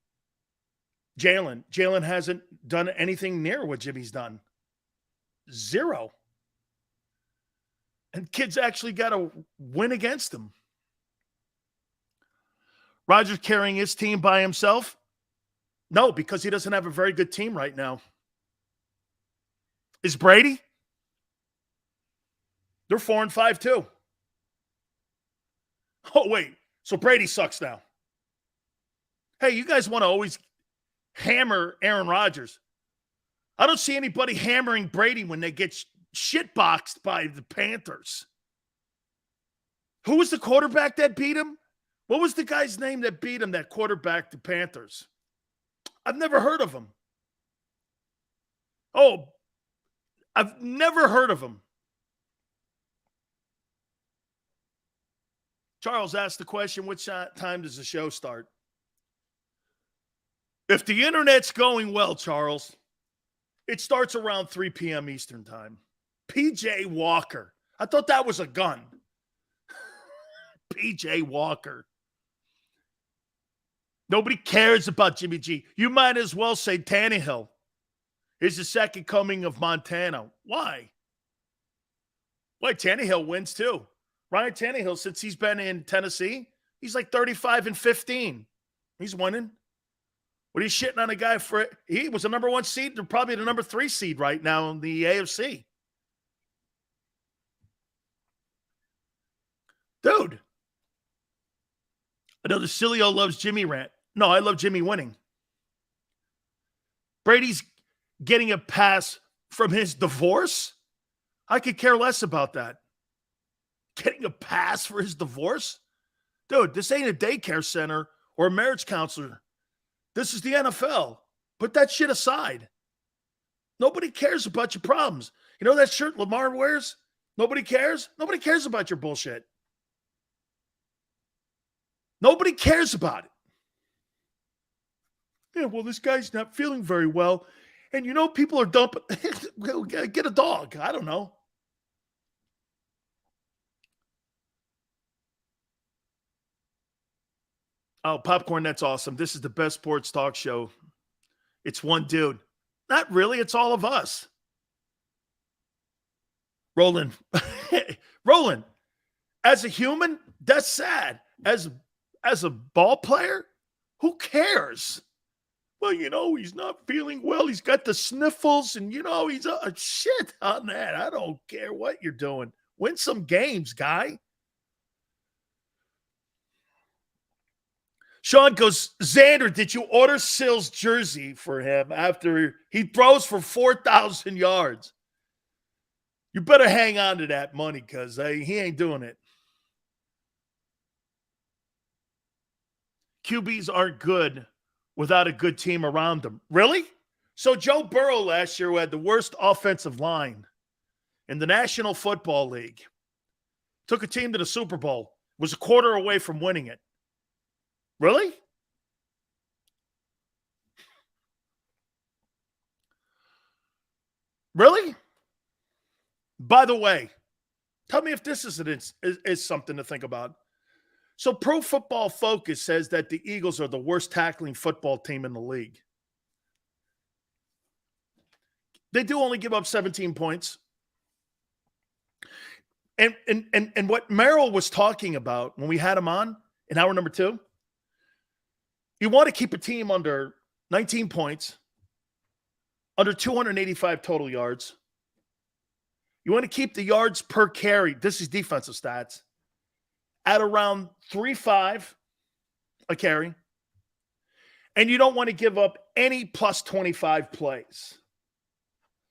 Jalen. Jalen hasn't done anything near what Jimmy's done. 0. And kids actually got to win against him. Rodgers carrying his team by himself? No, because he doesn't have a very good team right now. Is Brady? They're 4-5 too. Oh, wait. So Brady sucks now. Hey, you guys want to always hammer Aaron Rodgers. I don't see anybody hammering Brady when they get shitboxed by the Panthers. Who was the quarterback that beat him? What was the guy's name that beat him, that quarterback, the Panthers? I've never heard of him. Oh, I've never heard of him. Charles asked the question, which time does the show start? If the internet's going well, Charles, it starts around 3 p.m. Eastern time. P.J. Walker. I thought that was a gun. P.J. Walker. Nobody cares about Jimmy G. You might as well say Tannehill is the second coming of Montana. Why? Why? Tannehill wins too. Ryan Tannehill, since he's been in Tennessee, he's like 35-15. He's winning. What are you shitting on a guy for? He was the number 1 seed. They're probably the number 3 seed right now in the AFC. Dude. I know the Sileo loves Jimmy rant. No, I love Jimmy winning. Brady's getting a pass from his divorce? I could care less about that. Getting a pass for his divorce? Dude, this ain't a daycare center or a marriage counselor. This is the NFL. Put that shit aside. Nobody cares about your problems. You know that shirt Lamar wears? Nobody cares? Nobody cares about your bullshit. Nobody cares about it. Yeah, well, this guy's not feeling very well. And you know, people are dumping. Get a dog. I don't know. Oh, Popcorn, that's awesome. This is the best sports talk show. It's one dude. Not really. It's all of us. Roland. Roland, as a human, that's sad. As a ball player, who cares? Well, you know, he's not feeling well. He's got the sniffles, and, you know, he's shit on that. I don't care what you're doing. Win some games, guy. Sean goes, Xander, did you order Sill's jersey for him after he throws for 4,000 yards? You better hang on to that money because he ain't doing it. QBs aren't good without a good team around them. Really? So Joe Burrow last year, who had the worst offensive line in the National Football League, took a team to the Super Bowl, was a quarter away from winning it. Really? Really? By the way, tell me if this is something to think about. So Pro Football Focus says that the Eagles are the worst tackling football team in the league. They do only give up 17 points. And what Merrill was talking about when we had him on in hour number 2, you want to keep a team under 19 points, under 285 total yards. You want to keep the yards per carry, this is defensive stats, at around 3.5 a carry. And you don't want to give up any plus 25 plays.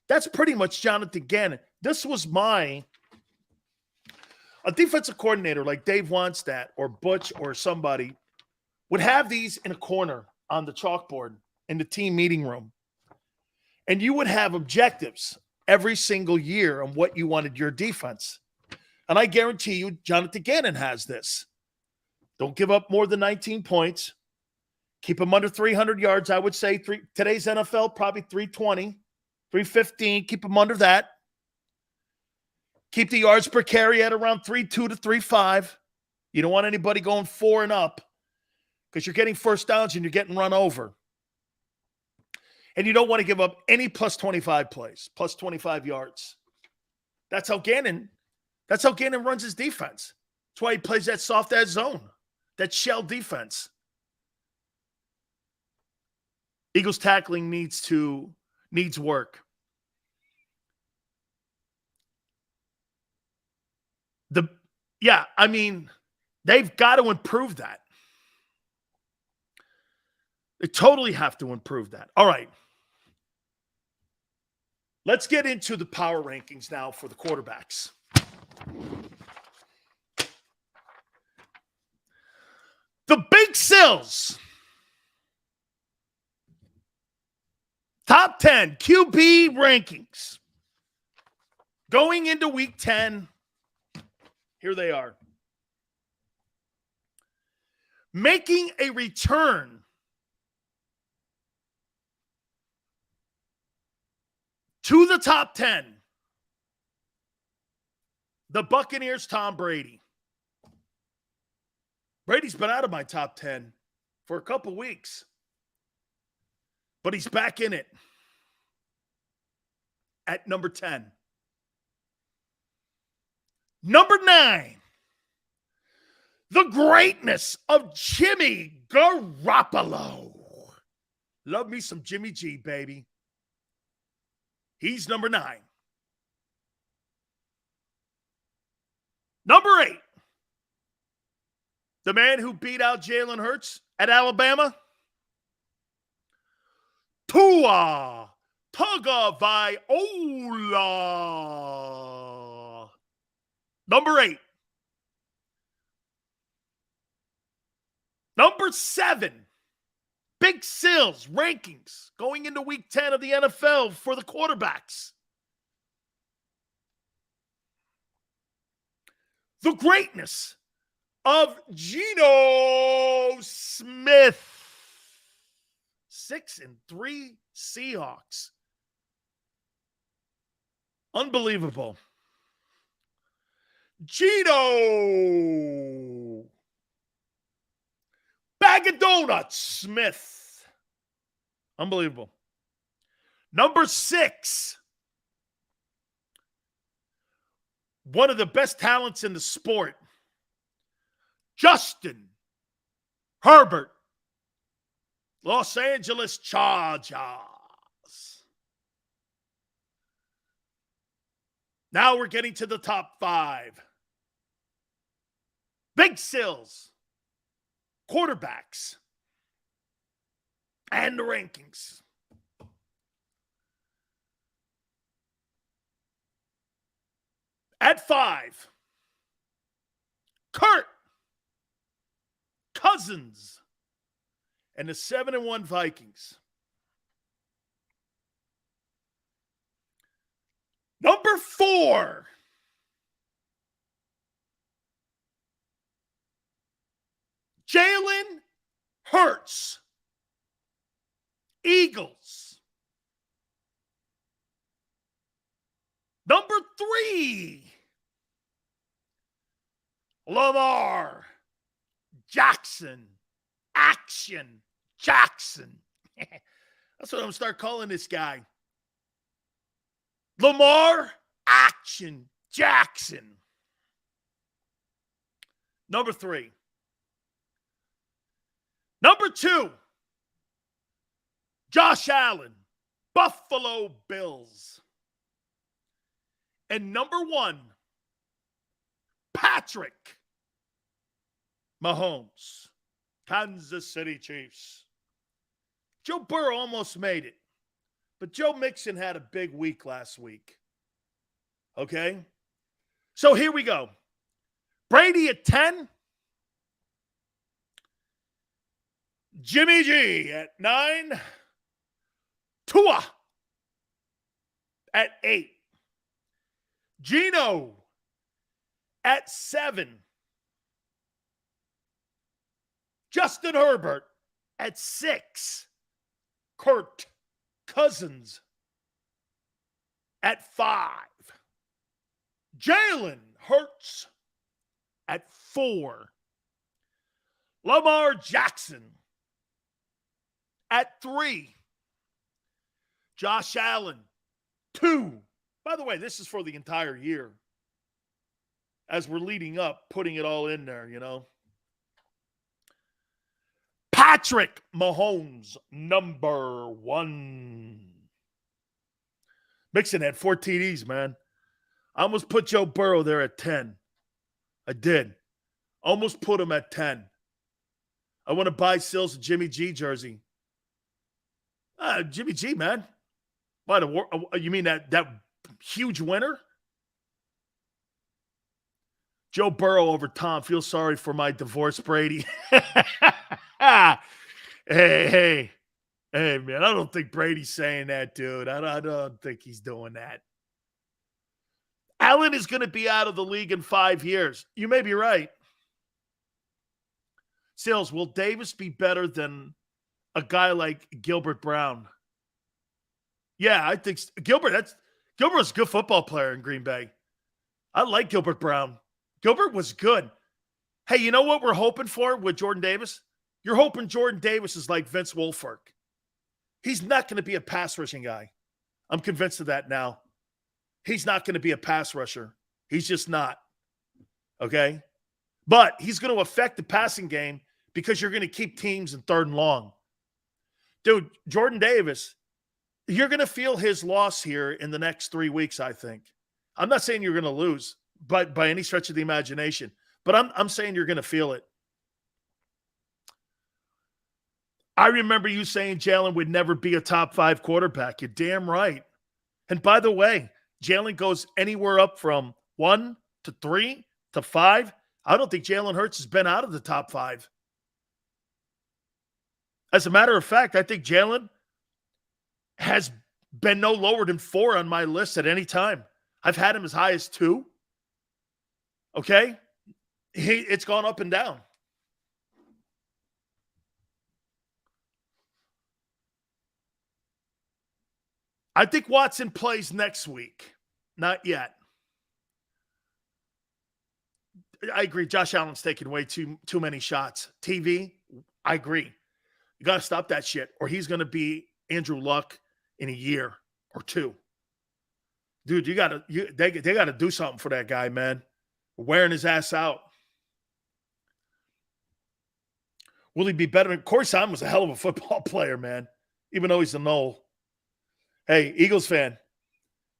That's pretty much Jonathan Gannon. This was a defensive coordinator like Dave Wannstedt or Butch or somebody would have these in a corner on the chalkboard in the team meeting room. And you would have objectives every single year on what you wanted your defense. And I guarantee you, Jonathan Gannon has this. Don't give up more than 19 points. Keep them under 300 yards. I would say today's NFL, probably 320, 315. Keep them under that. Keep the yards per carry at around 3.2 to 3.5. You don't want anybody going 4 and up because you're getting first downs and you're getting run over. And you don't want to give up any plus 25 plays, plus 25 yards. That's how Gannon runs his defense. That's why he plays that soft-ass zone, that shell defense. Eagles tackling needs work. They've got to improve that. They totally have to improve that. All right. Let's get into the power rankings now for the quarterbacks. The Big Sills. Top 10 QB rankings. Going into week 10. Here they are. Making a return to the top 10. The Buccaneers, Tom Brady. Brady's been out of my top 10 for a couple weeks. But he's back in it at number 10. Number 9, the greatness of Jimmy Garoppolo. Love me some Jimmy G, baby. He's number 9. Number 8, the man who beat out Jalen Hurts at Alabama, Tua Tagovailoa. Number 8. Number 7, Big Sills rankings going into week 10 of the NFL for the quarterbacks. The greatness of Geno Smith. 6-3 Seahawks. Unbelievable. Geno. Bag of donuts, Smith. Unbelievable. Number 6. One of the best talents in the sport. Justin Herbert. Los Angeles Chargers. Now we're getting to the top 5. Big Sills. Quarterbacks. and the rankings. At 5, Kirk Cousins and the 7-1 Vikings. Number 4, Jalen Hurts, Eagles. Number 3, Lamar Jackson. Action Jackson. That's what I'm going to start calling this guy. Lamar Action Jackson. Number 3. Number 2, Josh Allen, Buffalo Bills. And number 1, Patrick Mahomes, Kansas City Chiefs. Joe Burrow almost made it, but Joe Mixon had a big week last week. Okay? So here we go. Brady at 10. Jimmy G at 9. Tua at 8. Gino at 7. Justin Herbert at 6. Kirk Cousins at 5. Jalen Hurts at 4. Lamar Jackson at 3. Josh Allen, 2. By the way, this is for the entire year. As we're leading up, putting it all in there, you know. Patrick Mahomes, number 1. Mixon had 4 TDs, man. I almost put Joe Burrow there at 10. I did. Almost put him at 10. I want to buy Sills a Jimmy G jersey. Jimmy G, man. You mean that huge winner? Joe Burrow over Tom. Feel sorry for my divorce, Brady. Hey, man. I don't think Brady's saying that, dude. I don't think he's doing that. Allen is going to be out of the league in 5 years. You may be right. Sales, will Davis be better than a guy like Gilbert Brown? Yeah, I think Gilbert's a good football player in Green Bay. I like Gilbert Brown. Gilbert was good. Hey, you know what we're hoping for with Jordan Davis? You're hoping Jordan Davis is like Vince Wilfork. He's not going to be a pass rushing guy. I'm convinced of that now. He's not going to be a pass rusher. He's just not. Okay? But he's going to affect the passing game because you're going to keep teams in 3rd and long. Dude, Jordan Davis, you're going to feel his loss here in the next 3 weeks, I think. I'm not saying you're going to lose, but by any stretch of the imagination. But I'm saying you're going to feel it. I remember you saying Jalen would never be a top 5 quarterback. You're damn right. And by the way, Jalen goes anywhere up from 1 to 3 to 5. I don't think Jalen Hurts has been out of the top 5. As a matter of fact, I think Jalen has been no lower than 4 on my list at any time. I've had him as high as 2. Okay? It's gone up and down. I think Watson plays next week. Not yet. I agree. Josh Allen's taking way too many shots. TV, I agree. You got to stop that shit, or he's going to be Andrew Luck in a year or 2. Dude, they got to do something for that guy, man. Wearing his ass out. Will he be better? Corey Simon was a hell of a football player, man. Even though he's a null. Hey, Eagles fan.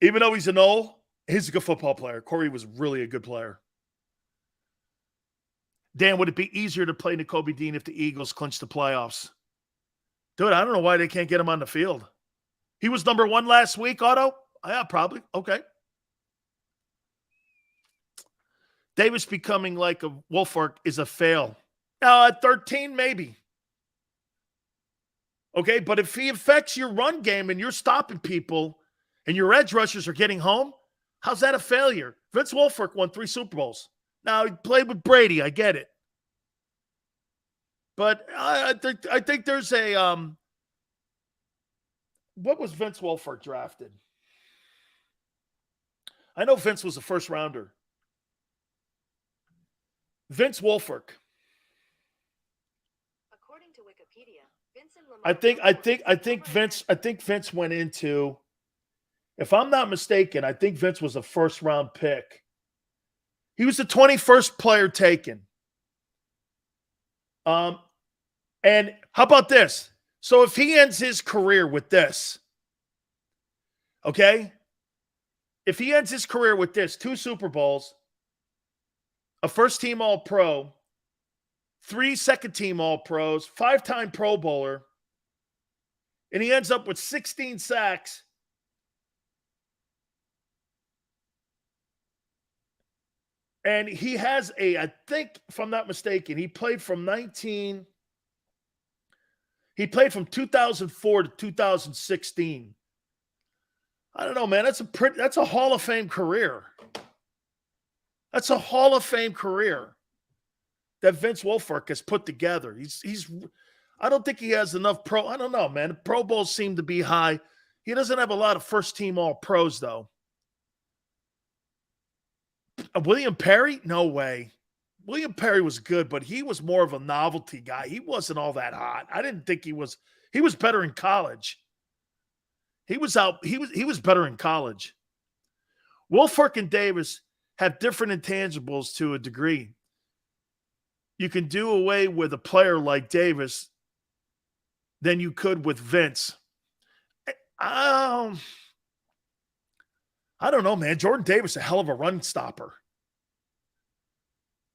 Even though he's a null, he's a good football player. Corey was really a good player. Dan, would it be easier to play Nakobe Dean if the Eagles clinch the playoffs? Dude, I don't know why they can't get him on the field. He was number 1 last week, Otto? Yeah, probably. Okay. Davis becoming like a Wolfark is a fail. Now, at 13, maybe. Okay, but if he affects your run game and you're stopping people and your edge rushers are getting home, how's that a failure? Vince Wilfork won 3 Super Bowls. Now, he played with Brady. I get it. But I think there's a what was Vince Wilfork drafted? I know Vince was a first rounder. Vince Wilfork. According to Wikipedia, Vince and Lamar I think Vince went into, if I'm not mistaken, I think Vince was a first round pick. He was the 21st player taken. And how about this? So if he ends his career with this, okay? If he ends his career with this, 2 Super Bowls, a first-team All-Pro, 3 second-team All-Pros, 5-time Pro Bowler, and he ends up with 16 sacks, and he has I think, if I'm not mistaken, he played from 2004 to 2016. I don't know, man. That's a Hall of Fame career. That's a Hall of Fame career that Vince Wilfork has put together. I don't think he has enough I don't know, man. Pro Bowls seem to be high. He doesn't have a lot of first-team All-Pros, though. William Perry? No way. William Perry was good, but he was more of a novelty guy. He wasn't all that hot. I didn't think he was better in college. He was better in college. Wilfork and Davis have different intangibles to a degree. You can do away with a player like Davis than you could with Vince. I don't know, man. Jordan Davis is a hell of a run stopper.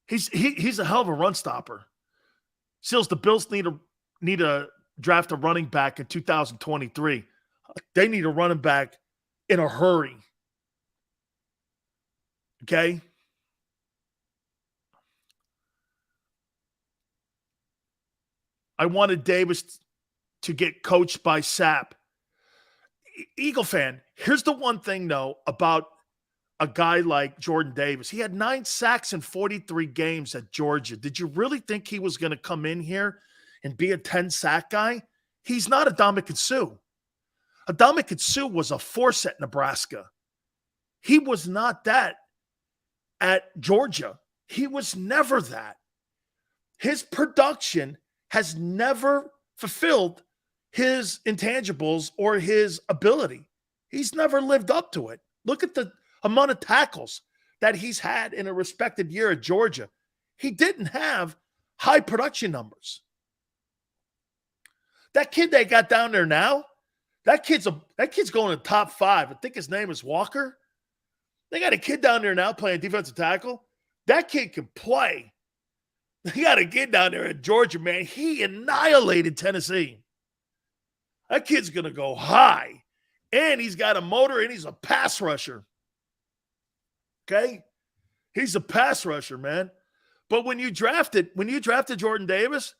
He's a hell of a run stopper. Seals, the Bills need to draft a running back in 2023. They need a running back in a hurry. Okay? I wanted Davis to get coached by Sapp. Eagle fan, here's the one thing, though, about a guy like Jordan Davis. He had 9 sacks in 43 games at Georgia. Did you really think he was going to come in here and be a 10-sack guy? He's not Adama Suh. Adama Suh was a force at Nebraska. He was not that at Georgia. He was never that. His production has never fulfilled his intangibles or his ability. He's never lived up to it. Look at the amount of tackles that he's had in a respected year at Georgia. He didn't have high production numbers. That kid they got down there now, that kid's going to top 5. I think his name is Walker. They got a kid down there now playing defensive tackle. That kid can play. They got a kid down there at Georgia, man. He annihilated Tennessee. That kid's going to go high. And he's got a motor and he's a pass rusher. Okay? He's a pass rusher, man. But when you drafted Jordan Davis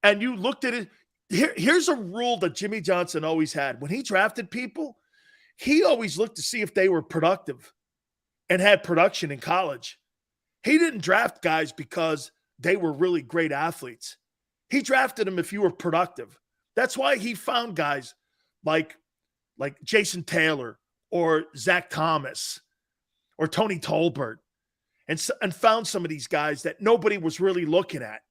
and you looked at it, here's a rule that Jimmy Johnson always had. When he drafted people, he always looked to see if they were productive and had production in college. He didn't draft guys because they were really great athletes. He drafted them if you were productive. That's why he found guys like Jason Taylor or Zach Thomas or Tony Tolbert and found some of these guys that nobody was really looking at.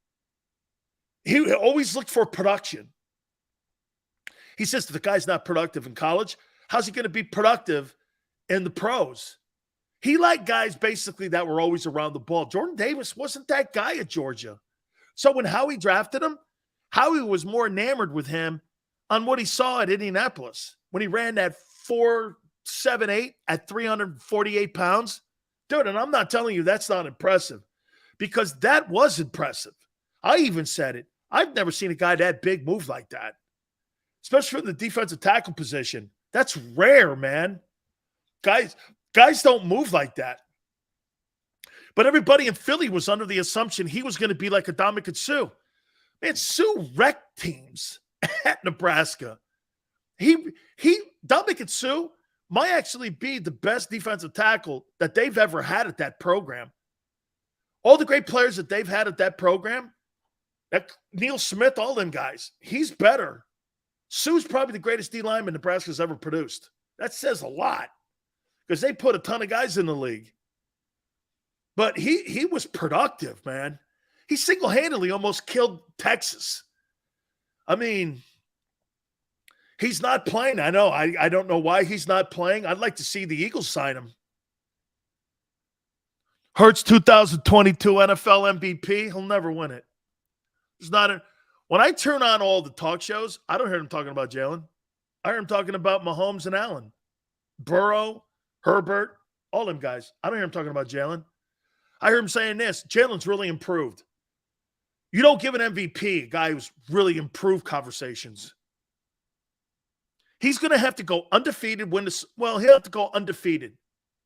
He always looked for production. He says the guy's not productive in college. How's he going to be productive in the pros? He liked guys basically that were always around the ball. Jordan Davis wasn't that guy at Georgia. So when Howie drafted him, Howie was more enamored with him on what he saw at Indianapolis when he ran that 4.78 at 348 pounds. Dude, and I'm not telling you that's not impressive because that was impressive. I even said it. I've never seen a guy that big move like that. especially from the defensive tackle position. That's rare, man. Guys don't move like that. But everybody in Philly was under the assumption he was going to be like a Ndamukong Suh. Man, Suh wrecked teams at Nebraska. Ndamukong Suh might actually be the best defensive tackle that they've ever had at that program. All the great players that they've had at that program, Neil Smith, all them guys, he's better. Suh's probably the greatest D lineman Nebraska's ever produced. That says a lot because they put a ton of guys in the league. But he was productive, man. He single-handedly almost killed Texas. I mean, he's not playing. I know. I don't know why he's not playing. I'd like to see the Eagles sign him. Hurts 2022 NFL MVP. He'll never win it. When I turn on all the talk shows, I don't hear him talking about Jalen. I hear him talking about Mahomes and Allen. Burrow, Herbert, all them guys. I don't hear him talking about Jalen. I hear him saying this, Jalen's really improved. You don't give an MVP a guy who's really improved conversations. He's going to have to go undefeated, he'll have to go undefeated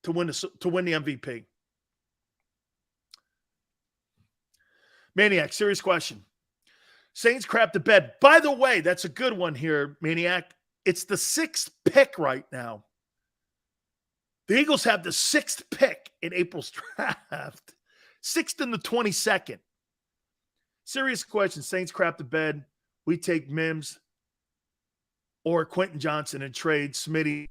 to win the MVP. Maniac, serious question. Saints crap the bed. By the way, that's a good one here, Maniac. It's the 6th pick right now. The Eagles have the 6th pick in April's draft. 6th and the 22nd. Serious question. Saints crap the bed. We take Mims or Quentin Johnson and trade Smitty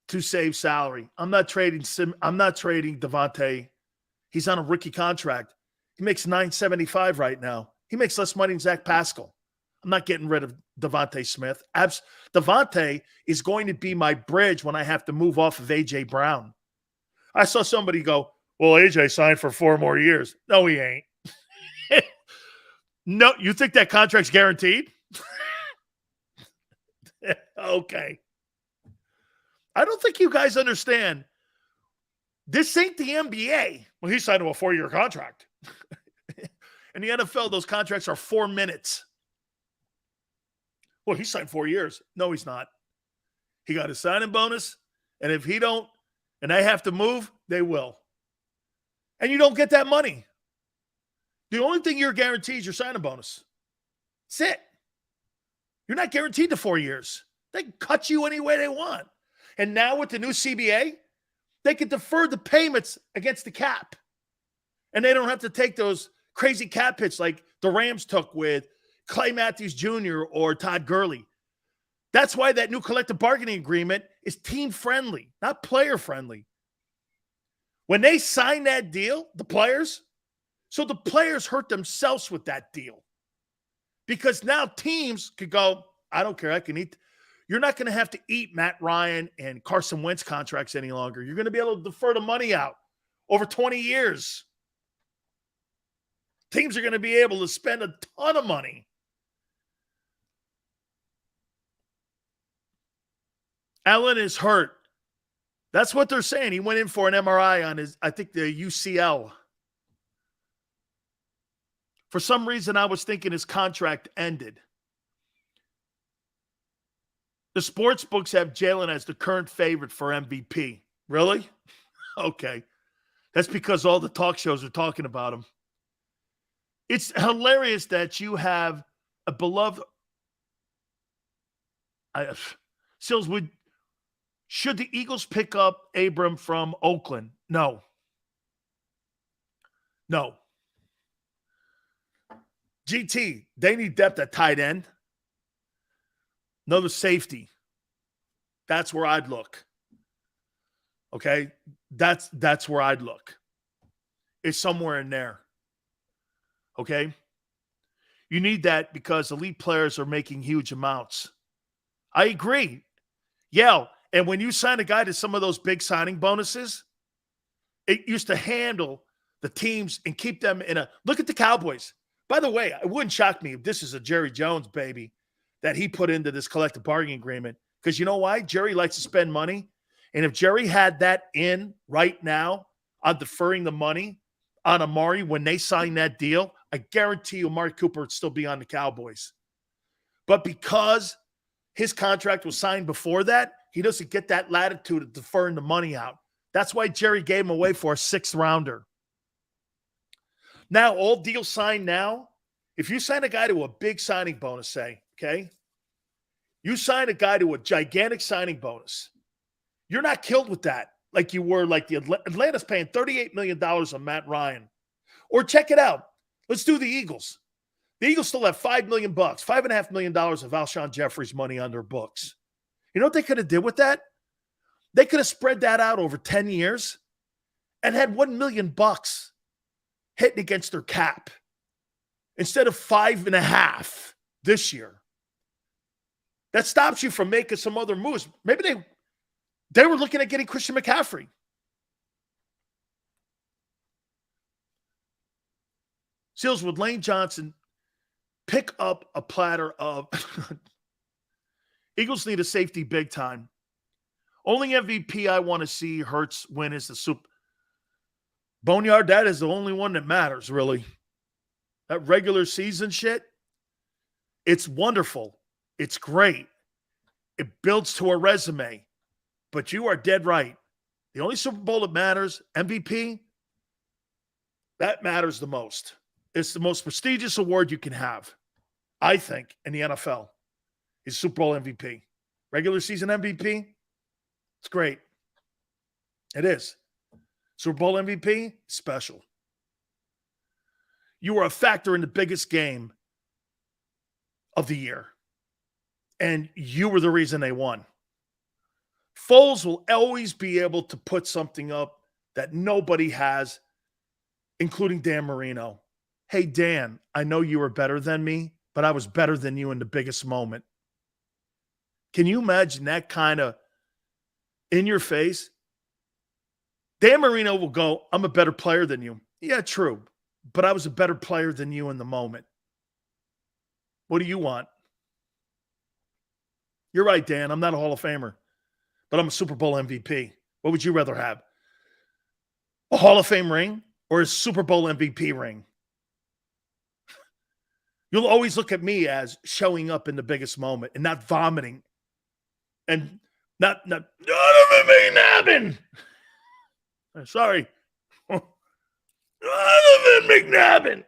to save salary. I'm not trading Devontae. He's on a rookie contract. He makes $975 right now. He makes less money than Zach Pascal. I'm not getting rid of Devontae Smith. Devontae is going to be my bridge when I have to move off of A.J. Brown. I saw somebody go, well, A.J. signed for 4 more years. No, he ain't. No, you think that contract's guaranteed? Okay. I don't think you guys understand. This ain't the NBA. Well, he signed to a 4-year contract. In the NFL, those contracts are 4 minutes. Well, he signed 4 years. No, he's not. He got a signing bonus, and if he don't, and they have to move, they will. And you don't get that money. The only thing you're guaranteed is your signing bonus. That's it. You're not guaranteed to 4 years. They can cut you any way they want. And now with the new CBA, they can defer the payments against the cap. And they don't have to take those crazy cap hits like the Rams took with Clay Matthews Jr. or Todd Gurley. That's why that new collective bargaining agreement is team-friendly, not player-friendly. When they sign that deal, the players hurt themselves with that deal. Because now teams could go, I don't care, I can eat. You're not going to have to eat Matt Ryan and Carson Wentz contracts any longer. You're going to be able to defer the money out over 20 years. Teams are going to be able to spend a ton of money. Allen is hurt. That's what they're saying. He went in for an MRI on his, I think, the UCL. For some reason, I was thinking his contract ended. The sports books have Jalen as the current favorite for MVP. Really? Okay. That's because all the talk shows are talking about him. It's hilarious that you have a beloved Sills, should the Eagles pick up Abram from Oakland? No. GT, they need depth at tight end. Another safety. That's where I'd look. Okay? That's where I'd look. It's somewhere in there. Okay? You need that because elite players are making huge amounts. I agree. Yeah, and when you sign a guy to some of those big signing bonuses, it used to handle the teams and keep them in a – look at the Cowboys. By the way, it wouldn't shock me if this is a Jerry Jones baby that he put into this collective bargaining agreement. Because you know why? Jerry likes to spend money. And if Jerry had that in right now on deferring the money on Amari when they signed that deal, I guarantee you Amari Cooper would still be on the Cowboys. But because his contract was signed before that, he doesn't get that latitude of deferring the money out. That's why Jerry gave him away for a 6th rounder. Now, all deals signed now, if you sign a guy to a big signing bonus, say, okay, you sign a guy to a gigantic signing bonus, you're not killed with that like you were, like the Atlanta's paying $38 million on Matt Ryan. Or check it out. Let's do the Eagles. The Eagles still have $5 million, $5.5 million of Alshon Jeffrey's money on their books. You know what they could have did with that? They could have spread that out over 10 years and had $1 million hitting against their cap instead of 5.5 this year. That stops you from making some other moves. Maybe they were looking at getting Christian McCaffrey. Seals, would Lane Johnson pick up a platter of Eagles need a safety big time. Only MVP I want to see Hurts win is the Super Boneyard. That is the only one that matters, really. That regular season shit, it's wonderful. It's great. It builds to a resume. But you are dead right. The only Super Bowl that matters, MVP, that matters the most. It's the most prestigious award you can have, I think, in the NFL, is Super Bowl MVP. Regular season MVP, it's great. It is. Super Bowl MVP, special. You were a factor in the biggest game of the year, and you were the reason they won. Foles will always be able to put something up that nobody has, including Dan Marino. Hey, Dan, I know you were better than me, but I was better than you in the biggest moment. Can you imagine that kind of in your face? Dan Marino will go, I'm a better player than you. Yeah, true. But I was a better player than you in the moment. What do you want? You're right, Dan. I'm not a Hall of Famer, but I'm a Super Bowl MVP. What would you rather have? A Hall of Fame ring or a Super Bowl MVP ring? You'll always look at me as showing up in the biggest moment and not vomiting and not Donovan McNabb. Sorry. Donovan McNabb.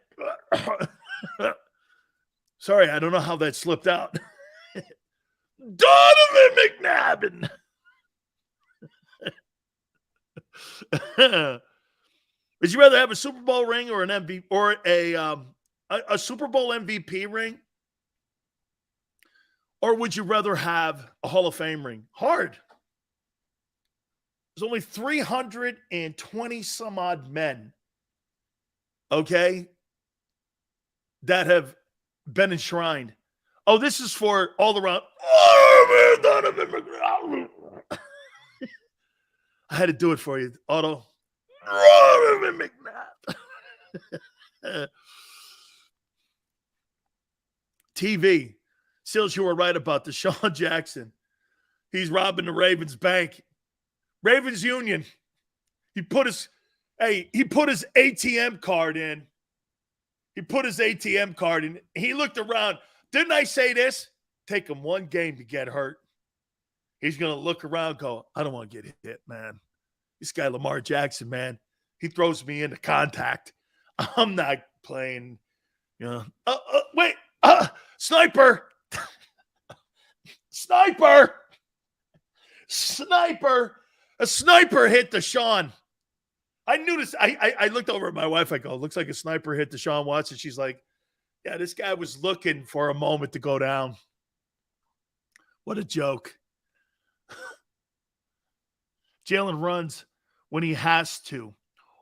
Sorry, I don't know how that slipped out. Donovan McNabb. Would you rather have a Super Bowl ring or an MVP or a Super Bowl MVP ring? Or would you rather have a Hall of Fame ring? Hard. There's only 320 some odd men, okay, that have been enshrined. Oh, this is for all around. I had to do it for you, Otto. TV. Seals, you were right about Deshaun Jackson. He's robbing the Ravens bank. Ravens Union. He put his ATM card in. He put his ATM card in. He looked around. Didn't I say this? Take him one game to get hurt. He's going to look around and go, I don't want to get hit, man. This guy, Lamar Jackson, man, he throws me into contact. I'm not playing. You know. Wait. Sniper. Sniper. Sniper. A sniper hit Deshaun. I knew this. I looked over at my wife. I go, looks like a sniper hit Deshaun Watson. She's like, yeah, this guy was looking for a moment to go down. What a joke. Jalen runs when he has to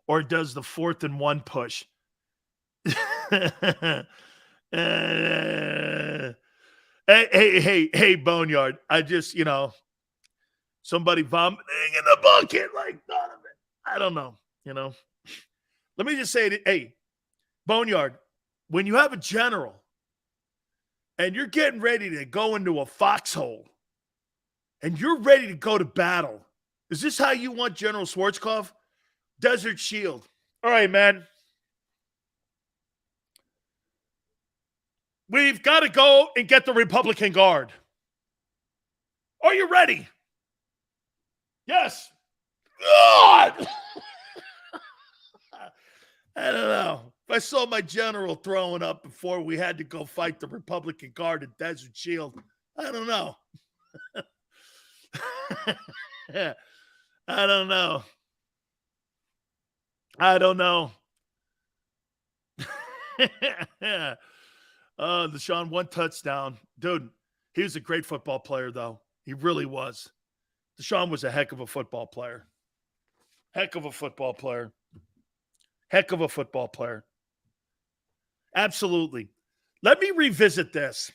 or does the 4th and 1 push. Hey, Boneyard. I just, somebody vomiting in the bucket like Donovan. I don't know, Let me just say it. Hey, Boneyard, when you have a general and you're getting ready to go into a foxhole and you're ready to go to battle, is this how you want General Schwarzkopf? Desert Shield. All right, man. We've got to go and get the Republican Guard. Are you ready? Yes. God! I don't know. If I saw my general throwing up before we had to go fight the Republican Guard at Desert Shield, I don't know. I don't know. I don't know. Deshaun, 1 touchdown. Dude, he was a great football player, though. He really was. Deshaun was a heck of a football player. Heck of a football player. Heck of a football player. Absolutely. Let me revisit this.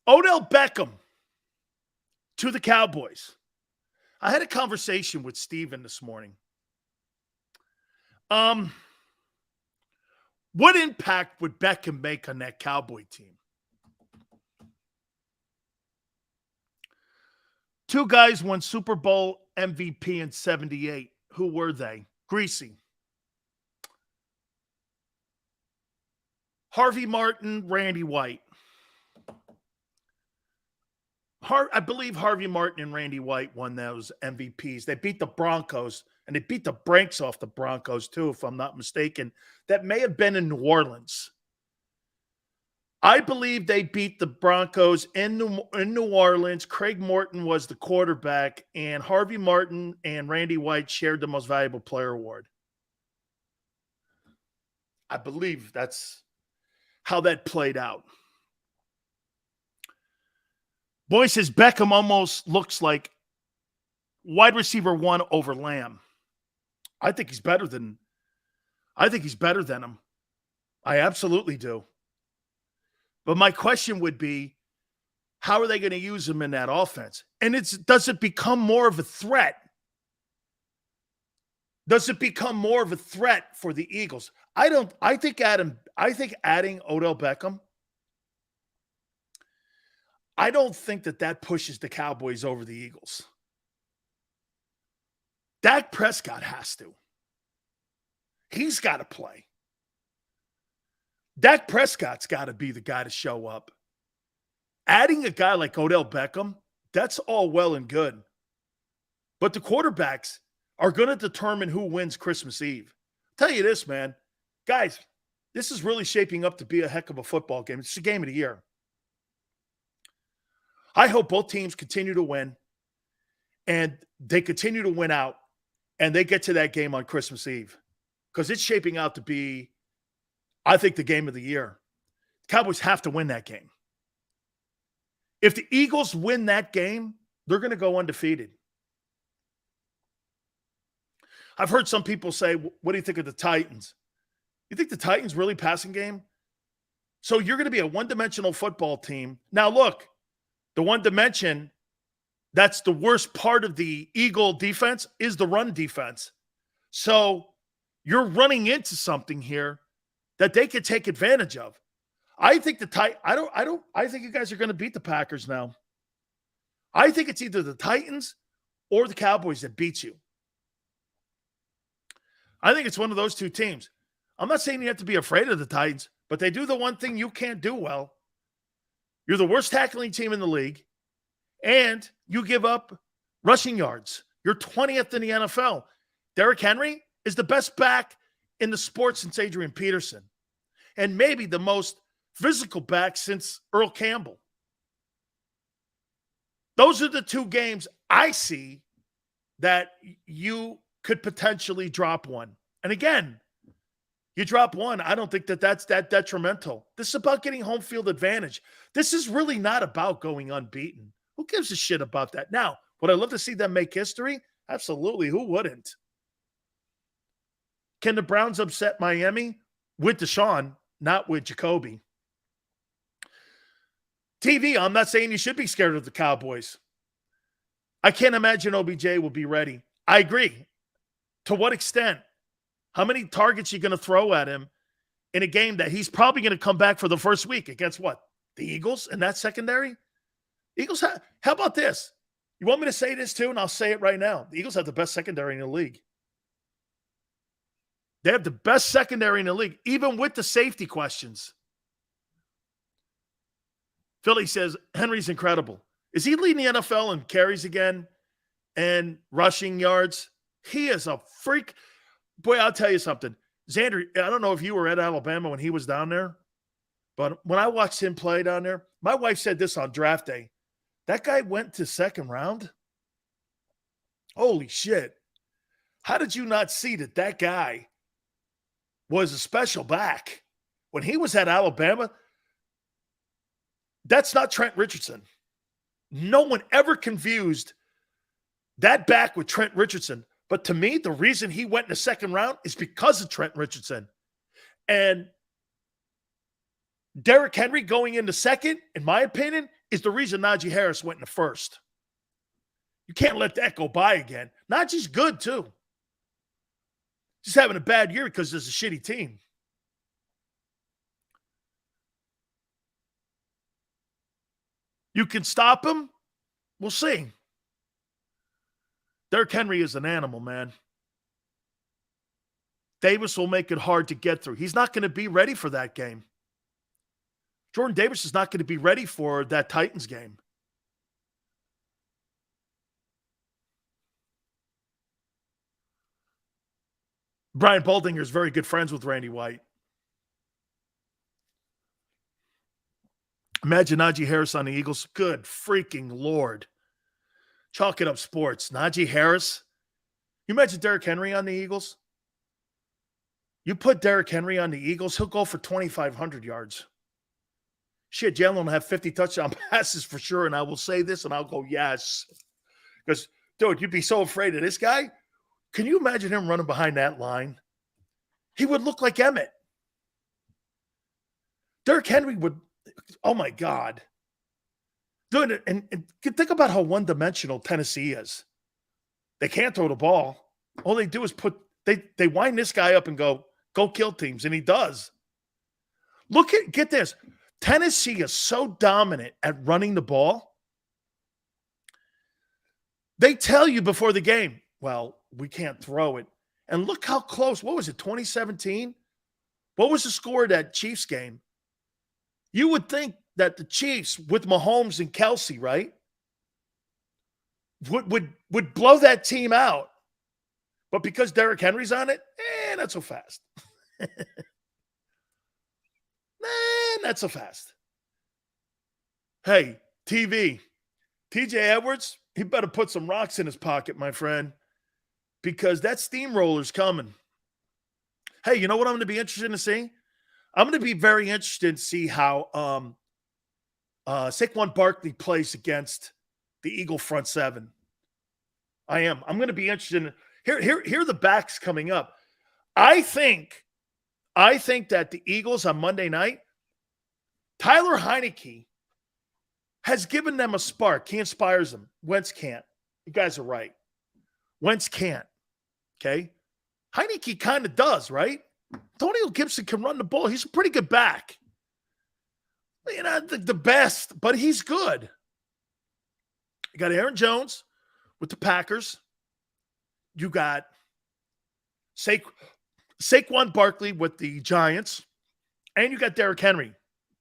Odell Beckham to the Cowboys. I had a conversation with Steven this morning. What impact would Beckham make on that Cowboy team? 2 guys won Super Bowl MVP in 78. Who were they? Greasy. Harvey Martin, Randy White. I believe Harvey Martin and Randy White won those MVPs. They beat the Broncos, and they beat the brakes off the Broncos, too, if I'm not mistaken. That may have been in New Orleans. I believe they beat the Broncos in New Orleans. Craig Morton was the quarterback, and Harvey Martin and Randy White shared the Most Valuable Player award. I believe that's how that played out. Boy says Beckham almost looks like wide receiver 1 over Lamb. I think he's better than him. I absolutely do. But my question would be, how are they going to use him in that offense? And does it become more of a threat? Does it become more of a threat for the Eagles? I think adding Odell Beckham, I don't think that pushes the Cowboys over the Eagles. Dak Prescott has to. He's got to play. Dak Prescott's got to be the guy to show up. Adding a guy like Odell Beckham, that's all well and good. But the quarterbacks are going to determine who wins Christmas Eve. I'll tell you this, man. Guys, this is really shaping up to be a heck of a football game. It's the game of the year. I hope both teams continue to win, and they continue to win out, and they get to that game on Christmas Eve, because it's shaping out to be, I think, the game of the year. The Cowboys have to win that game. If the Eagles win that game, they're going to go undefeated. I've heard some people say, what do you think of the Titans? You think the Titans really passing game? So you're going to be a one-dimensional football team. Now, look, the one dimension, that's the worst part of the Eagle defense, is the run defense. So you're running into something here that they could take advantage of. I think I think you guys are going to beat the Packers now. I think it's either the Titans or the Cowboys that beat you. I think it's one of those two teams. I'm not saying you have to be afraid of the Titans, but they do the one thing you can't do well. You're the worst tackling team in the league, and you give up rushing yards. You're 20th in the NFL. Derrick Henry is the best back in the sport since Adrian Peterson, and maybe the most physical back since Earl Campbell. Those are the two games I see that you could potentially drop one. And again, you drop one, I don't think that's that detrimental. This is about getting home field advantage. This is really not about going unbeaten. Who gives a shit about that? Now, would I love to see them make history? Absolutely. Who wouldn't? Can the Browns upset Miami? With Deshaun, not with Jacoby. TV, I'm not saying you should be scared of the Cowboys. I can't imagine OBJ will be ready. I agree. To what extent? How many targets are you going to throw at him in a game that he's probably going to come back for the first week against what? The Eagles in that secondary? Eagles, how about this? You want me to say this too? And I'll say it right now. The Eagles have the best secondary in the league. They have the best secondary in the league, even with the safety questions. Philly says Henry's incredible. Is he leading the NFL in carries again and rushing yards? He is a freak. Boy, I'll tell you something. Xander, I don't know if you were at Alabama when he was down there, but when I watched him play down there, my wife said this on draft day. That guy went to second round? Holy shit. How did you not see that guy was a special back? When he was at Alabama, that's not Trent Richardson. No one ever confused that back with Trent Richardson. But to me, the reason he went in the second round is because of Trent Richardson. And Derrick Henry going into second, in my opinion, is the reason Najee Harris went in the first. You can't let that go by again. Najee's good, too. Just having a bad year because there's a shitty team. You can stop him? We'll see. Derrick Henry is an animal, man. Davis will make it hard to get through. He's not going to be ready for that game. Jordan Davis is not going to be ready for that Titans game. Brian Baldinger is very good friends with Randy White. Imagine Najee Harris on the Eagles. Good freaking Lord. Chalk it up sports. Najee Harris. You imagine Derrick Henry on the Eagles? You put Derrick Henry on the Eagles, he'll go for 2,500 yards. Shit, Jalen will have 50 touchdown passes for sure, and I will say this, and I'll go, yes. Because, dude, you'd be so afraid of this guy. Can you imagine him running behind that line? He would look like Emmett. Derrick Henry would, oh, my God. Dude, and think about how one-dimensional Tennessee is. They can't throw the ball. All they do is they wind this guy up and go kill teams, and he does. Get this. Tennessee is so dominant at running the ball. They tell you before the game, well, we can't throw it. And look how close. What was it, 2017? What was the score of that Chiefs game? You would think that the Chiefs, with Mahomes and Kelsey, right, would blow that team out. But because Derrick Henry's on it, not so fast. Not so fast. Hey, TV, TJ Edwards, he better put some rocks in his pocket, my friend, because that steamroller's coming. Hey, you know what I'm going to be interested to see? I'm going to be very interested to see how Saquon Barkley plays against the Eagle front seven. I am. I'm going to be interested in here are the backs coming up. I think that the Eagles on Monday night, Tyler Heineke has given them a spark. He inspires them. Wentz can't. You guys are right. Wentz can't. Okay? Heineke kind of does, right? Antonio Gibson can run the ball. He's a pretty good back. You know, the best, but he's good. You got Aaron Jones with the Packers. You got Saquon Barkley with the Giants. And you got Derrick Henry.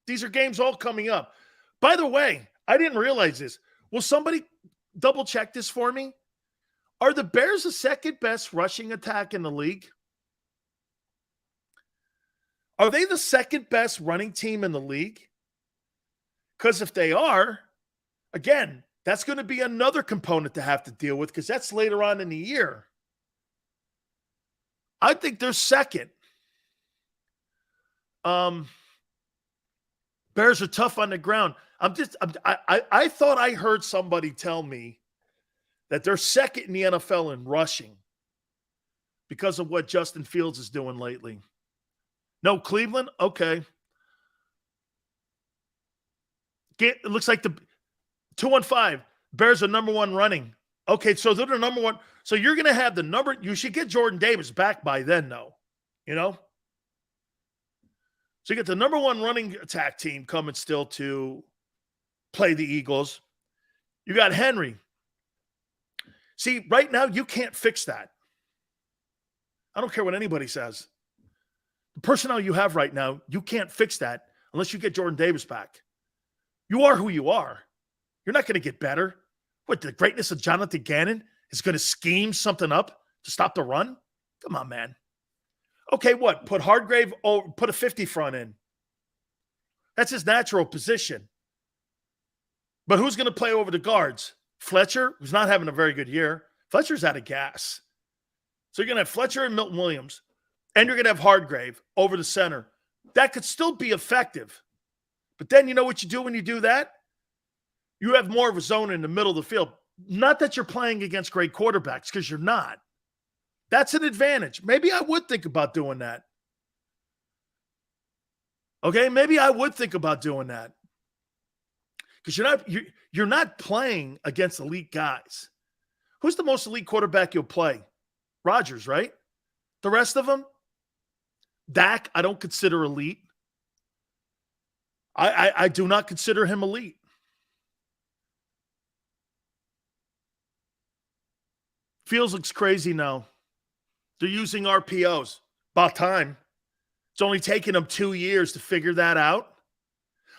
These are games all coming up. By the way, I didn't realize this. Will somebody double check this for me? Are the Bears the second best rushing attack in the league? Are they the second best running team in the league? Because if they are, again, that's going to be another component to have to deal with because that's later on in the year. I think they're second. Bears are tough on the ground. I thought I heard somebody tell me that they're second in the NFL in rushing because of what Justin Fields is doing lately. No, Cleveland? Okay. It looks like the 2-5. Bears are number one running. Okay, so they're the number one. So you're going to have the number. You should get Jordan Davis back by then, though. You know? So you get the number one running attack team coming still to play the Eagles. You got Henry. See, right now, you can't fix that. I don't care what anybody says. The personnel you have right now, you can't fix that unless you get Jordan Davis back. You are who you are. You're not going to get better. What, the greatness of Jonathan Gannon is going to scheme something up to stop the run? Come on, man. Okay, what? Put Hargrave, put a 50 front in. That's his natural position. But who's going to play over the guards? Fletcher, who's not having a very good year. Fletcher's out of gas. So you're going to have Fletcher and Milton Williams, and you're going to have Hargrave over the center. That could still be effective. But then you know what you do when you do that? You have more of a zone in the middle of the field. Not that you're playing against great quarterbacks, because you're not. That's an advantage. Maybe I would think about doing that. Okay, maybe I would think about doing that. Because you're not playing against elite guys. Who's the most elite quarterback you'll play? Rodgers, right? The rest of them? Dak, I don't consider elite. I do not consider him elite. Fields looks crazy now. They're using RPOs. About time. It's only taken them 2 years to figure that out.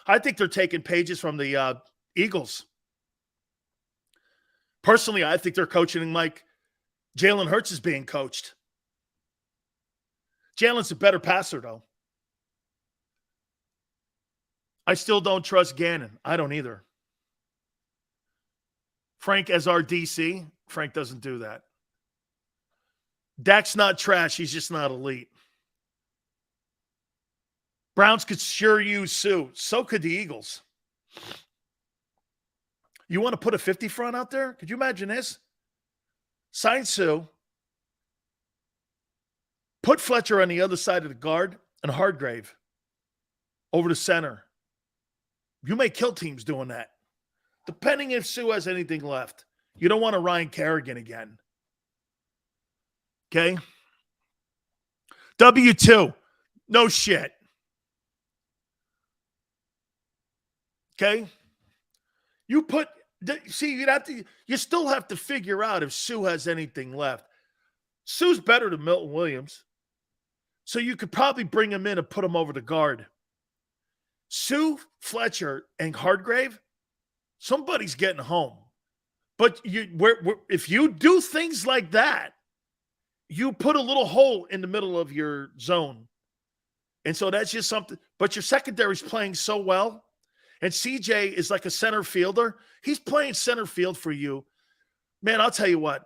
I think they're taking pages from the Eagles. Personally, I think they're coaching like Jalen Hurts is being coached. Jalen's a better passer, though. I still don't trust Gannon. I don't either. Frank as our DC, Frank doesn't do that. Dak's not trash. He's just not elite. Browns could sure use Sue. So could the Eagles. You want to put a 50 front out there? Could you imagine this? Sign Sue. Put Fletcher on the other side of the guard and Hargrave over the center. You may kill teams doing that. Depending if Sue has anything left. You don't want a Ryan Kerrigan again. Okay? W2. No shit. Okay? You still have to figure out if Sue has anything left. Sue's better than Milton Williams. So you could probably bring him in and put him over the guard. Sue, Fletcher, and Hargrave, somebody's getting home. But if you do things like that, you put a little hole in the middle of your zone. And so that's just something. But your secondary's playing so well. And CJ is like a center fielder. He's playing center field for you. Man, I'll tell you what.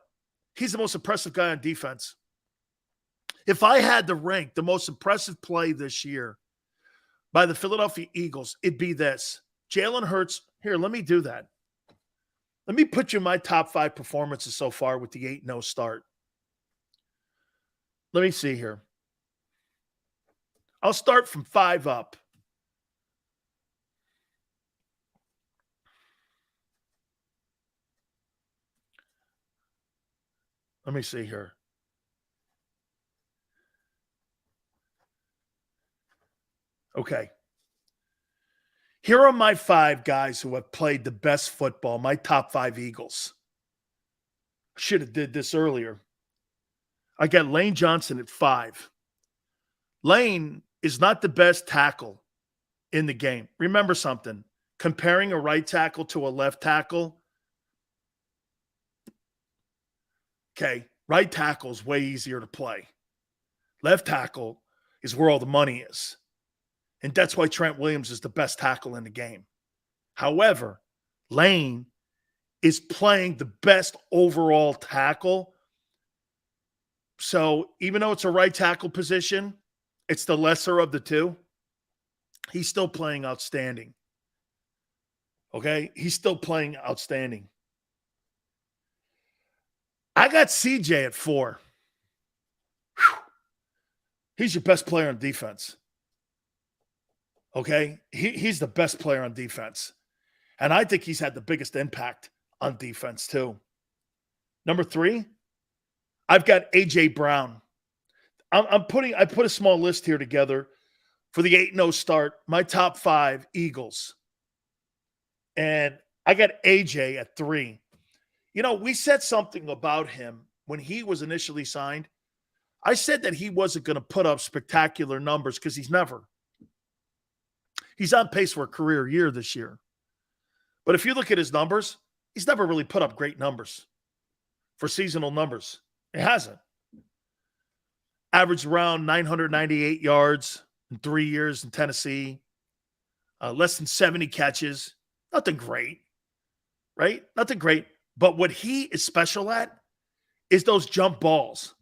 He's the most impressive guy on defense. If I had to rank the most impressive play this year by the Philadelphia Eagles, it'd be this. Jalen Hurts. Here, let me do that. Let me put you in my top 5 performances so far with the 8-0 start. Let me see here. I'll start from 5 up. Let me see here. Okay. Here are my 5 guys who have played the best football, my top 5 Eagles. Should have did this earlier. I got Lane Johnson at 5. Lane is not the best tackle in the game. Remember something. Comparing a right tackle to a left tackle. Okay, right tackle is way easier to play. Left tackle is where all the money is. And that's why Trent Williams is the best tackle in the game. However, Lane is playing the best overall tackle. So even though it's a right tackle position, it's the lesser of the two. He's still playing outstanding. Okay? He's still playing outstanding. I got CJ at 4. Whew. He's your best player on defense. Okay? He's the best player on defense. And I think he's had the biggest impact on defense too. Number 3, I've got A.J. Brown. I put a small list here together for the 8-0 start, my top 5 Eagles. And I got A.J. at 3. You know, we said something about him when he was initially signed. I said that he wasn't going to put up spectacular numbers because he's never. He's on pace for a career year this year. But if you look at his numbers, he's never really put up great numbers for seasonal numbers. It hasn't. Averaged around 998 yards in 3 years in Tennessee. Less than 70 catches. Nothing great, right? Nothing great. But what he is special at is those jump balls.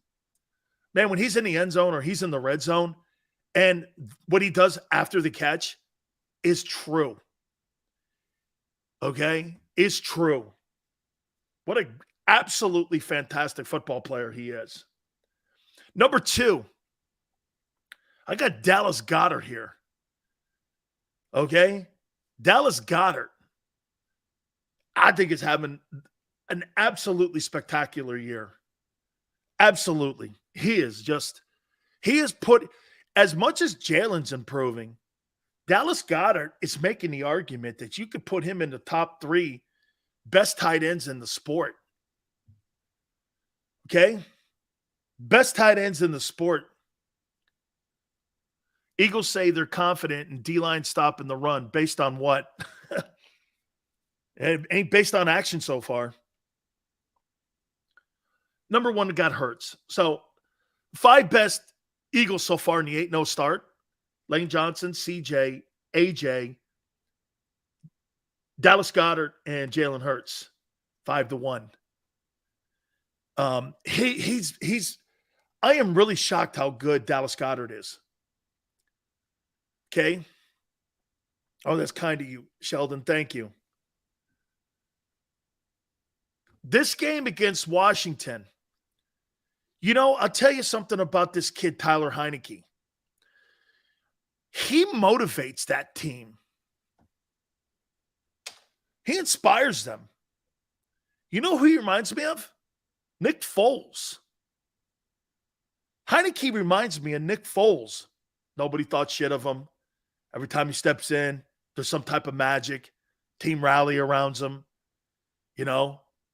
Man, when he's in the end zone or he's in the red zone, and what he does after the catch is true. Okay? Is true. What an absolutely fantastic football player he is. Number 2, I got Dallas Goedert here. Okay? Dallas Goedert, I think, is having an absolutely spectacular year. Absolutely. He has put, as much as Jalen's improving, Dallas Goedert is making the argument that you could put him in the top 3 best tight ends in the sport. Okay? Best tight ends in the sport. Eagles say they're confident in D-line stopping the run. Based on what? It ain't based on action so far. Number 1 got Hurts. So 5 best Eagles so far in the 8-0 start. Lane Johnson, CJ, AJ, Dallas Goedert, and Jalen Hurts. 5-1. I am really shocked how good Dallas Goedert is. Okay. Oh, that's kind of you, Sheldon. Thank you. This game against Washington, I'll tell you something about this kid, Tyler Heineke. He motivates that team. He inspires them. You know who he reminds me of? Nick Foles. Heineke reminds me of Nick Foles. Nobody thought shit of him. Every time he steps in, there's some type of magic. Team rally around him.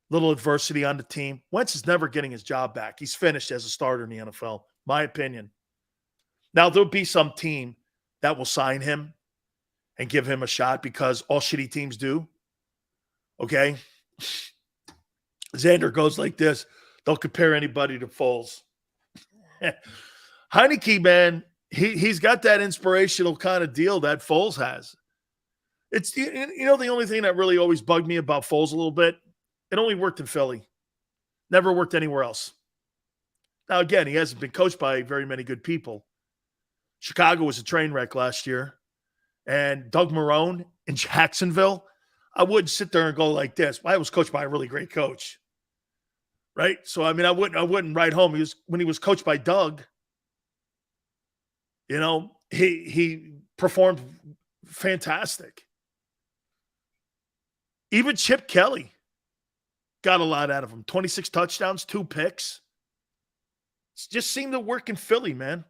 Little adversity on the team. Wentz is never getting his job back. He's finished as a starter in the NFL, my opinion. Now, there'll be some team that will sign him and give him a shot because all shitty teams do. Okay? Xander goes like this. Don't compare anybody to Foles. Heineke, man, he's got that inspirational kind of deal that Foles has. It's, the only thing that really always bugged me about Foles a little bit, it only worked in Philly. Never worked anywhere else. Now, again, he hasn't been coached by very many good people. Chicago was a train wreck last year. And Doug Marrone in Jacksonville, I wouldn't sit there and go like this. I was coached by a really great coach. Right? So, I wouldn't write home. When he was coached by Doug, he performed fantastic. Even Chip Kelly got a lot out of him. 26 touchdowns, 2 picks. It just seemed to work in Philly, man.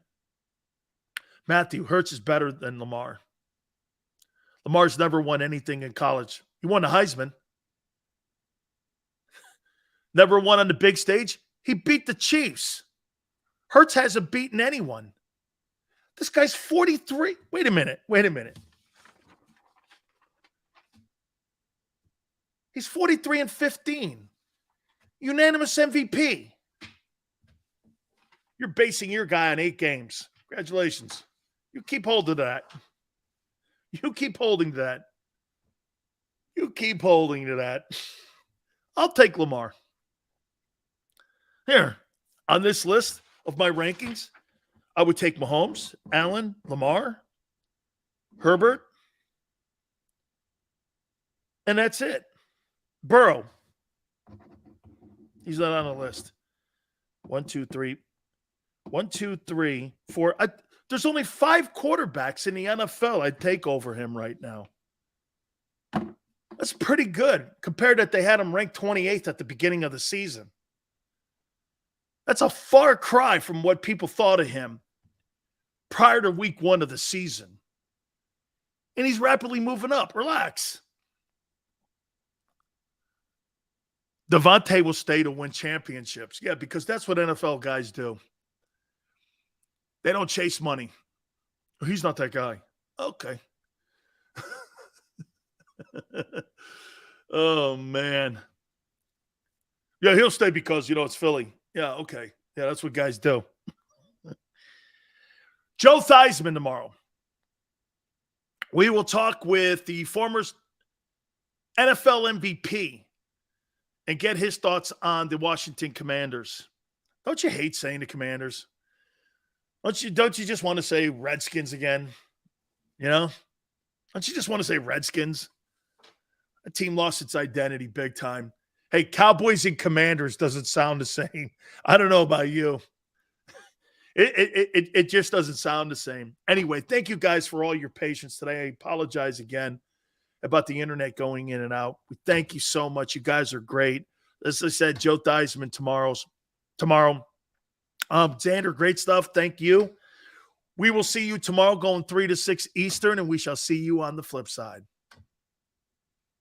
Matthew, Hurts is better than Lamar. Lamar's never won anything in college. He won the Heisman. Never won on the big stage. He beat the Chiefs. Hurts hasn't beaten anyone. This guy's 43. Wait a minute. He's 43-15. Unanimous MVP. You're basing your guy on 8 games. Congratulations. You keep holding to that. You keep holding to that. You keep holding to that. I'll take Lamar. Here, on this list of my rankings, I would take Mahomes, Allen, Lamar, Herbert, and that's it. Burrow. He's not on the list. 1, 2, 3. 1, 2, 3, 4. There's only 5 quarterbacks in the NFL I'd take over him right now. That's pretty good compared that they had him ranked 28th at the beginning of the season. That's a far cry from what people thought of him prior to week 1 of the season. And he's rapidly moving up. Relax. Devontae will stay to win championships. Yeah, because that's what NFL guys do. They don't chase money. He's not that guy. Okay. Oh, man. Yeah, he'll stay because, it's Philly. Yeah, okay. Yeah, that's what guys do. Joe Theismann tomorrow. We will talk with the former NFL MVP and get his thoughts on the Washington Commanders. Don't you hate saying the Commanders? Don't you just want to say Redskins again? Don't you just want to say Redskins? A team lost its identity big time. Hey, Cowboys and Commanders doesn't sound the same. I don't know about you. It just doesn't sound the same. Anyway, thank you guys for all your patience today. I apologize again about the internet going in and out. We thank you so much. You guys are great. As I said, Joe Theismann tomorrow. Xander, great stuff. Thank you. We will see you tomorrow going 3 to 6 Eastern, and we shall see you on the flip side.